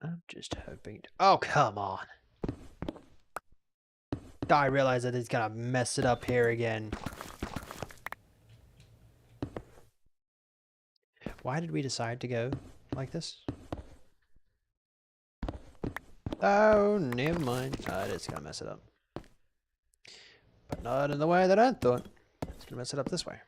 I'm just hoping. Oh, come on. I realize that it's gonna mess it up here again. Why did we decide to go like this? Oh, never mind. It's gonna mess it up. But not in the way that I thought. It's gonna mess it up this way.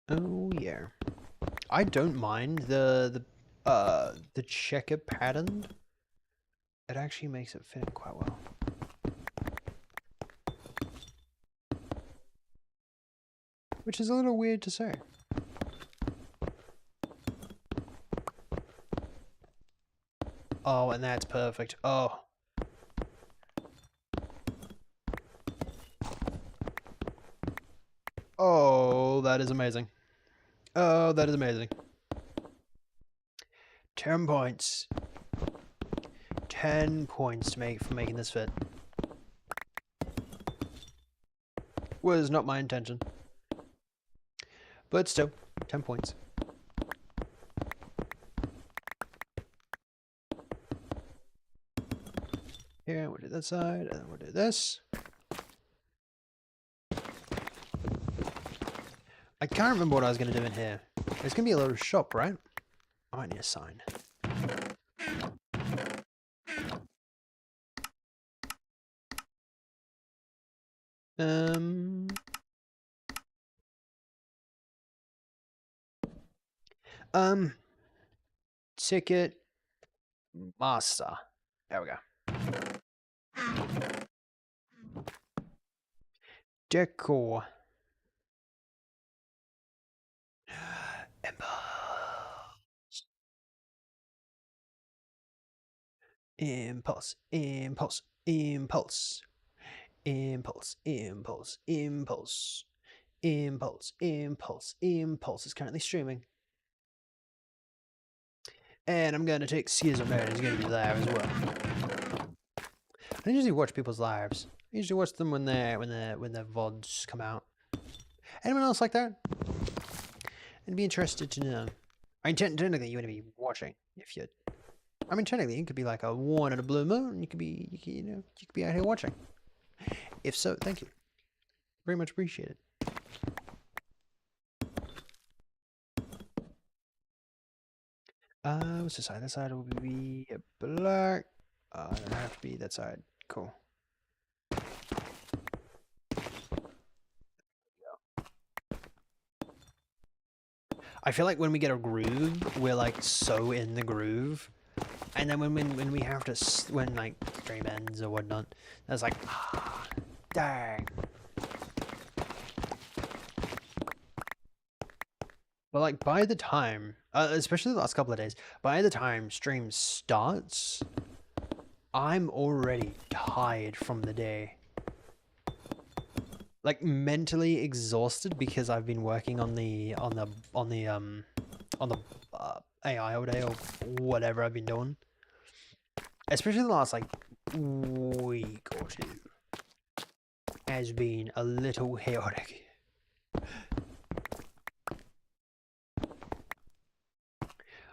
Oh yeah. I don't mind the checker pattern. It actually makes it fit in quite well. Which is a little weird to say. Oh, and that's perfect. Oh. Oh, that is amazing. Oh, that is amazing. 10 points. 10 points for making this fit. Was not my intention. But still, 10 points. Here, we'll do that side, and then we'll do this. I can't remember what I was going to do in here. There's going to be a little shop, right? I might need a sign. Ticket master. There we go. Decor. Impulse. Impulse. Impulse. Impulse. Impulse. Impulse. Impulse. Impulse. Impulse is currently streaming. And I'm going to take Caesar Mode. He's going to be live as well. I don't usually watch people's lives. I usually watch them when their VODs come out. Anyone else like that? I'd be interested to know. I mean, technically you want to be watching if you're I mean, technically, it could be like a one and a blue moon. You could be, you know, you could be out here watching. If so, thank you. Very much appreciated. What's this side? That side will be black. It'll have to be that side. Cool. I feel like when we get a groove, we're like so in the groove, and then when we have to when like stream ends or whatnot, that's like dang. But like by the time, especially the last couple of days, by the time stream starts, I'm already tired from the day. Like mentally exhausted because I've been working on the AI all day or whatever I've been doing. Especially the last like week or two has been a little chaotic.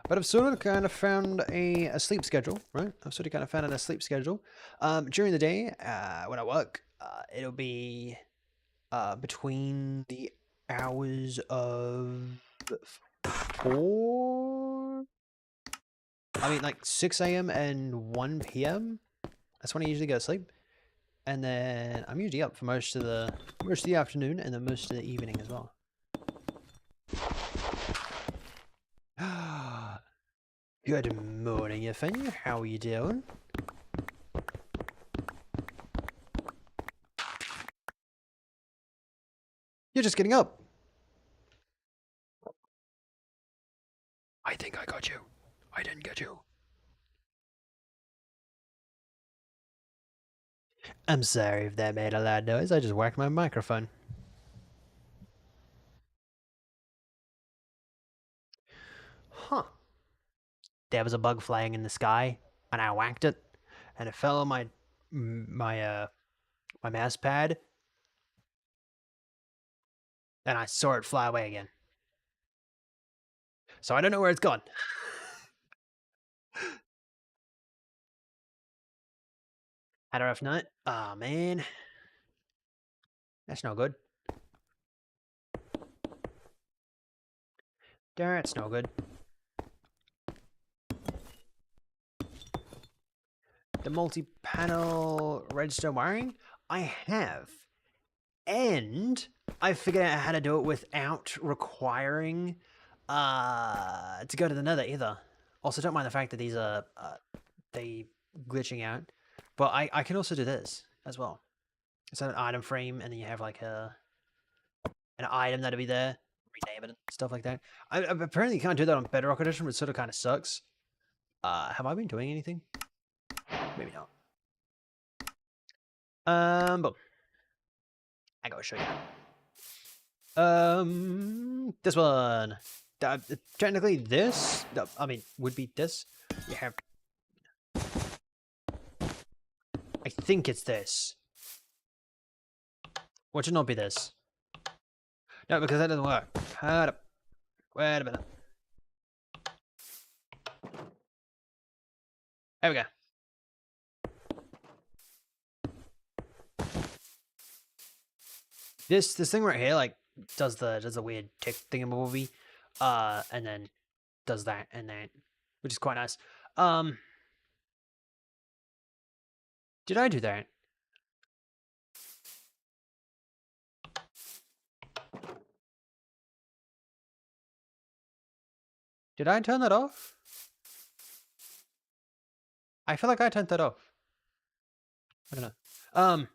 But I've sort of kind of found a sleep schedule, right? I've sort of kind of found a sleep schedule. During the day, when I work, it'll be between the hours of 4... I mean, like 6 a.m. and 1 p.m. That's when I usually go to sleep. And then I'm usually up for most of the afternoon and then most of the evening as well. Good morning, Yefenya. How are you doing? You're just getting up. I think I got you. I didn't get you. I'm sorry if that made a loud noise. I just whacked my microphone. Huh. There was a bug flying in the sky, and I whacked it, and it fell on my mouse pad, and I saw it fly away again. So I don't know where it's gone. Had a rough night? Aw, man. That's no good. That's no good. The multi-panel redstone wiring? I have. And I figured out how to do it without requiring to go to the nether either. Also, don't mind the fact that these are they glitching out. But I can also do this as well. It's an item frame, and then you have like an item that'll be there, rename it, and stuff like that. I apparently can't do that on Bedrock Edition, which sort of kind of sucks. Have I been doing anything? Maybe not. But I gotta show you. This one. Technically, this. I mean, would be this. You have. I think it's this. What should not be this? No, because that doesn't work. Hold up. Wait a minute. There we go. This thing right here, like, does the weird tick thingamabobby, and then does that and that, which is quite nice. Did I do that? Did I turn that off? I feel like I turned that off. I don't know.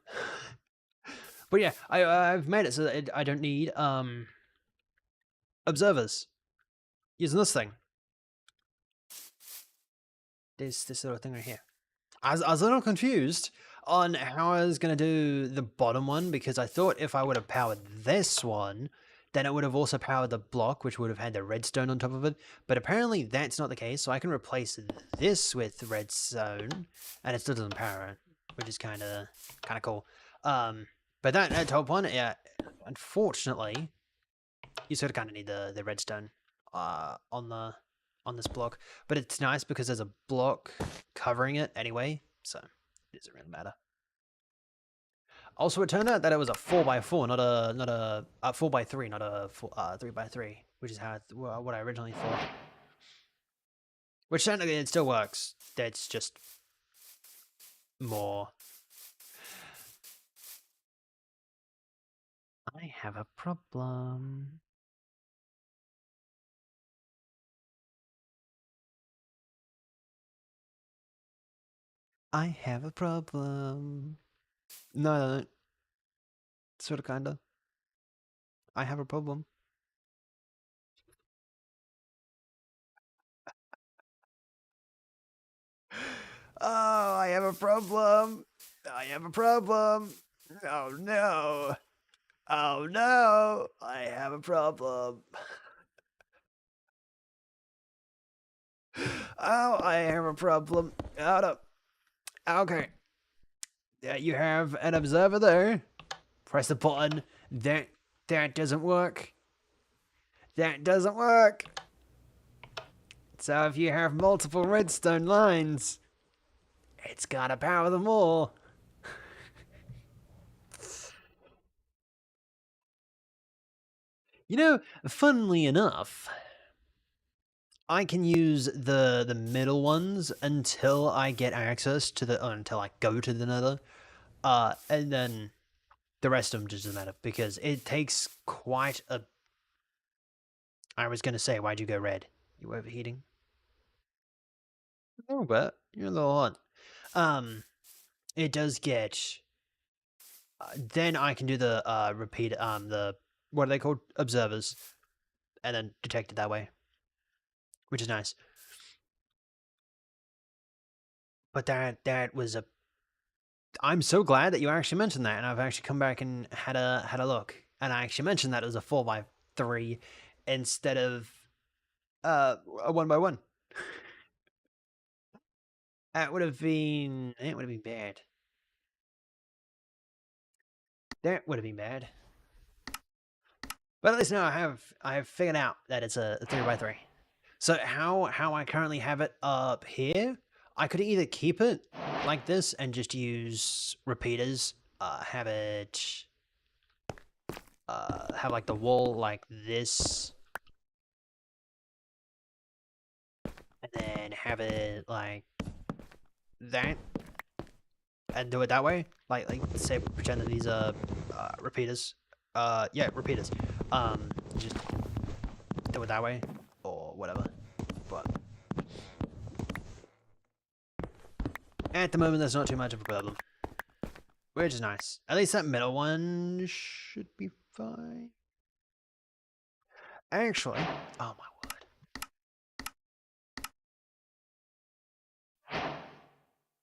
But yeah, I've made it so that I don't need observers using this thing. This little thing right here. I was a little confused on how I was going to do the bottom one, because I thought if I would have powered this one, then it would have also powered the block, which would have had the redstone on top of it. But apparently that's not the case, so I can replace this with redstone, and it still doesn't power it, which is kind of cool. But that top one, yeah, unfortunately, you sort of kind of need the redstone on the on this block, but it's nice because there's a block covering it anyway, so it doesn't really matter. Also, it turned out that it was a 4x4, not a 4x3, not a 3x3, which is how what I originally thought. Which technically it still works. That's just more. I have a problem. I have a problem. No, sort of, kinda. I have a problem. Oh, I have a problem. I have a problem. Oh no. Oh no. I have a problem. Oh, I have a problem. Oh no. Okay. Yeah, you have an observer there. Press the button. That doesn't work. That doesn't work. So if you have multiple redstone lines, it's gotta power them all. You know, funnily enough, I can use the middle ones until I get access to the until I go to the Nether, and then the rest of them just doesn't matter because it takes quite a. I was gonna say, why'd you go red? You overheating? A little bit. You're a little hot. It does get. Then I can do the repeat the what are they called, observers, and then detect it that way, which is nice. But that was a. I'm so glad that you actually mentioned that, and I've actually come back and had a look, and I actually mentioned that it was a 4x3 instead of a 1x1. That would have been. It would have been bad. That would have been bad. But at least now I have figured out that it's a 3x3. So how I currently have it up here, I could either keep it like this and just use repeaters, have it have like the wall like this, and then have it like that, and do it that way. Like say pretend that these are repeaters. Yeah, repeaters. Just do it that way or whatever. But at the moment, there's not too much of a problem, which is nice. At least that middle one should be fine. Actually, oh my word.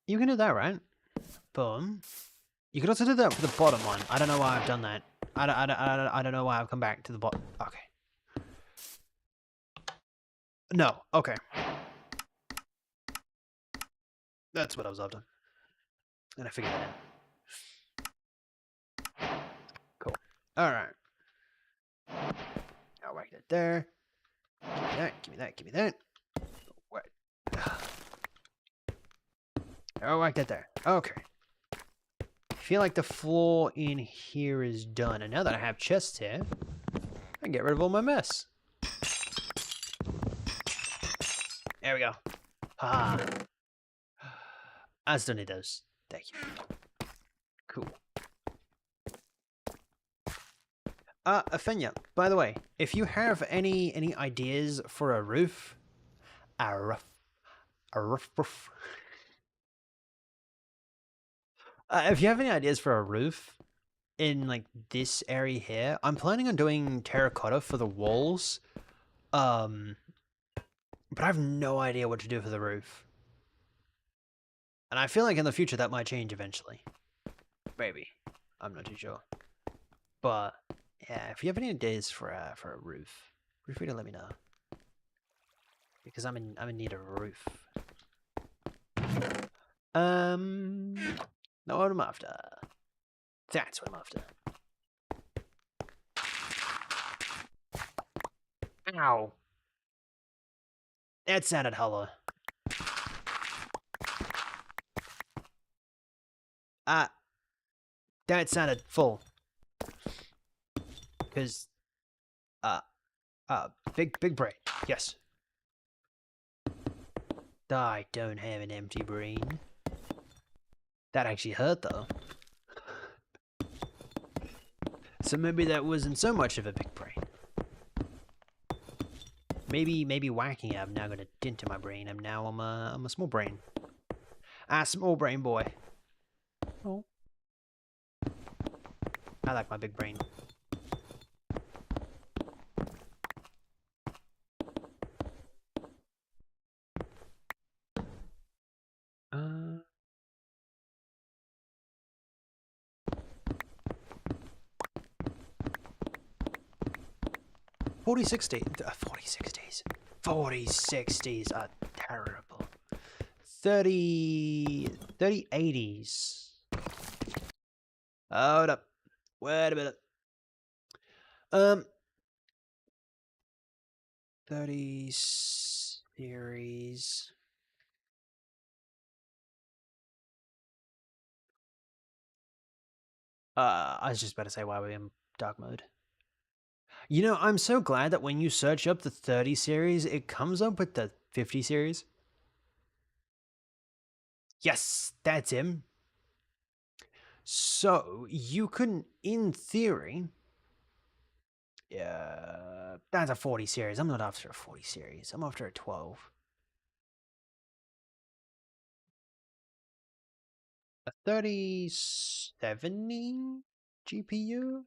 You can do that, right? Boom. You can also do that for the bottom one. I don't know why I've done that. I don't know why I've come back to the bottom. Okay. No. Okay. That's what I was after. And I figured that out. Cool. Alright. I'll whack that there. Give me that, give me that, give me that. What? I'll whack that there. Okay. I feel like the floor in here is done. And now that I have chests here, I can get rid of all my mess. There we go. Ah. I still need those. Thank you. Cool. Athenia, by the way, if you have any ideas for a roof, a roof. If you have any ideas for a roof in like this area here, I'm planning on doing terracotta for the walls. But I have no idea what to do for the roof. And I feel like in the future that might change eventually. Maybe. I'm not too sure. But yeah, if you have any ideas for a roof, feel free to let me know. Because I'm in need of a roof. Not what I'm after. That's what I'm after. Ow. That sounded hollow. That sounded full. Because, big brain. Yes. I don't have an empty brain. That actually hurt, though. So maybe that wasn't so much of a big brain. Maybe whacking it, I'm now gonna dent in my brain. I'm a small brain. Small brain boy. Oh. I like my big brain. Uh... 4060s are terrible. 3080s. Hold up. Wait a minute. 30 series. I was just about to say why we're in dark mode. You know, I'm so glad that when you search up the 30 series, it comes up with the 50 series. Yes, that's him. So, you can, in theory... Yeah, that's a 40 series. I'm not after a 40 series. I'm after a 12. A 3070 GPU?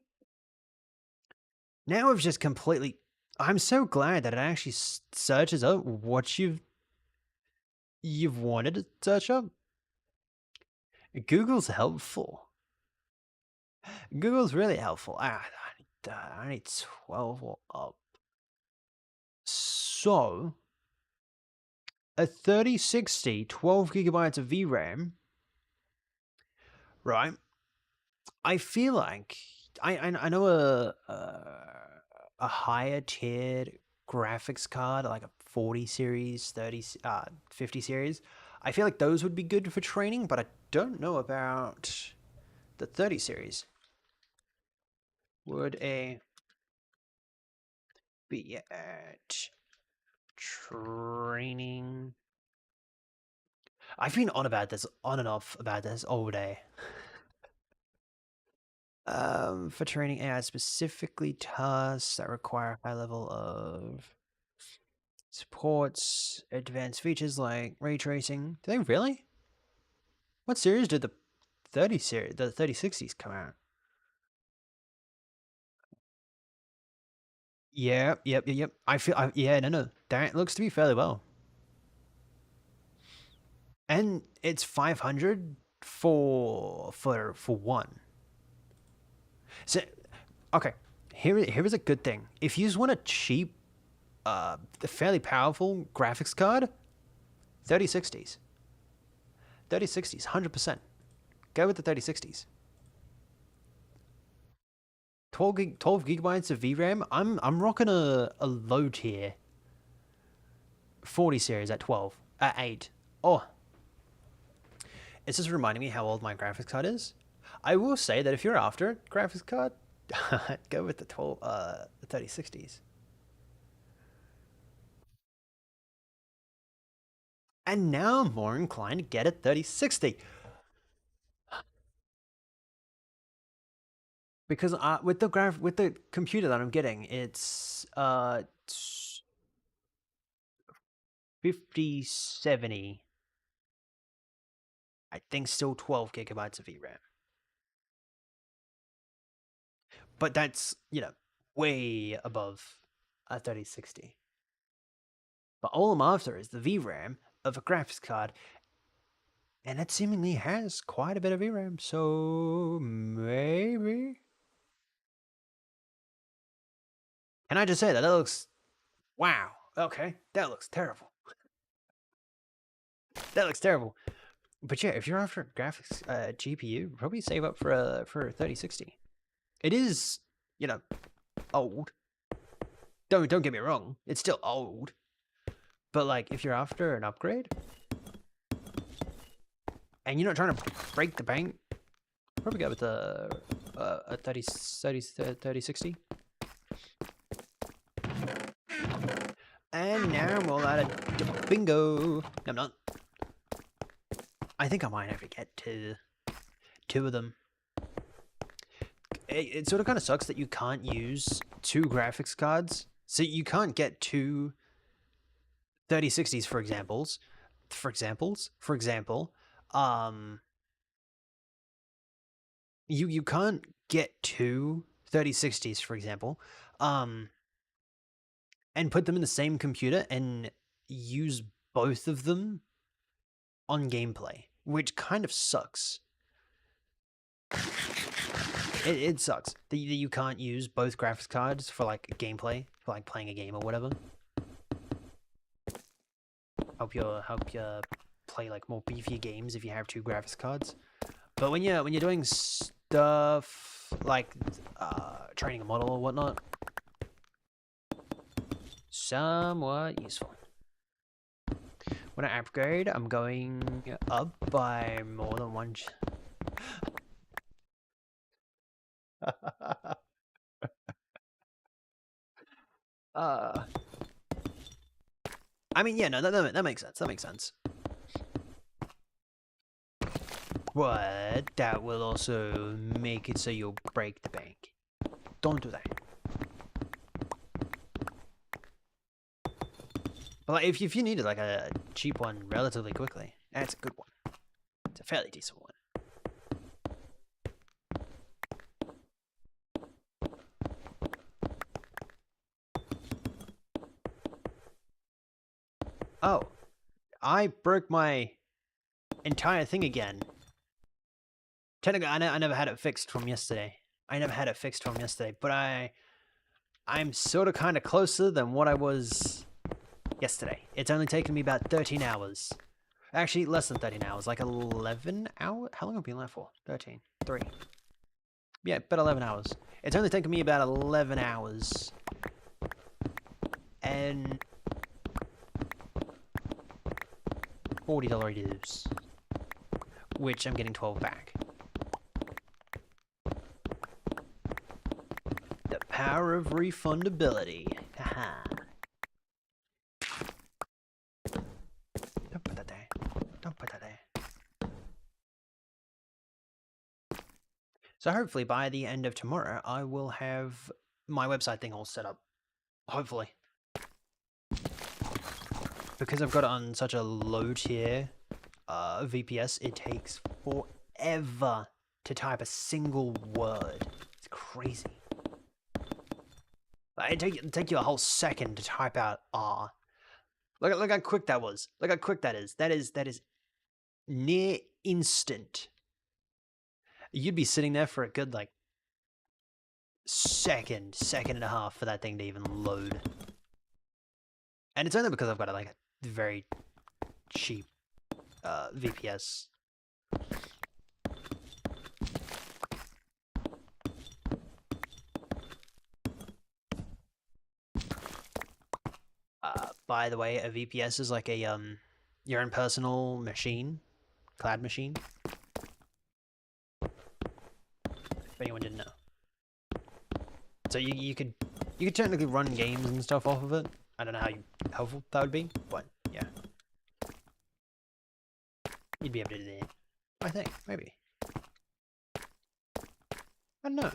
Now I've just completely... I'm so glad that it actually searches up what you've wanted to search up. Google's helpful. Google's really helpful. I need 12 or up. So, a 3060, 12 gigabytes of VRAM, right? I feel like I know a higher tiered graphics card, like a 40 series, 50 series. I feel like those would be good for training, but I don't know about the 30 series. Would a be at training? I've been on and off about this all day. For training AI, specifically tasks that require a high level of supports advanced features like ray tracing. Do they really? What series did the 3060s come out? Yep. No. That looks to be fairly well. And it's 500 for one. So, okay, here is a good thing. If you just want a cheap, fairly powerful graphics card, 3060s. 3060s, 100%. Go with the 3060s. 12 gigabytes of VRAM. I'm rocking a low tier 40 series at 12, at 8. Oh, it's just reminding me how old my graphics card is. I will say that if you're after a graphics card, go with the 3060s. And now I'm more inclined to get a 3060. Because with the computer that I'm getting, it's 5070. I think still 12 gigabytes of VRAM. But that's, way above a 3060. But all I'm after is the VRAM of a graphics card, and it seemingly has quite a bit of VRAM, so maybe... Can I just say that looks... Wow, okay, that looks terrible. That looks terrible. But yeah, if you're after a graphics GPU, probably save up for a 3060. It is, old. Don't get me wrong, it's still old. But like, if you're after an upgrade, and you're not trying to break the bank, probably go with a 3060. And now I'm all out of bingo. No, I'm not. I think I might have to get to 2 of them. It sort of kind of sucks that you can't use 2 graphics cards. So you can't get 2 3060s, for example. You can't get 2 3060s, for example, and put them in the same computer and use both of them on gameplay, which kind of sucks. It sucks that you can't use both graphics cards for like gameplay, for like playing a game or whatever. Help you play like more beefier games if you have 2 graphics cards. But when you're doing stuff like training a model or whatnot, somewhat useful. When I upgrade, I'm going up by more than 1. I mean, yeah, no, that makes sense. That makes sense. But that will also make it so you'll break the bank. Don't do that. But like, if you needed like a cheap one relatively quickly, that's a good one. It's a fairly decent one. Oh, I broke my entire thing again. Technically, I never had it fixed from yesterday. But I'm sort of kind of closer than what I was yesterday. It's only taken me about 13 hours. Actually, less than 13 hours, like 11 hours? How long have we been left for? 13, 3. Yeah, about 11 hours. It's only taken me about 11 hours. And $40 dues, which I'm getting 12 back. The power of refundability. Haha. Don't put that there. Don't put that there. So hopefully by the end of tomorrow, I will have my website thing all set up. Hopefully. Because I've got it on such a low tier VPS, it takes forever to type a single word. It's crazy. Like, it'd take you a whole second to type out R. Look how quick that was. Look how quick that is. That is near instant. You'd be sitting there for a good like second and a half for that thing to even load. And it's only because I've got like a very cheap VPS. By the way, a VPS is like a your own personal machine, cloud machine. If anyone didn't know. So you could technically run games and stuff off of it. I don't know how helpful that would be, but yeah. You'd be able to do that. I think, maybe. I don't know.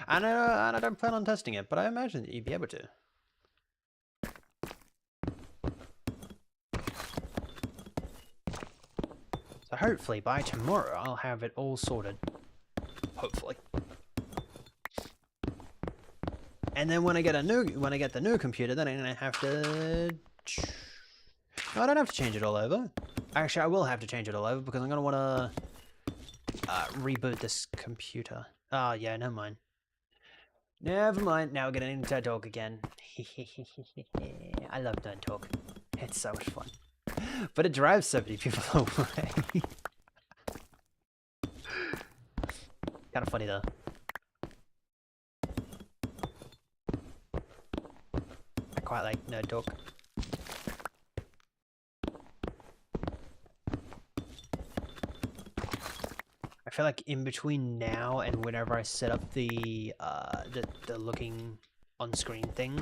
And I don't plan on testing it, but I imagine that you'd be able to. So hopefully by tomorrow I'll have it all sorted. Hopefully. And then when I get the new computer, then I'm gonna have to. No, I don't have to change it all over. Actually, I will have to change it all over because I'm gonna want to reboot this computer. Oh yeah, never mind. Never mind. Now we're getting into talk again. I love Nerd Talk. It's so much fun, but it drives so many people away. Kind of funny though. I quite like Nerd Talk. feel like in between now and whenever I set up the looking on screen thing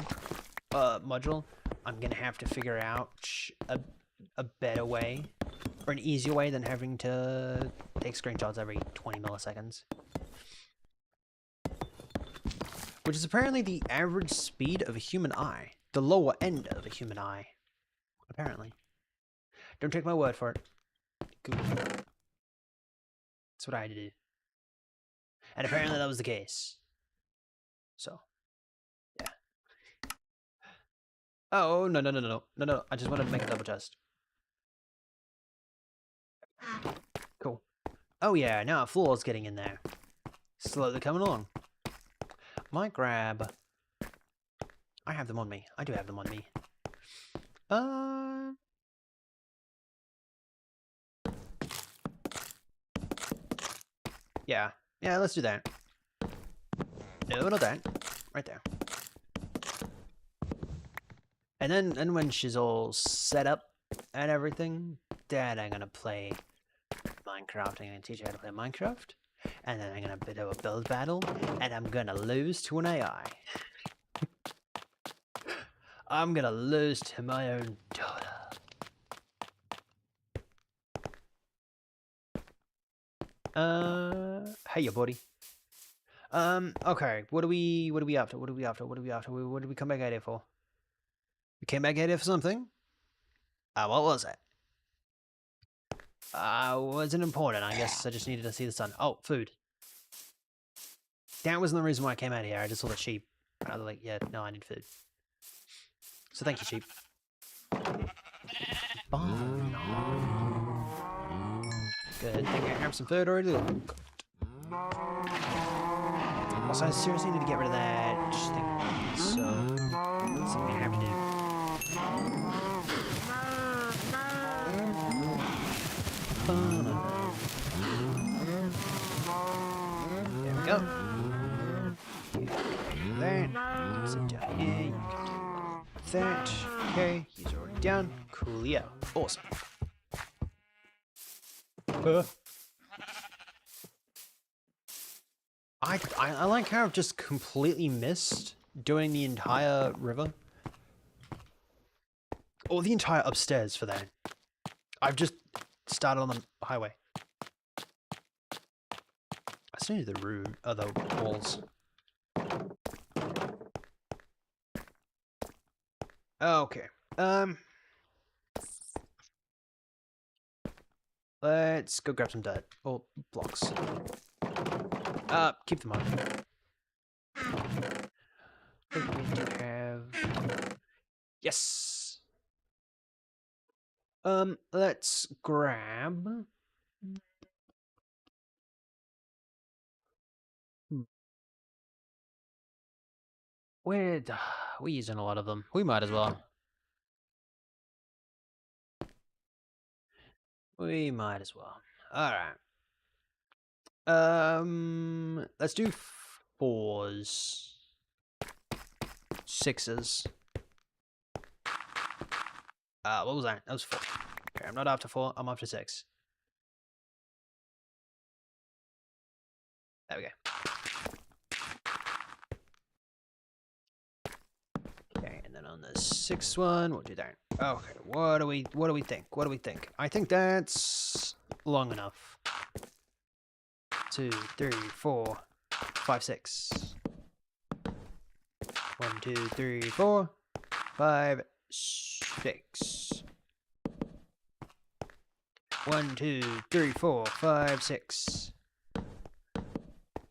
module, I'm gonna have to figure out a better way or an easier way than having to take screenshots every 20 milliseconds. Which is apparently the average speed of a human eye. The lower end of a human eye. Apparently. Don't take my word for it. Google. That's what I had to do. And apparently that was the case. So, yeah. Oh, no. I just wanted to make a double chest. Cool. Oh yeah, now a floor's getting in there. Slowly coming along. Might grab... I have them on me. I do have them on me. Yeah. Yeah, let's do that. No, not that. Right there. And then when she's all set up and everything, then I'm gonna play Minecraft. I'm gonna teach you how to play Minecraft. And then I'm gonna do a build battle. And I'm gonna lose to an AI. I'm gonna lose to my own daughter. Hey, buddy. Okay. What are we after? What did we come back out here for? We came back out here for something. What was it? Wasn't important. I guess I just needed to see the sun. Oh, food. That wasn't the reason why I came out here. I just saw the sheep. I was like, yeah, no, I need food. So thank you, sheep. Bomb. Good thing I have some food already cooked. Also, I seriously need to get rid of that thing. So, that's something I have to do. There we go. That. Sit down here. You can do that. Okay, he's already down. Coolio. Awesome. I like how I've just completely missed doing the entire river. Or the entire upstairs for that. I've just started on the highway. I still need the room, the walls. Okay. Let's go grab some dirt. Or blocks. Keep them on. We do have... Yes! Let's grab... We're using a lot of them. We might as well. We might as well. Alright. Let's do 4s. 6s. What was that? That was 4. Okay, I'm not after 4, I'm after 6. There we go. Okay, and then on the 6th one, we'll do that. Okay, what do we think? I think that's long enough. 2, 3, 4, 5, 6. 1, 2, 3, 4, 5, 6. 1, 2, 3, 4, 5, 6.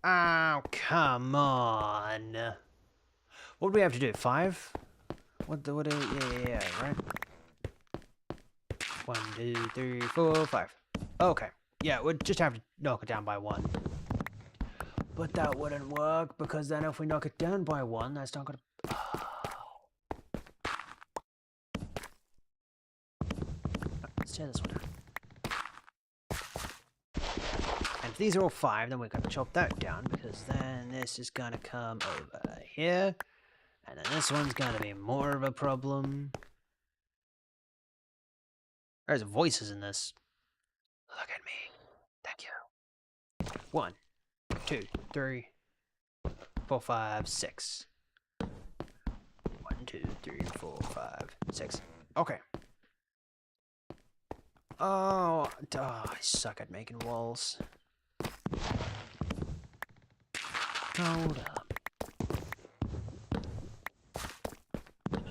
Oh, come on. What do we have to do? 5? Yeah, right? 1, 2, 3, 4, 5. Okay. Yeah, we'd just have to knock it down by 1. But that wouldn't work, because then if we knock it down by 1, that's not gonna... Let's tear this one down. And if these are all 5, then we're gonna chop that down, because then this is gonna come over here. And then this one's gonna be more of a problem. There's voices in this. Look at me. Thank you. 1, 2, 3, 4, 5, 6. 1, 2, 3, 4, 5, 6. Okay. Oh, I suck at making walls. Hold up.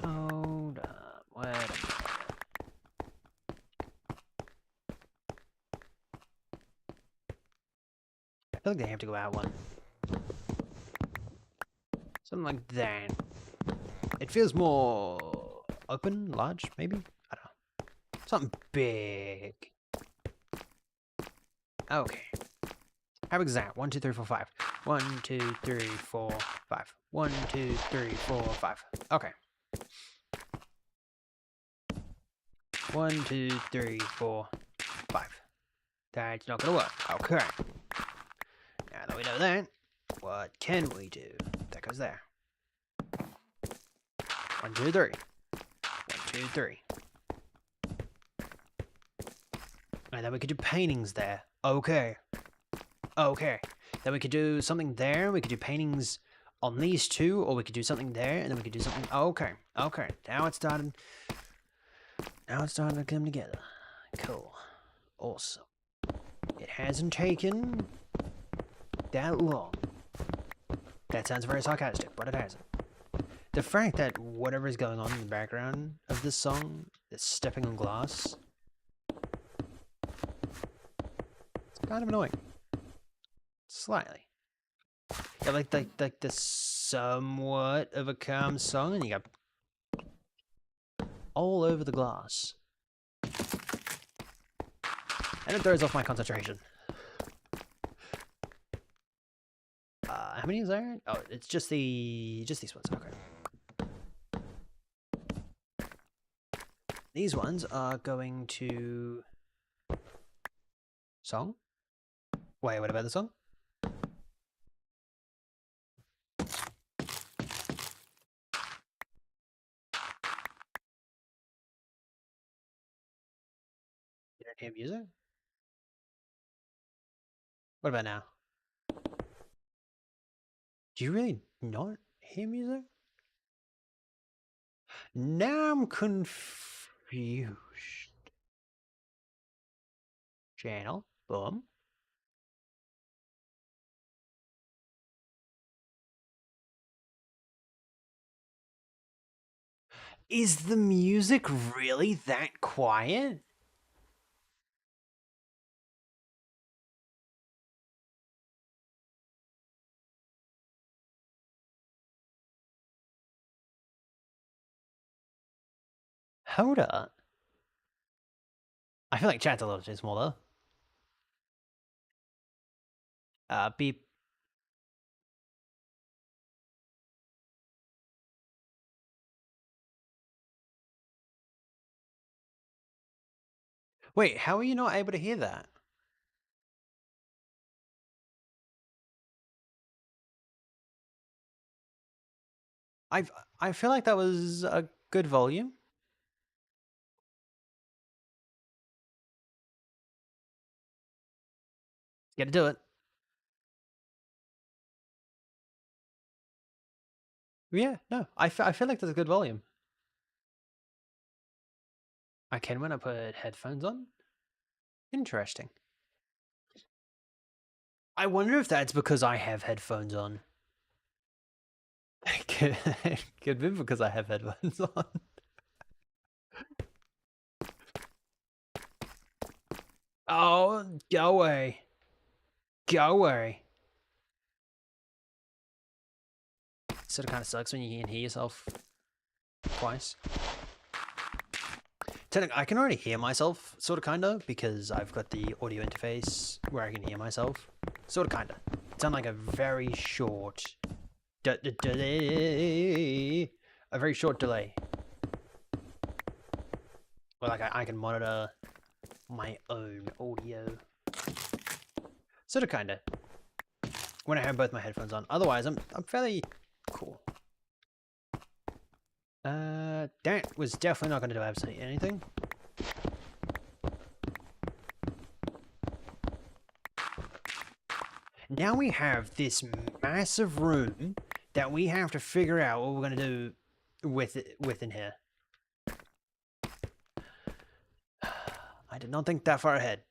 Hold up. Wait a minute. I feel like they have to go out one. Something like that. It feels more open, large, maybe? I don't know. Something big. Okay. How big is that? 1, 2, 3, 4, 5. 1, 2, 3, 4, 5. 1, 2, 3, 4, 5. Okay. 1, 2, 3, 4, 5. That's not gonna work. Okay. Now that we know that, what can we do? That goes there. 1, 2, 3. 1, 2, 3. And then we could do paintings there. Okay. Okay. Then we could do something there. We could do paintings on these two, or we could do something there, and then we could do something. Okay. Okay. Now it's starting. Now it's starting to come together. Cool. Awesome. It hasn't taken that long. That sounds very sarcastic, but it hasn't. The fact that whatever is going on in the background of this song is stepping on glass, it's kind of annoying. Slightly. Yeah, like the somewhat of a calm song, and you got all over the glass. And it throws off my concentration. How many is there? Oh, it's just these ones. Okay. These ones are going to song. Wait, what about the song? You don't hear music? What about now? Do you really not hear music? Now I'm confused. Channel. Boom. Is the music really that quiet? Hold up. I feel like chat's a little too small though. Beep. Wait, how are you not able to hear that? I feel like that was a good volume. Gotta do it. Yeah, no, I feel like that's a good volume. I can when I put headphones on. Interesting. I wonder if that's because I have headphones on. It could be because I have headphones on. Oh, go away. Go away. Sort of kind of sucks when you can hear yourself twice. Technically, I can already hear myself, sort of, kind of, because I've got the audio interface where I can hear myself. Sort of, kind of. It sounds like a very short... a very short delay. Well, like, I can monitor my own audio. Sort of, kind of. When I have both my headphones on. Otherwise, I'm fairly cool. That was definitely not going to do absolutely anything. now we have this massive room that we have to figure out what we're going to do within here. I did not think that far ahead.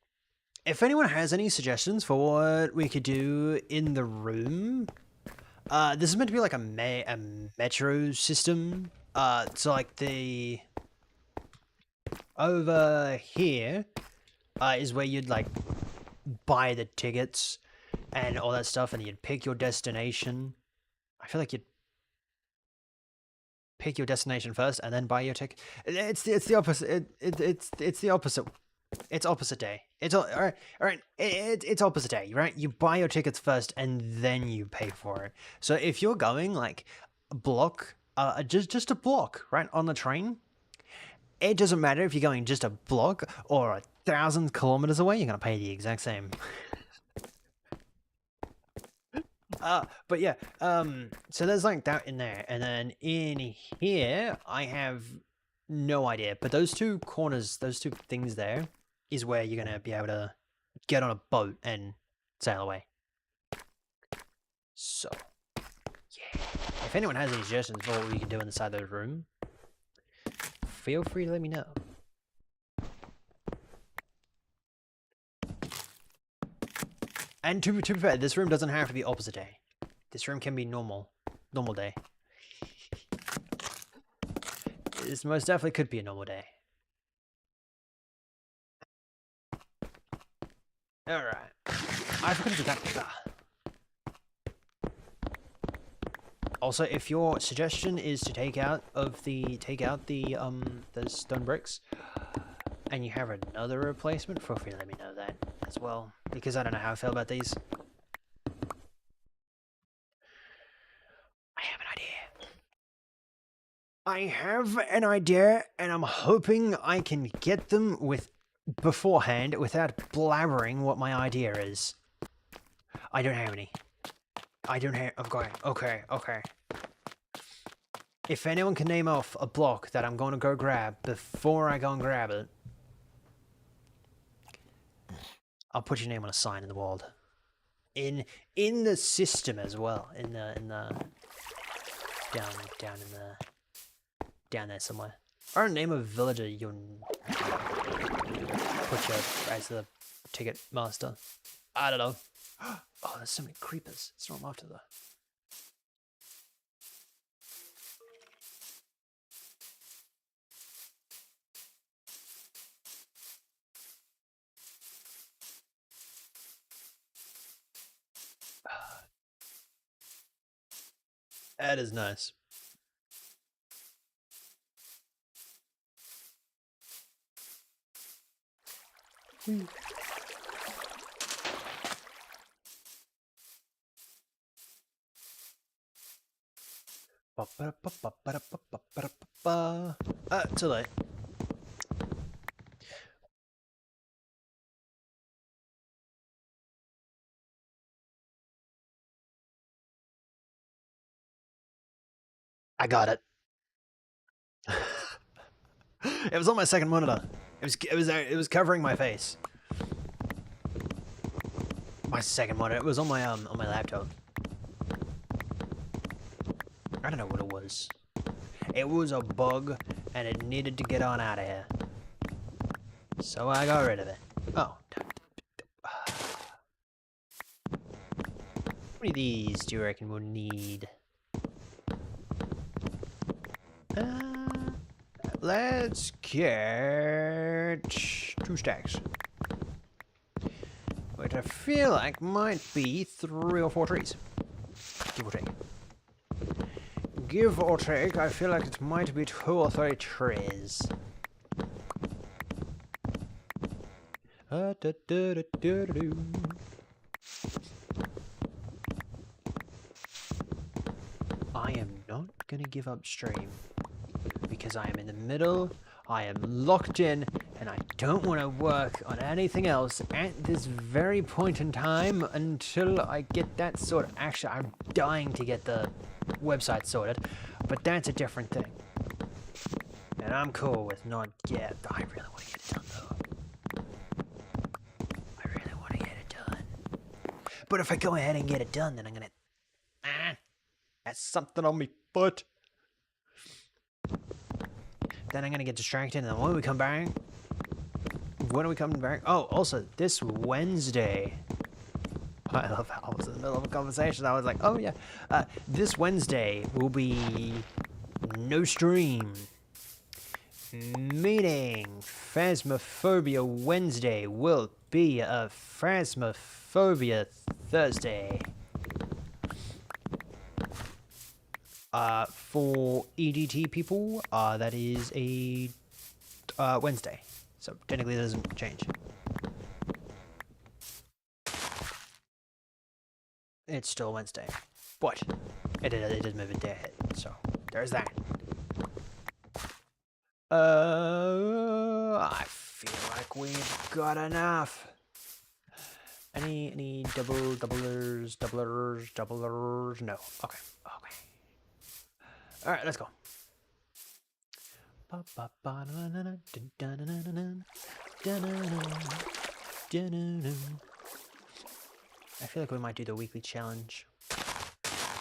If anyone has any suggestions for what we could do in the room, this is meant to be like a metro system. So like the over here is where you'd like buy the tickets and all that stuff, and you'd pick your destination. I feel like you'd pick your destination first and then buy your ticket. It's the opposite. It's the opposite. It's opposite day. It's all right. It's opposite day, right? You buy your tickets first and then you pay for it. So if you're going like a block, just a block, right, on the train, it doesn't matter if you're going just a block or 1,000 kilometers away. You're gonna pay the exact same. But yeah, so there's like that in there, and then in here I have no idea, but those two corners, those two things there, is where you're gonna be able to get on a boat and sail away. So, yeah, if anyone has any suggestions for what we can do inside the room, feel free to let me know. And to be fair, this room doesn't have to be opposite day. This room can be normal day. This most definitely could be a normal day. Alright. I forgot to do that. Also, if your suggestion is to take out the stone bricks, and you have another replacement, feel free to let me know that as well, because I don't know how I feel about these. I have an idea, and I'm hoping I can get them beforehand without blabbering what my idea is. I don't have any. Okay. If anyone can name off a block that I'm going to go grab before I go and grab it, I'll put your name on a sign in the world. In the system as well. Down there somewhere. Or name a villager you'll put you as the ticket master. I don't know. Oh, there's so many creepers. It's not after though. That is nice. Too late. I got it. It was on my second monitor. It was covering my face. My second monitor. It was on my laptop. I don't know what it was. It was a bug, and it needed to get on out of here. So I got rid of it. Oh. How many of these do you reckon we'll need? Let's get 2 stacks. Which I feel like might be 3 or 4 trees. Give or take. Give or take, I feel like it might be 2 or 3 trees. I am not gonna give up stream. Because I am in the middle, I am locked in, and I don't want to work on anything else at this very point in time until I get that sorted. Actually, I'm dying to get the website sorted, but that's a different thing. And I'm cool with not yet. I really want to get it done, though. I really want to get it done. But if I go ahead and get it done, then I'm gonna... that's something on me foot. Then I'm gonna get distracted, and then when we come back... When are we coming back? Oh, also, this Wednesday... I love how I was in the middle of a conversation. I was like, oh yeah. This Wednesday will be no stream. Meaning Phasmophobia Wednesday will be a Phasmophobia Thursday. For EDT people, that is a Wednesday. So technically that doesn't change. It's still Wednesday. But it did move a day ahead, so there's that. I feel like we've got enough. Any doublers? No. Okay. Alright, let's go. I feel like we might do the weekly challenge.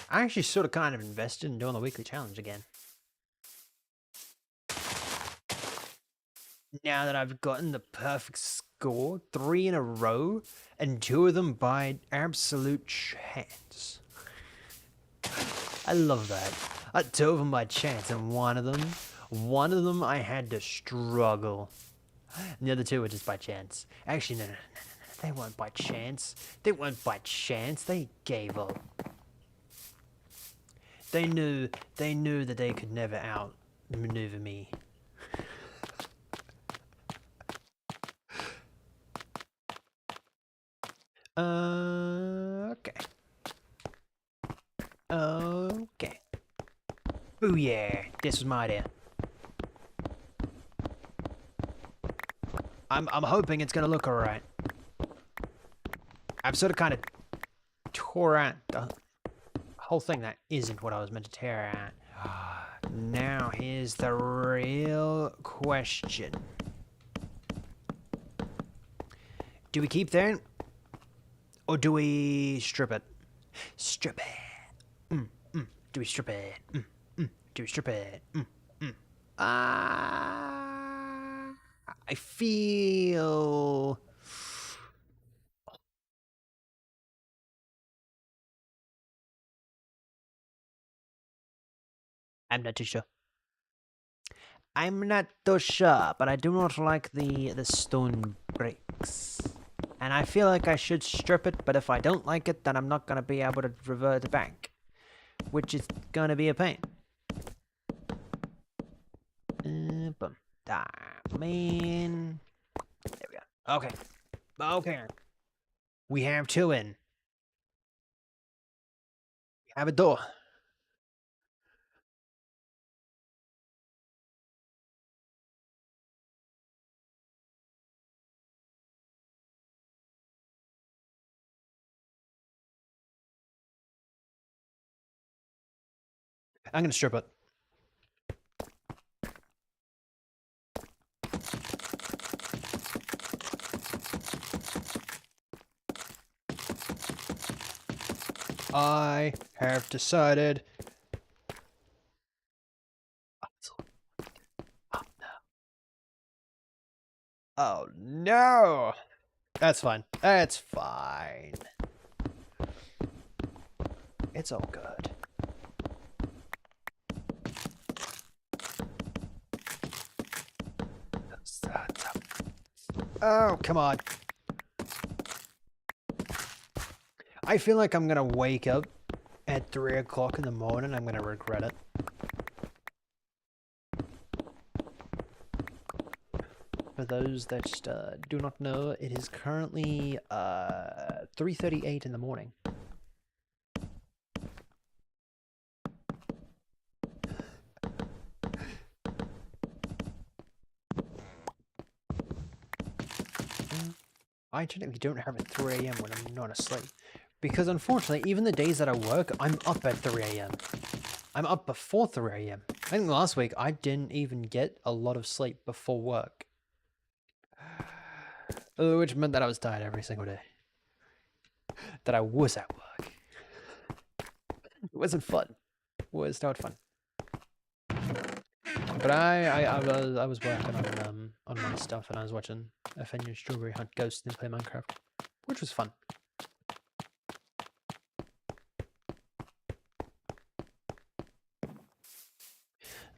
I actually sort of kind of invested in doing the weekly challenge again. Now that I've gotten the perfect score, 3 in a row, and 2 of them by absolute chance. I love that. 2 of them by chance, and one of them I had to struggle. And the other 2 were just by chance. Actually, no. They weren't by chance. They gave up. They knew that they could never outmaneuver me. Okay. Booyah! This was my idea. I'm hoping it's gonna look alright. I've sort of kind of tore out the whole thing that isn't what I was meant to tear out. Now here's the real question. Do we keep that? Or do we strip it? Strip it. Do we strip it? Do we strip it? I feel... I'm not too sure. But I do not like the stone bricks. And I feel like I should strip it, but if I don't like it, then I'm not going to be able to revert it back. Which is going to be a pain. Boom. Man. There we go. Okay. We have 2 in. We have a door. I'm going to strip it. I have decided. Oh no! That's fine. That's fine. It's all good. Oh, come on. I feel like I'm gonna wake up at 3 o'clock in the morning. I'm gonna regret it. For those that do not know, it is currently 3:38 in the morning. I technically don't have it 3 a.m. when I'm not asleep. Because unfortunately, even the days that I work, I'm up at 3 a.m. I'm up before 3 a.m. I think last week I didn't even get a lot of sleep before work. Which meant that I was tired every single day. that I was at work. It wasn't fun. It was not fun. But I was working on my stuff, and I was watching a Fenrir Strawberry Hunt Ghost and play Minecraft, which was fun.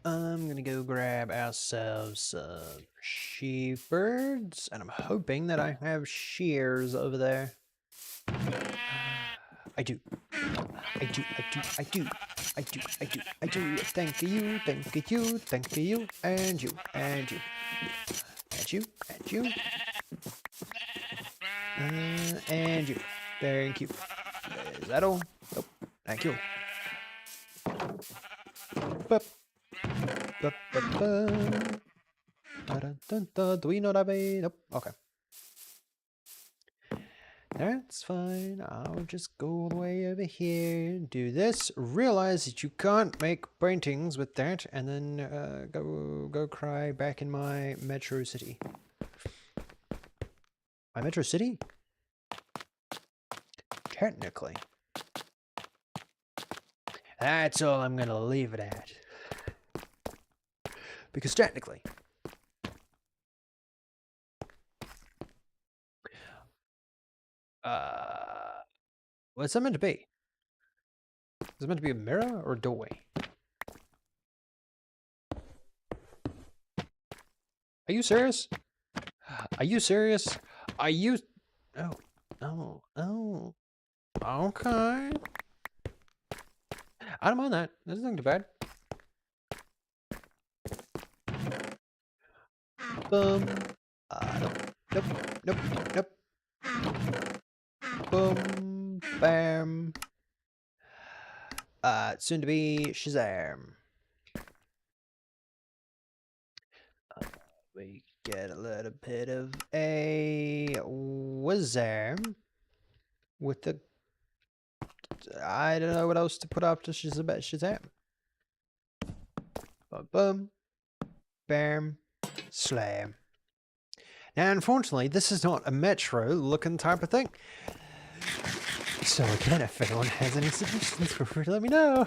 I'm gonna go grab ourselves some sheepbirds, and I'm hoping that I have shears over there. I do. I do. Thank you. Thank you, and you, and you, and you, and you, and you. Thank you. Is that all? Nope. Thank you. Bup. Bup, bup, bup. Do we know that? Nope. Okay. That's fine. I'll just go all the way over here, do this, realize that you can't make paintings with that, and then go cry back in my metro city. My metro city? Technically. That's all I'm gonna leave it at. Because technically. What's that meant to be? Is it meant to be a mirror or a doorway? Are you serious? Are you serious? Are you... Oh. Okay. I don't mind that. There's nothing too bad. Boom. Nope. Boom. Bam. Soon to be Shazam. We get a little bit of a Wazam with the... I don't know what else to put up to Shazam. Boom. Bam. Slam. Now, unfortunately, this is not a metro-looking type of thing. So again, if anyone has any suggestions, feel free to let me know.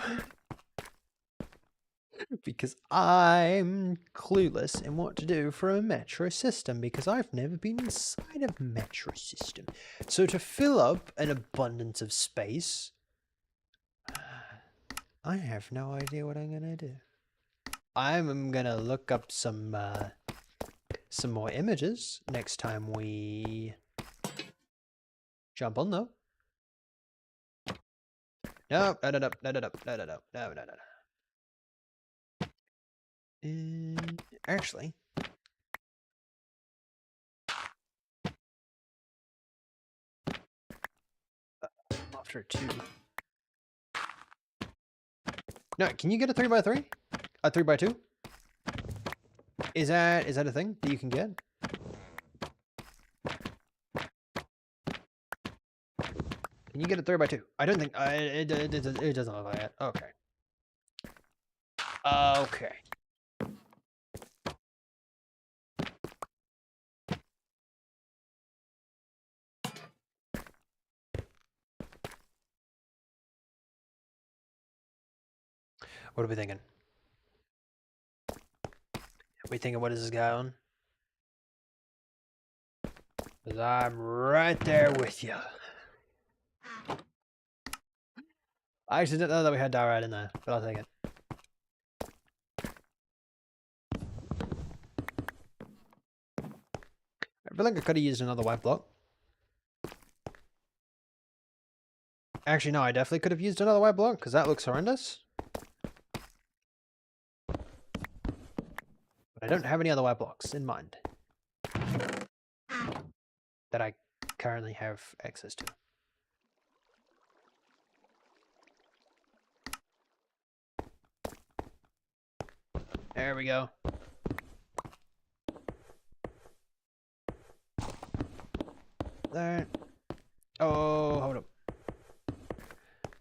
Because I'm clueless in what to do for a metro system, because I've never been inside a metro system. So to fill up an abundance of space, I have no idea what I'm gonna do. I'm gonna look up some more images next time we jump on though. No. Actually, after 2. No, can you get a 3x3? A 3x2? Is that a thing that you can get? Can you get a 3x2? I don't think it doesn't look like it. Okay. Okay. What are we thinking? We thinking what is this guy on? Because I'm right there with you. I actually didn't know that we had diorite in there, but I'll take it. I feel like I could have used another white block. Actually, no, I definitely could have used another white block, because that looks horrendous. But I don't have any other white blocks in mind that I currently have access to. There we go. There. Oh, hold up.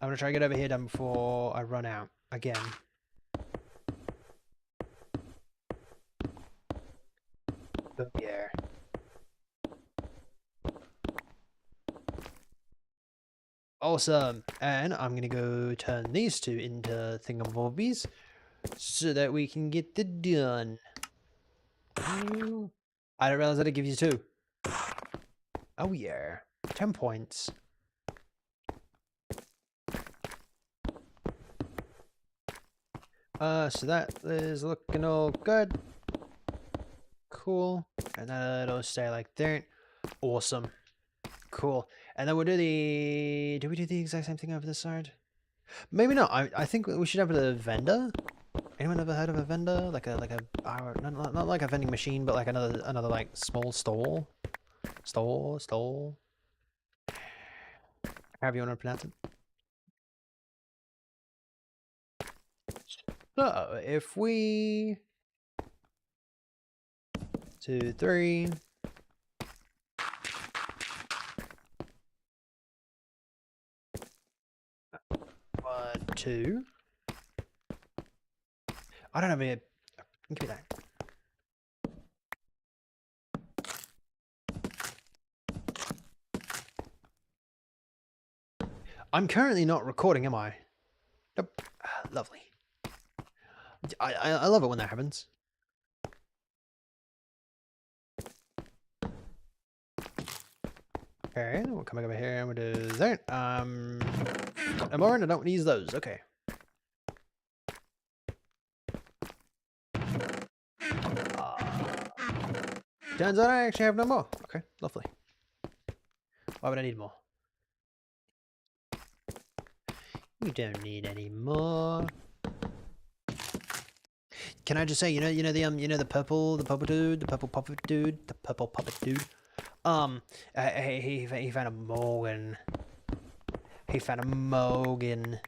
I'm gonna try to get over here done before I run out again. Boom, yeah. Awesome. And I'm gonna go turn these two into thingamabobbies so that we can get the done. I didn't realize that it gives you 2. Oh yeah. 10 points. So that is looking all good. Cool. And then it'll stay like that. Awesome. Cool. And then we'll do the... Do we do the exact same thing over this side? Maybe not. I think we should have a vendor. Anyone ever heard of a vendor? Like a not like a vending machine, but like another like small stall. Stall. However you want to pronounce it. So if we 2, 3. 1, 2. I don't have any. Give me that. I'm currently not recording, am I? Nope. Lovely. I love it when that happens. Okay, we're coming over here and we'll do that. No more, and I don't use those. Okay. Turns out I actually have no more. Okay, lovely. Why would I need more? You don't need any more. Can I just say, you know the purple dude, the purple puppet dude. He found a Morgan. He found a Morgan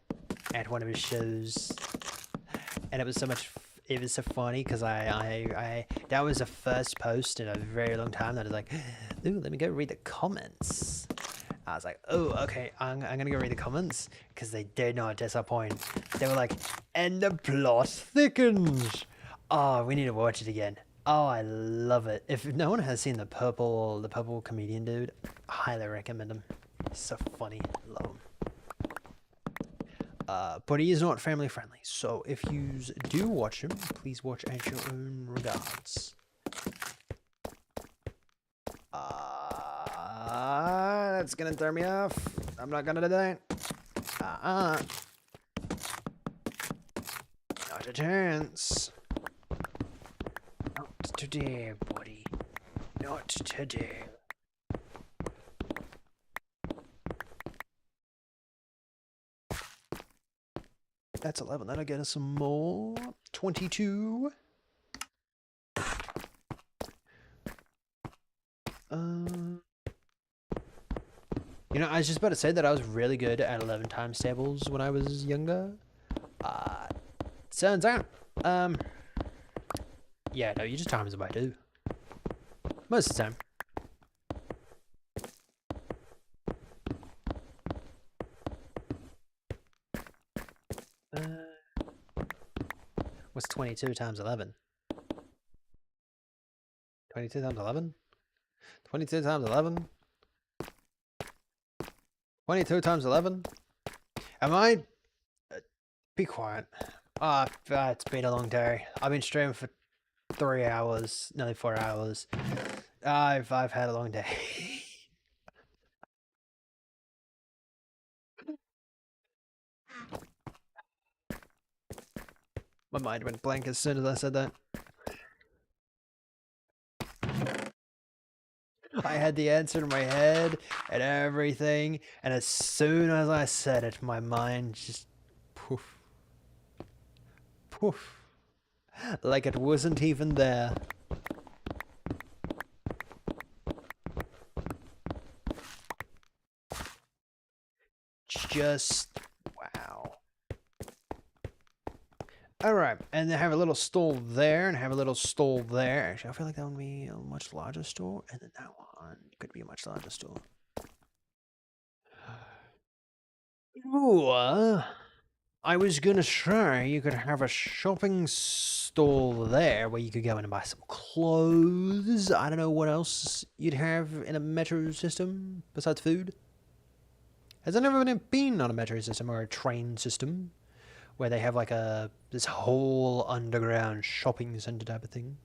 at one of his shows, and it was so much. It was so funny because that was the first post in a very long time that I was like, ooh, let me go read the comments. I was like, oh, okay, I'm gonna go read the comments because they did not disappoint. They were like, and the plot thickens. Oh, we need to watch it again. Oh, I love it. If no one has seen the purple comedian dude, I highly recommend him. He's so funny. Love him. But he is not family friendly, so if you do watch him, please watch at your own regards. That's gonna throw me off. I'm not gonna do that. Not a chance. Not today, buddy. Not today. That's 11. That'll get us some more. 22. You know, I was just about to say that I was really good at 11 times tables when I was younger. Turns out, yeah, no, you just times it by 2. Most of the time. What's 22 times 11? 22 times 11? 22 times 11? 22 times 11? Am I... be quiet. It's been a long day. I've been streaming for 3 hours, nearly 4 hours. I've had a long day. My mind went blank as soon as I said that. I had the answer in my head and everything, and as soon as I said it, my mind just poof. Poof. Like it wasn't even there. Just wow. Alright, and they have a little stall there, and have a little stall there. Actually, I feel like that would be a much larger store, and then that one could be a much larger store. Ooh, I was gonna try, you could have a shopping stall there where you could go in and buy some clothes. I don't know what else you'd have in a metro system besides food. Has there never been on a metro system or a train system where they have like this whole underground shopping center type of thing?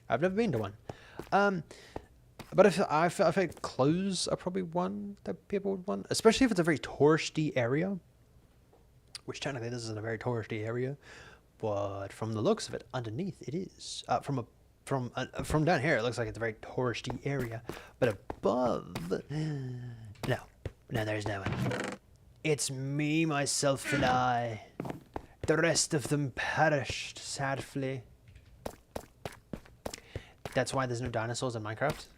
I've never been to one. But I feel like clothes are probably one that people would want, especially if it's a very touristy area. Which technically this isn't a very touristy area, but from the looks of it, underneath it is. From down here, it looks like it's a very touristy area, but above, no, there's no one. It's me, myself, and I. The rest of them perished, sadly. That's why there's no dinosaurs in Minecraft.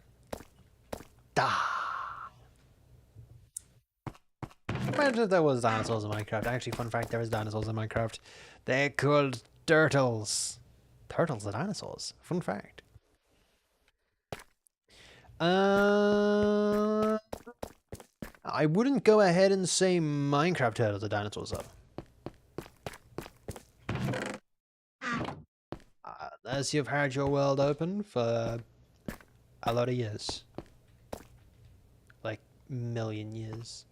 Imagine if there was dinosaurs in Minecraft. Actually, fun fact, there is dinosaurs in Minecraft. They're called turtles. Turtles are dinosaurs. Fun fact. I wouldn't go ahead and say Minecraft turtles are dinosaurs, though. Unless you've had your world open for a lot of years. Like, million years.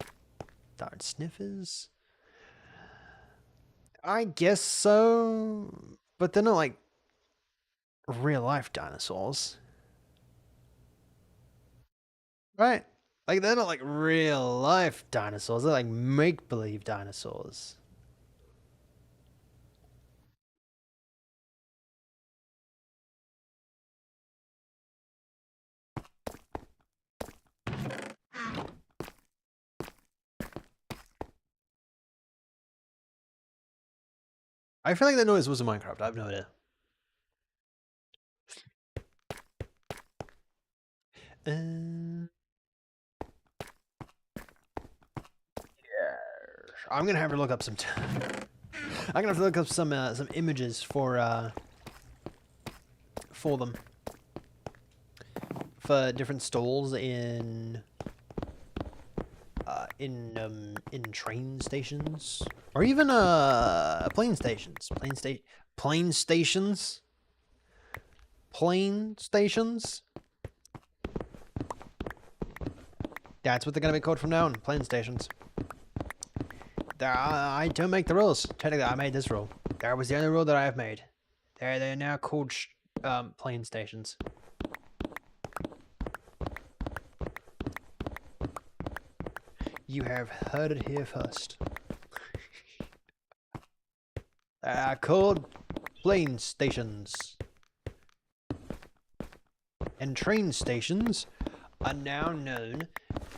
Darn sniffers. I guess so. But they're not like real life dinosaurs. Right? Like, they're not like real life dinosaurs. They're like make believe dinosaurs. I feel like that noise was in Minecraft. I have no idea. Yeah. I'm gonna have to look up some. I'm gonna have to look up some images for them for different stalls in train stations or even plane stations. Plane stations. That's what they're gonna be called from now on. Plane stations. I don't make the rules. Technically, I made this rule. That was the only rule that I have made. They're now called plane stations. You have heard it here first. Called plane stations. And train stations are now known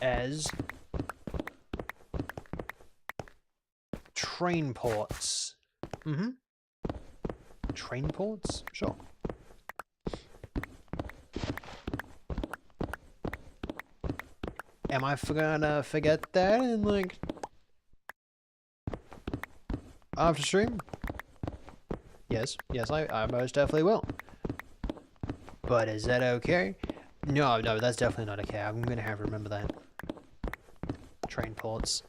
as train ports. Train ports? Sure. Am I gonna forget that in like after stream? Yes, I most definitely will. But is that okay? No, that's definitely not okay. I'm gonna have to remember that. Train ports.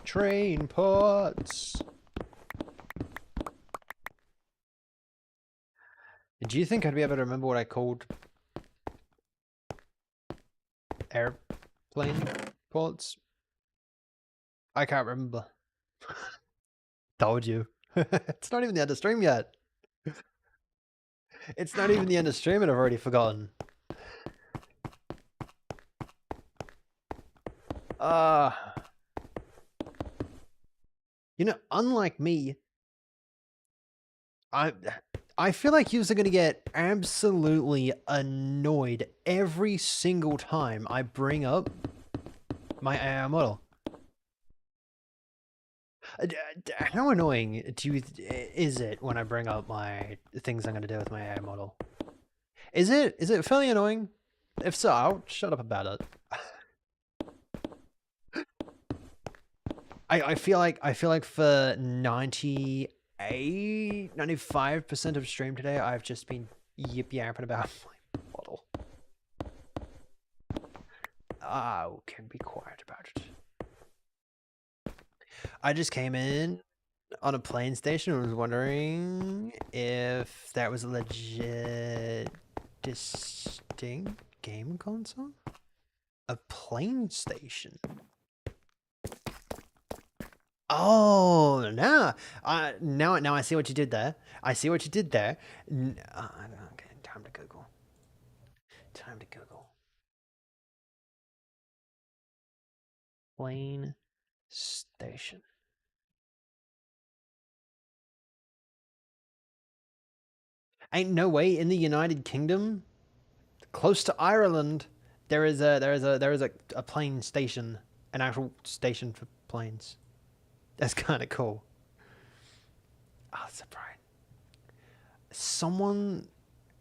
Train ports. Do you think I'd be able to remember what I called airplane ports? I can't remember. Told you. It's not even the end of stream yet. It's not even the end of stream and I've already forgotten. You know, unlike me, I feel like yous are gonna get absolutely annoyed every single time I bring up my AI model. How annoying is it when I bring up my things I'm gonna do with my AI model? Is it fairly annoying? If so, I'll shut up about it. I feel like for 95% of stream today, I've just been yapping about my model. Oh, can be quiet about it. I just came in on a plane station and was wondering if that was a legit distinct game console. A plane station. Oh, now I see what you did there. I see what you did there. Okay, time to Google. Time to Google. Plane station. Ain't no way in the United Kingdom, close to Ireland, there is a plane station, an actual station for planes. That's kind of cool. Oh, that's a pride. Someone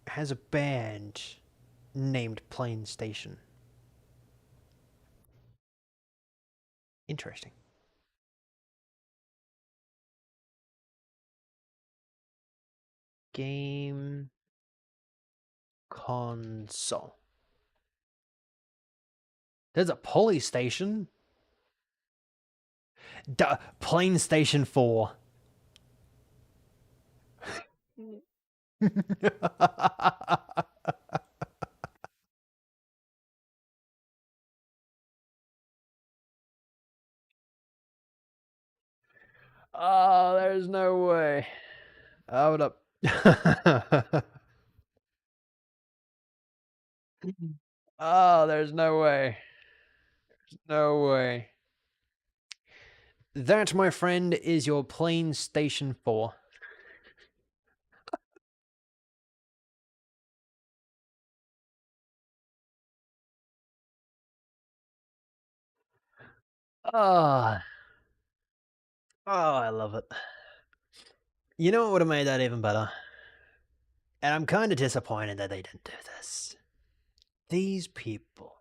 has a band named Plane Station. Interesting. Game console. There's a police station. Plane Station 4. Oh, there's no way. Hold up. Oh, there's no way. No way. That, my friend, is your plane station 4. Oh, I love it. You know what would have made that even better? And I'm kind of disappointed that they didn't do this. These people.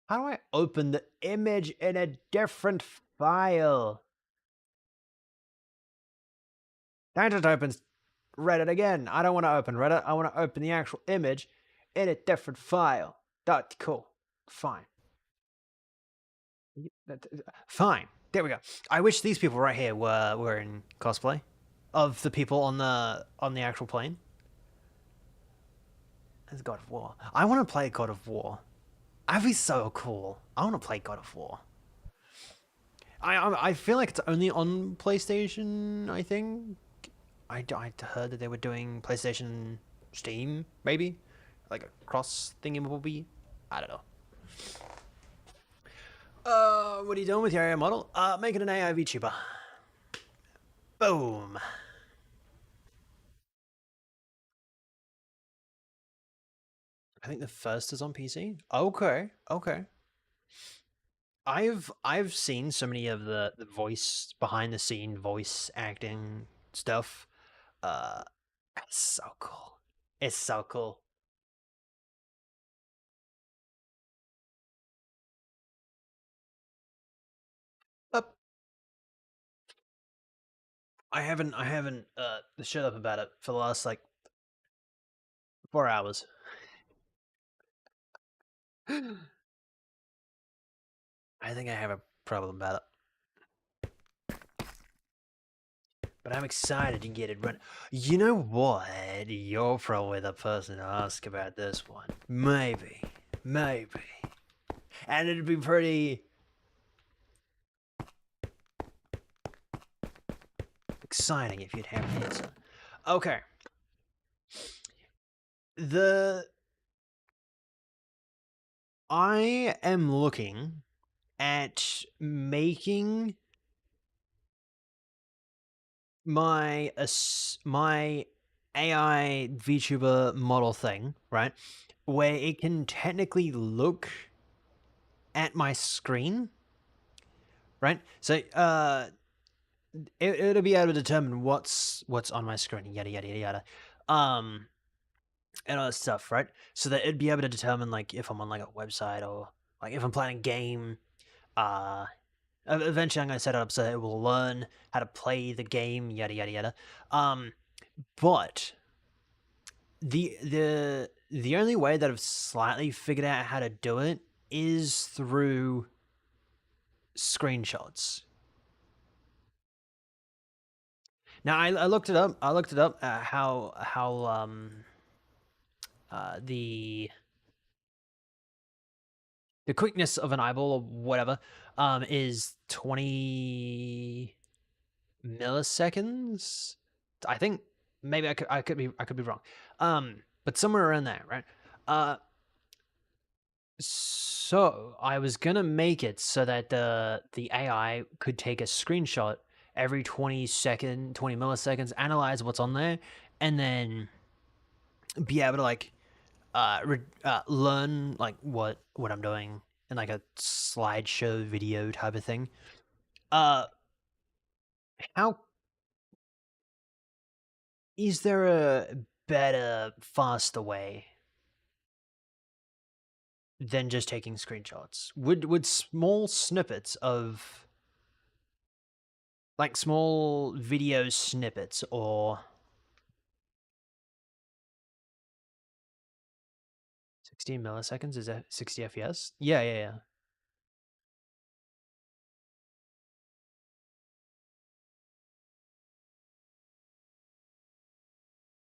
How do I open the image in a different file? That just opens Reddit again. I don't want to open Reddit. I want to open the actual image in a different file. That's cool. Fine. Fine. There we go. I wish these people right here were in cosplay of the people on the actual plane. As God of War. I want to play God of War. That'd be so cool. I want to play God of War. I feel like it's only on PlayStation. I think I heard that they were doing PlayStation, Steam, maybe like a cross thingy movie. I don't know. What are you doing with your AI model? Making an AI VTuber. Boom. I think the first is on PC. Okay, okay. I've seen so many of the voice behind the scene voice acting stuff. Uh, it's so cool. It's so cool. Up. I haven't shut up about it for the last like 4 hours. I think I have a problem about it. But I'm excited to get it run. You know what? You're probably the person to ask about this one. Maybe. Maybe. And it'd be pretty exciting if you'd have an answer. Okay. The I am looking at making my AI VTuber model thing, right? Where it can technically look at my screen, right? So it'll be able to determine what's on my screen, yada yada yada yada. And all that stuff, right? So that it'd be able to determine like if I'm on like a website or like if I'm playing a game. Eventually I'm gonna set it up so that it will learn how to play the game, yada yada yada. But the only way that I've slightly figured out how to do it is through screenshots. Now I looked it up. I looked it up how the quickness of an eyeball or whatever is 20 milliseconds. I think maybe I could be wrong. But somewhere around there, right? So I was gonna make it so that the AI could take a screenshot every 20 milliseconds, analyze what's on there, and then be able to like learn like what I'm doing in like a slideshow video type of thing. How is there a better, faster way than just taking screenshots? Would small snippets of like small video snippets or 16 milliseconds, is that 60 FPS? Yeah, yeah, yeah.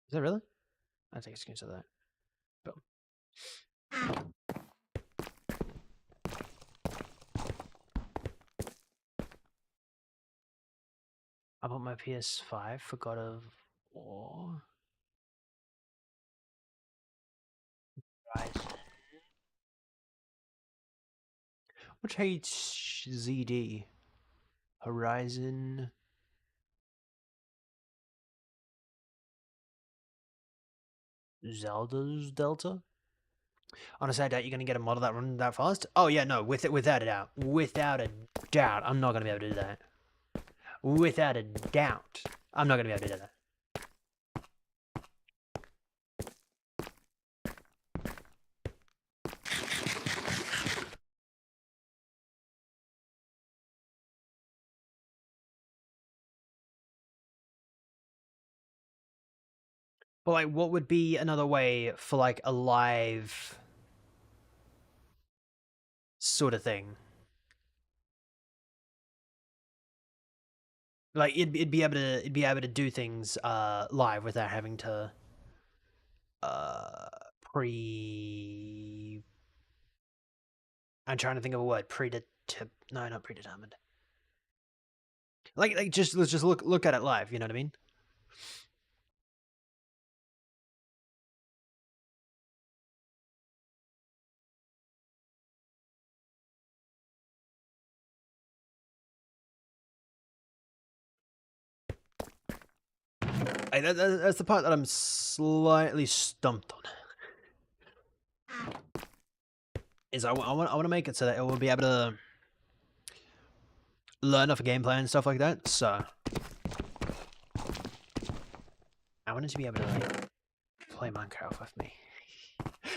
Is that really? I'll take a screenshot of that. Boom. I bought my PS5 for God of War. Horizon. Which HZD? Horizon. Zelda's Delta? Honestly, I doubt you're gonna get a model that run that fast. Oh yeah, no, without a doubt. Without a doubt, I'm not gonna be able to do that. Without a doubt, I'm not gonna be able to do that. But like, what would be another way for like a live sort of thing? Like it'd be able to do things live without having to uh pre. I'm trying to think of a word. No, not predetermined. Like just let's just look at it live. You know what I mean? That's the part that I'm slightly stumped on. Is I want to make it so that it will be able to learn off a gameplay and stuff like that. So I wanted to be able to like play Minecraft with me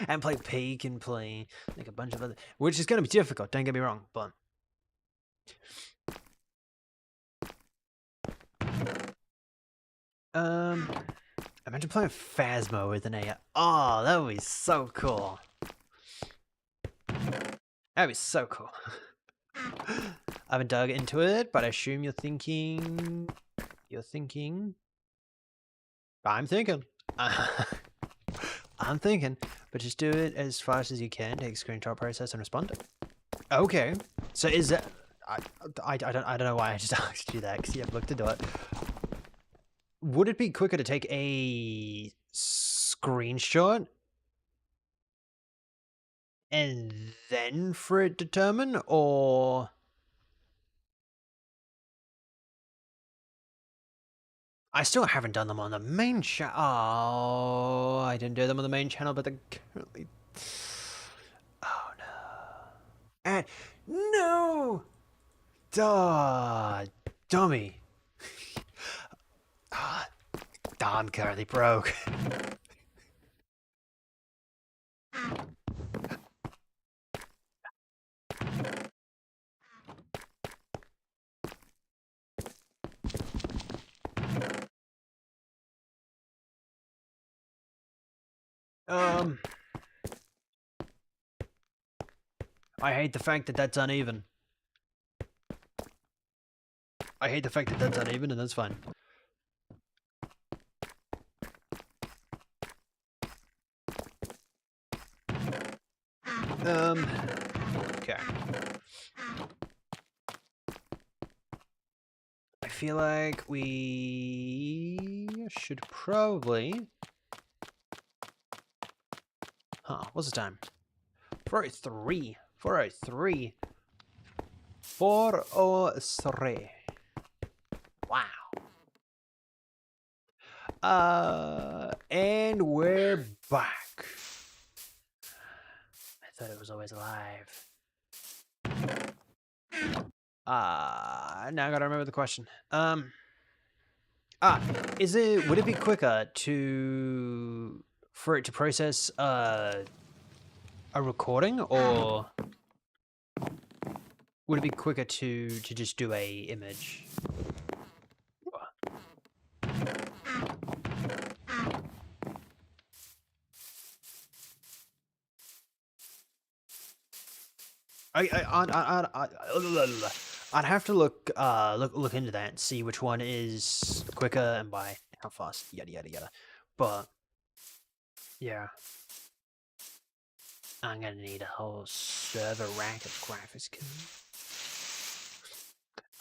and play Peak and play like a bunch of other, which is going to be difficult. Don't get me wrong, but imagine playing Phasmo with an AI. Oh, that would be so cool. That'd be so cool. I haven't dug into it, but I assume you're thinking. I'm thinking. I'm thinking, but just do it as fast as you can. Take a screenshot, process, and respond. Okay. So is that? I don't know why I just asked you that because you have looked into it. Would it be quicker to take a screenshot and then for it determine, or I still haven't done them on the main channel. Oh, I didn't do them on the main channel, but they're currently. Oh no! And no, duh, dummy. Ah, I'm currently broke. I hate the fact that that's uneven. I hate the fact that that's uneven, and that's fine. I feel like we should probably... Huh, what's the time? 4:03. 4:03. 4:03. Wow. And we're back. I thought it was always alive. Now I gotta remember the question. Would it be quicker for it to process, a recording, or would it be quicker to just do a image? I'd have to look into that and see which one is quicker and by how fast, yada yada yada. But yeah, I'm gonna need a whole server rack of graphics cards.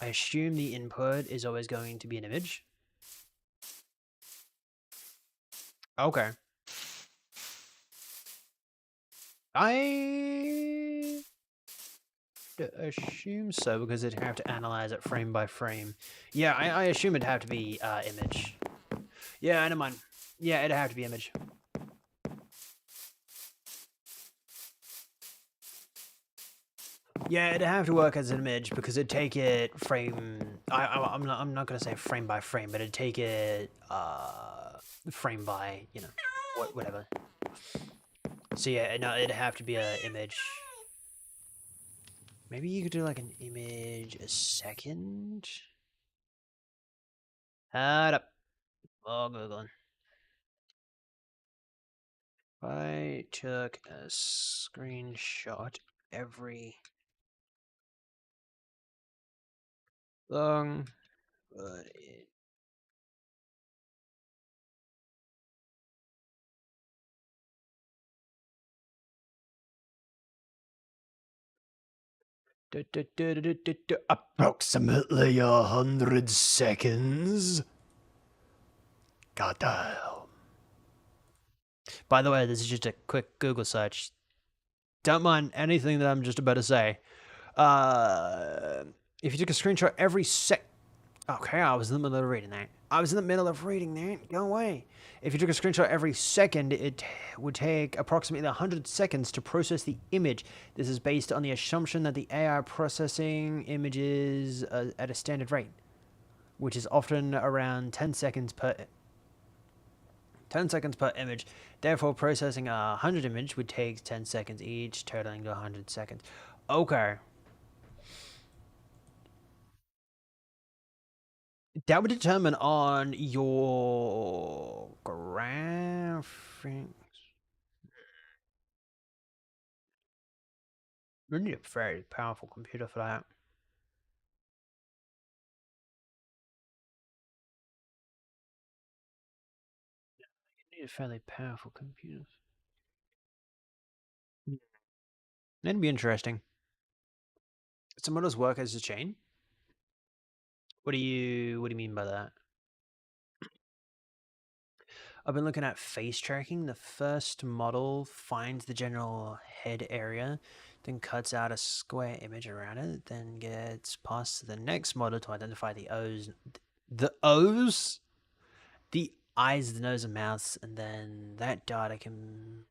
I assume the input is always going to be an image. Okay. I assume so, because it'd have to analyze it frame by frame. Yeah, I assume it'd have to be image. Yeah, I don't mind. Yeah, it'd have to be image. Yeah, it'd have to work as an image because it'd take it frame. I'm not gonna say frame by frame, but it'd take it frame by, you know, whatever. So yeah, no, it'd have to be an image. Maybe you could do like an image a second. Hold up. Oh, googling. If I took a screenshot every long, but it approximately 100 seconds. Goddamn. By the way, this is just a quick Google search. Don't mind anything that I'm just about to say. If you took a screenshot every Okay, I was in the middle of reading that. Go away. If you took a screenshot every second, it would take approximately 100 seconds to process the image. This is based on the assumption that the AI processing images at a standard rate, which is often around 10 seconds per image. Therefore, processing 100 images would take 10 seconds each, totaling to 100 seconds. Okay. That would determine on your graphics. You need a very powerful computer for that. You need a fairly powerful computer. That'd be interesting. So models work as a chain? What do you mean by that? I've been looking at face tracking. The first model finds the general head area, then cuts out a square image around it, then gets passed to the next model to identify the O's. The O's? The eyes, the nose, and mouths, and then that data can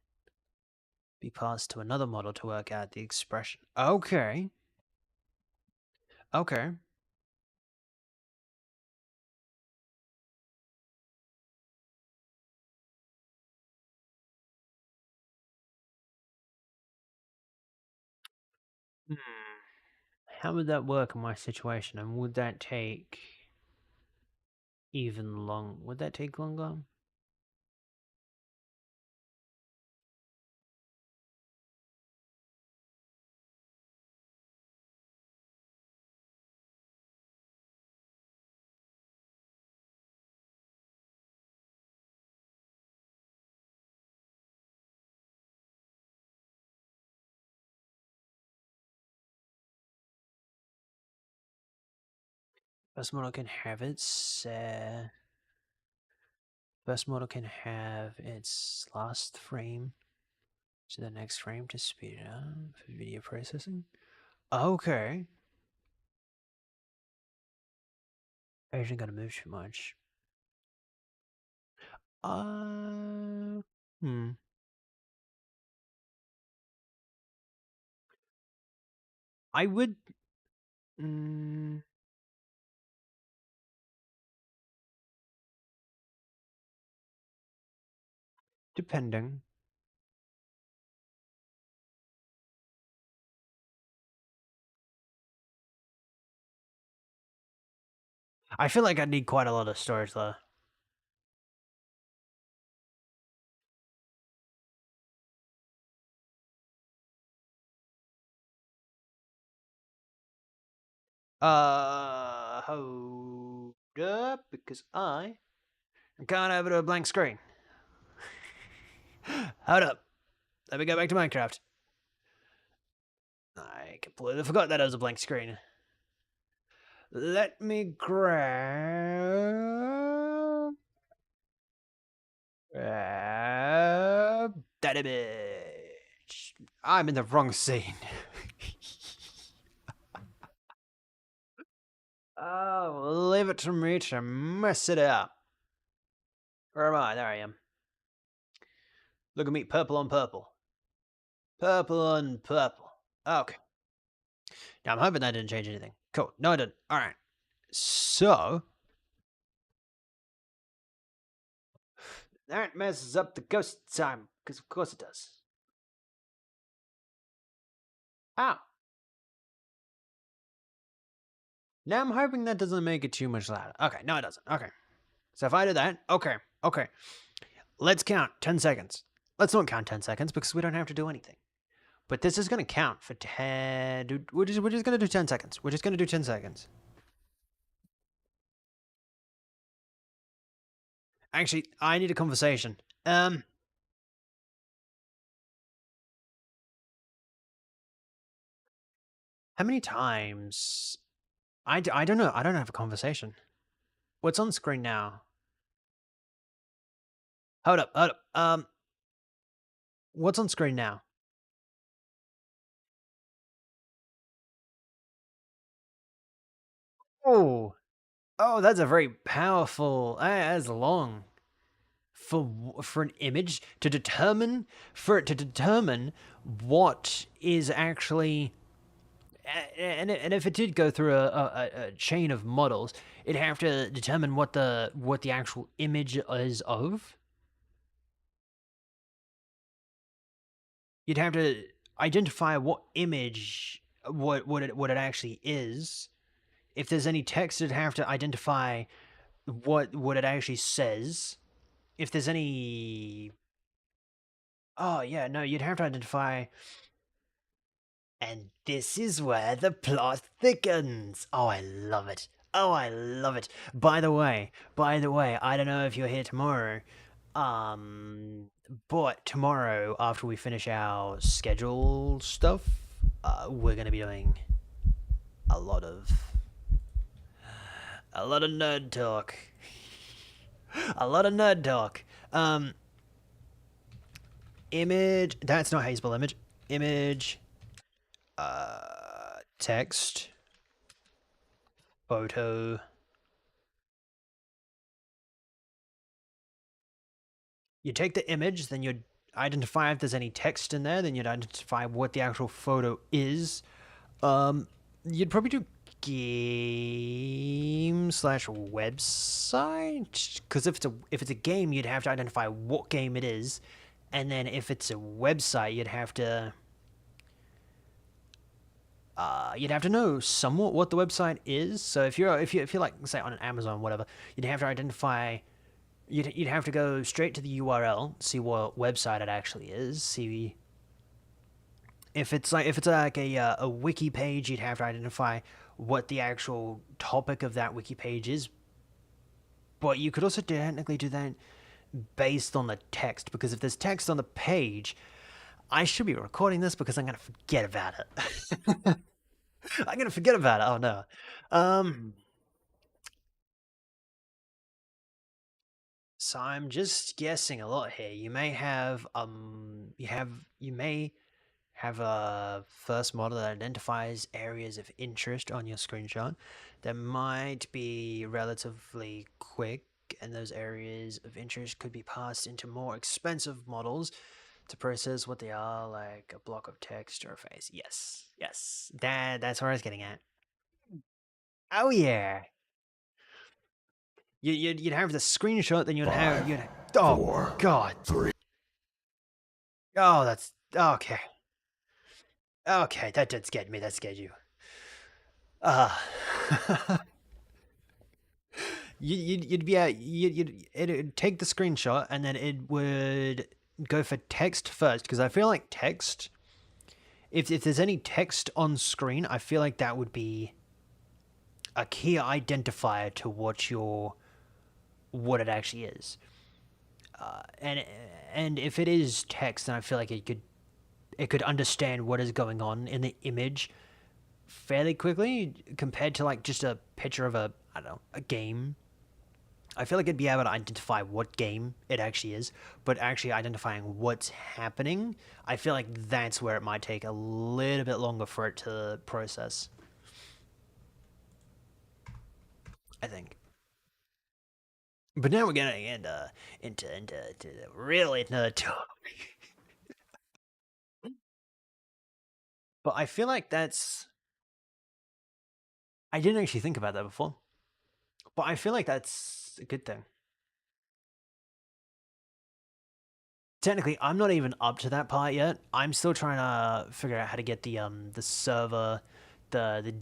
be passed to another model to work out the expression. Okay. Okay. Hmm. How would that work in my situation? And would that take even long? Would that take longer? First model can have its first model can have its last frame to the next frame to speed it up for video processing. Okay. I isn't gonna move too much. Hmm. I would. Mm, depending. I feel like I need quite a lot of storage though. Hold up, because I can't have it a blank screen. Hold up. Let me go back to Minecraft. I completely forgot that it was a blank screen. Let me grab that image. I'm in the wrong scene. Oh, leave it to me to mess it up. Where am I? There I am. Look at me, purple on purple. Purple on purple. Okay. Now I'm hoping that didn't change anything. Cool. No, it didn't. All right. So that messes up the ghost time, because of course it does. Ah. Now I'm hoping that doesn't make it too much louder. Okay, no, it doesn't. Okay. So if I do that, okay. Let's count 10 seconds. Let's not count 10 seconds because we don't have to do anything. But this is going to count for 10. We're just going to do 10 seconds. We're just going to do 10 seconds. Actually, I need a conversation. How many times? I don't know. I don't have a conversation. What's on screen now? Hold up. What's on screen now? Oh, that's a very powerful. That's long for an image to determine what is actually. And if it did go through a chain of models, it'd have to determine what the actual image is of. You'd have to identify what image, what it actually is. If there's any text, it'd have to identify what it actually says. If there's any, oh yeah, no, you'd have to identify. And this is where the plot thickens. Oh, I love it. Oh, I love it. By the way, I don't know if you're here tomorrow. But tomorrow after we finish our schedule stuff, we're gonna be doing a lot of nerd talk. A lot of nerd talk. Image. That's not how you spell image. Image. Text. Photo. You take the image, then you'd identify if there's any text in there, then you'd identify what the actual photo is. You'd probably do game slash website, because if it's a game, you'd have to identify what game it is, and then if it's a website, you'd have to know somewhat what the website is. So if you're like, say, on an Amazon, whatever, you'd have to identify. You'd have to go straight to the URL, see what website it actually is, see if it's like a wiki page, you'd have to identify what the actual topic of that wiki page is. But you could also technically do that based on the text, because if there's text on the page, I should be recording this because I'm gonna forget about it. I'm gonna forget about it. Oh no. So I'm just guessing a lot here. You may have you may have a first model that identifies areas of interest on your screenshot that might be relatively quick, and those areas of interest could be passed into more expensive models to process what they are, like a block of text or a face. Yes, yes, that's what I was getting at. Oh yeah, you'd have the screenshot, then you'd oh four, god, 3. oh that's okay, okay, that scared me, that scared you. Uh you'd be it'd take the screenshot and then it would go for text first, because I feel like text, if there's any text on screen, I feel like that would be a key identifier to what it actually is. And if it is text, then I feel like it could understand what is going on in the image fairly quickly, compared to like just a picture of I don't know, a game. I feel like it'd be able to identify what game it actually is, but actually identifying what's happening, I feel like that's where it might take a little bit longer for it to process. I think. But now we're getting into the really nerd talk. But I feel like I didn't actually think about that before. But I feel like that's a good thing. Technically, I'm not even up to that part yet. I'm still trying to figure out how to get the server, the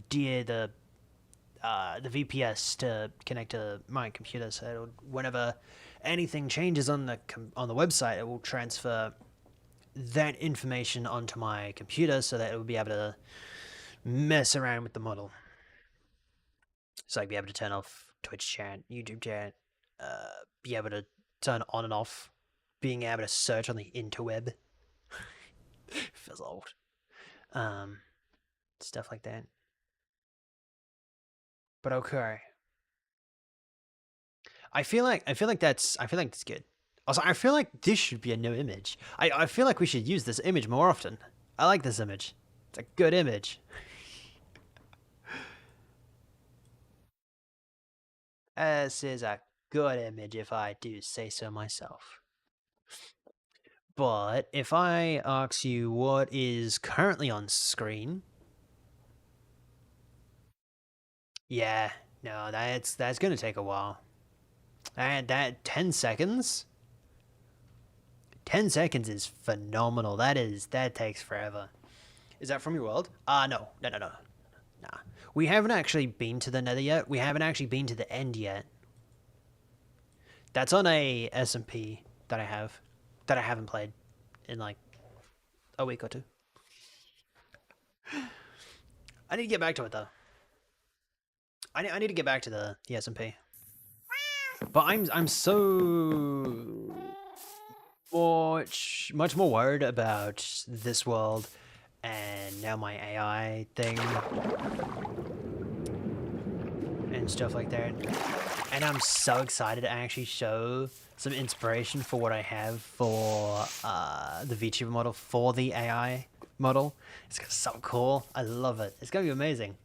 VPS to connect to my computer, so whenever anything changes on the website, it will transfer that information onto my computer so that it will be able to mess around with the model. So I'd be able to turn off Twitch chat, YouTube chat, be able to turn on and off, being able to search on the interweb. Feels old. Stuff like that. But okay. I feel like that's good. Also, I feel like this should be a new image. I feel like we should use this image more often. I like this image. It's a good image. This is a good image, if I do say so myself. But if I ask you what is currently on screen, yeah, no, that's gonna take a while. And that 10 seconds. 10 seconds is phenomenal. That takes forever. Is that from your world? No. Nah. We haven't actually been to the Nether yet. We haven't actually been to the end yet. That's on a SMP that I haven't played in like a week or two. I need to get back to it though. I need to get back to the SMP. But I'm so much more worried about this world and now my AI thing and stuff like that. And I'm so excited to actually show some inspiration for what I have for the VTuber model for the AI model. It's gonna be so cool. I love it. It's gonna be amazing.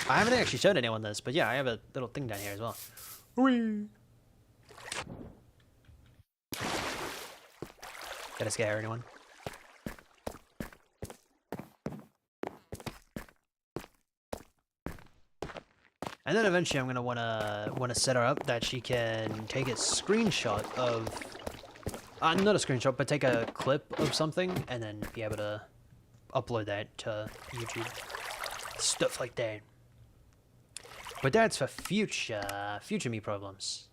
I haven't actually showed anyone this, but yeah, I have a little thing down here as well. Whee! Gotta scare anyone. And then eventually I'm gonna wanna set her up that she can take a screenshot of not a screenshot, but take a clip of something and then be able to upload that to YouTube. Stuff like that. But that's for future me problems.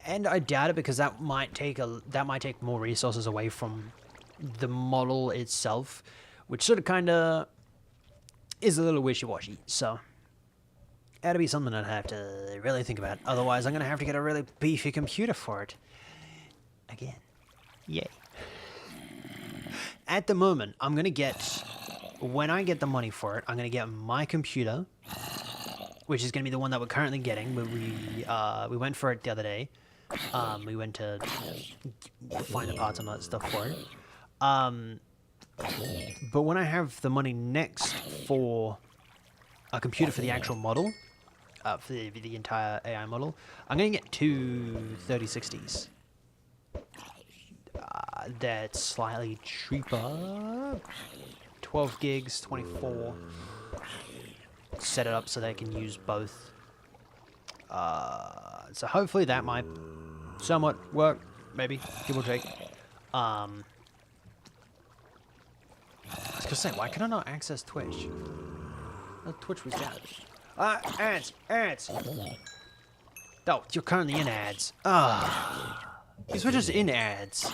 And I doubt it, because that might take more resources away from the model itself, which sort of kind of is a little wishy-washy. So that'll be something I'd have to really think about. Otherwise, I'm gonna have to get a really beefy computer for it. Again, yay. At the moment, I'm gonna get, when I get the money for it, I'm gonna get my computer, which is gonna be the one that we're currently getting. We went for it the other day. We went to find the parts and all that stuff for it. But when I have the money next for a computer for the actual model, for the entire AI model, I'm going to get two 3060s. That's slightly cheaper. 12 gigs, 24. Set it up so they can use both. So hopefully that might somewhat work, maybe, give or take. I was gonna say, why can I not access Twitch? Oh, Twitch was down. Ads! Ads! Oh, you're currently in ads. These were just in ads.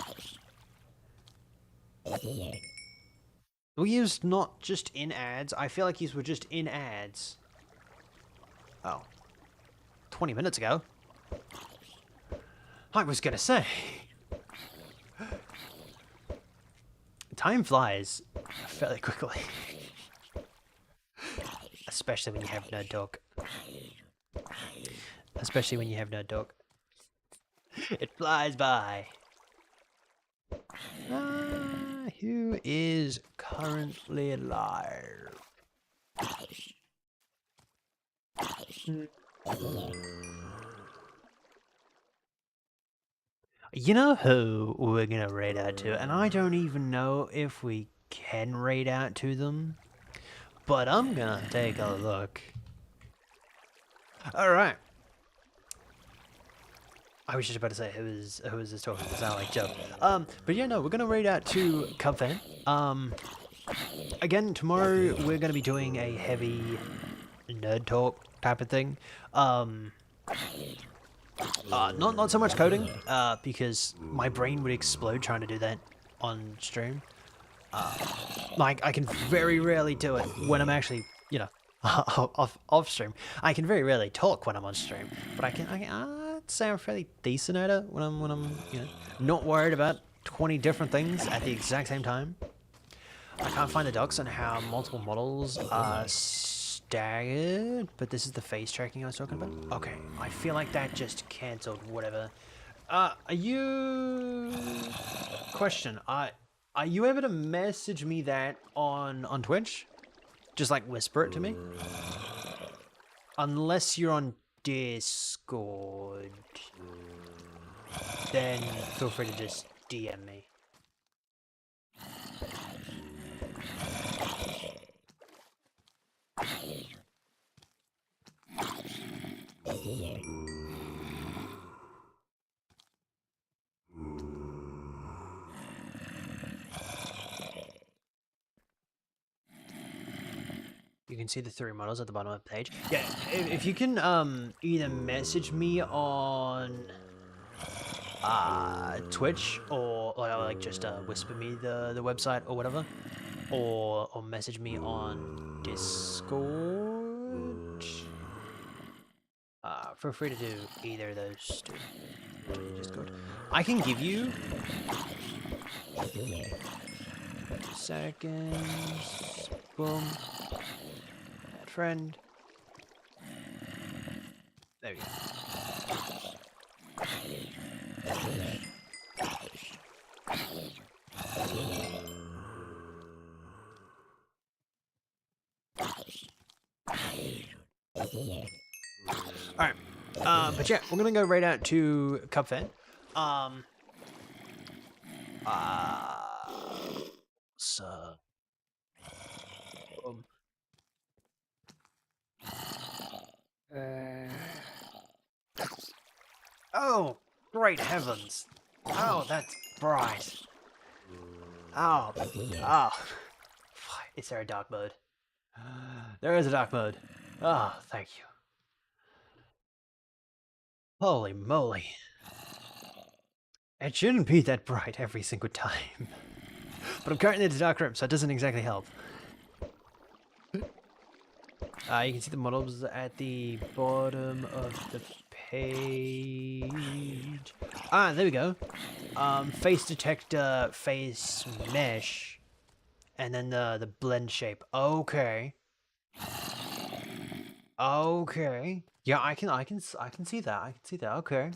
Were you not just in ads? I feel like these were just in ads. Oh. 20 minutes ago. I was gonna say. Time flies fairly quickly. Especially when you have no dog. Especially when you have no dog. It flies by. Who is currently alive? You know who we're gonna raid out to, and I don't even know if we can raid out to them, but I'm gonna take a look. Alright. I was just about to say, who is this talking to? Sound like Joe. But yeah, no, we're gonna raid out to Cubfan. Again, tomorrow we're gonna be doing a heavy nerd talk type of thing. Not so much coding, because my brain would explode trying to do that on stream. Like, I can very rarely do it when I'm actually, you know, off stream. I can very rarely talk when I'm on stream, but I'd say I'm fairly decent at it when I'm you know, not worried about 20 different things at the exact same time. I can't find the docs on how multiple models are staggered, but this is the face tracking I was talking about. Okay, I feel like that just cancelled whatever. Are you... Question, are you able to message me that on Twitch? Just like whisper it to me? Unless you're on Discord, then feel free to just DM me. You can see the 3 models at the bottom of the page. Yeah, if you can either message me on Twitch or like just whisper me the website or whatever, or message me on Discord. Feel free to do either of those two. Discord. I can give you 2 seconds. Boom. Friend. There we go. Alright. But yeah, we're gonna go right out to Cubfan. So oh, great heavens. Oh, that's bright. Oh. Is there a dark mode? There is a dark mode. Oh, thank you. Holy moly. It shouldn't be that bright every single time. But I'm currently in the dark room, so it doesn't exactly help. You can see the models at the bottom of the page. There we go. Face detector, face mesh, and then the blend shape. Okay. Okay. Yeah, I can see that. I can see that. Okay.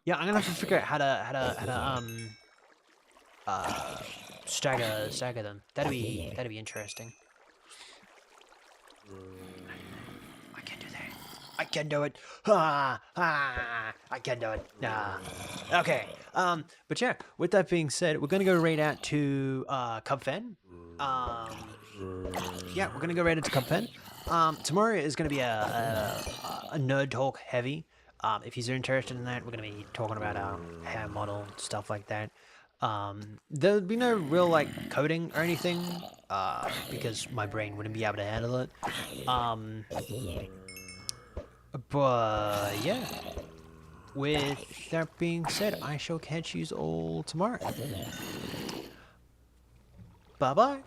Yeah, I'm gonna have to figure out how to stagger them. That'd be interesting. I can do that. I can do it. I can do it. Okay. But yeah, with that being said, we're gonna go right out to Cub Fen. Yeah, we're gonna go right into Cub Fen. Tomorrow is gonna be a nerd talk heavy. If you're interested in that, we're gonna be talking about our hair model, stuff like that. There'll be no real like coding or anything, because my brain wouldn't be able to handle it. But yeah, with that being said, I shall catch you all tomorrow. Bye bye.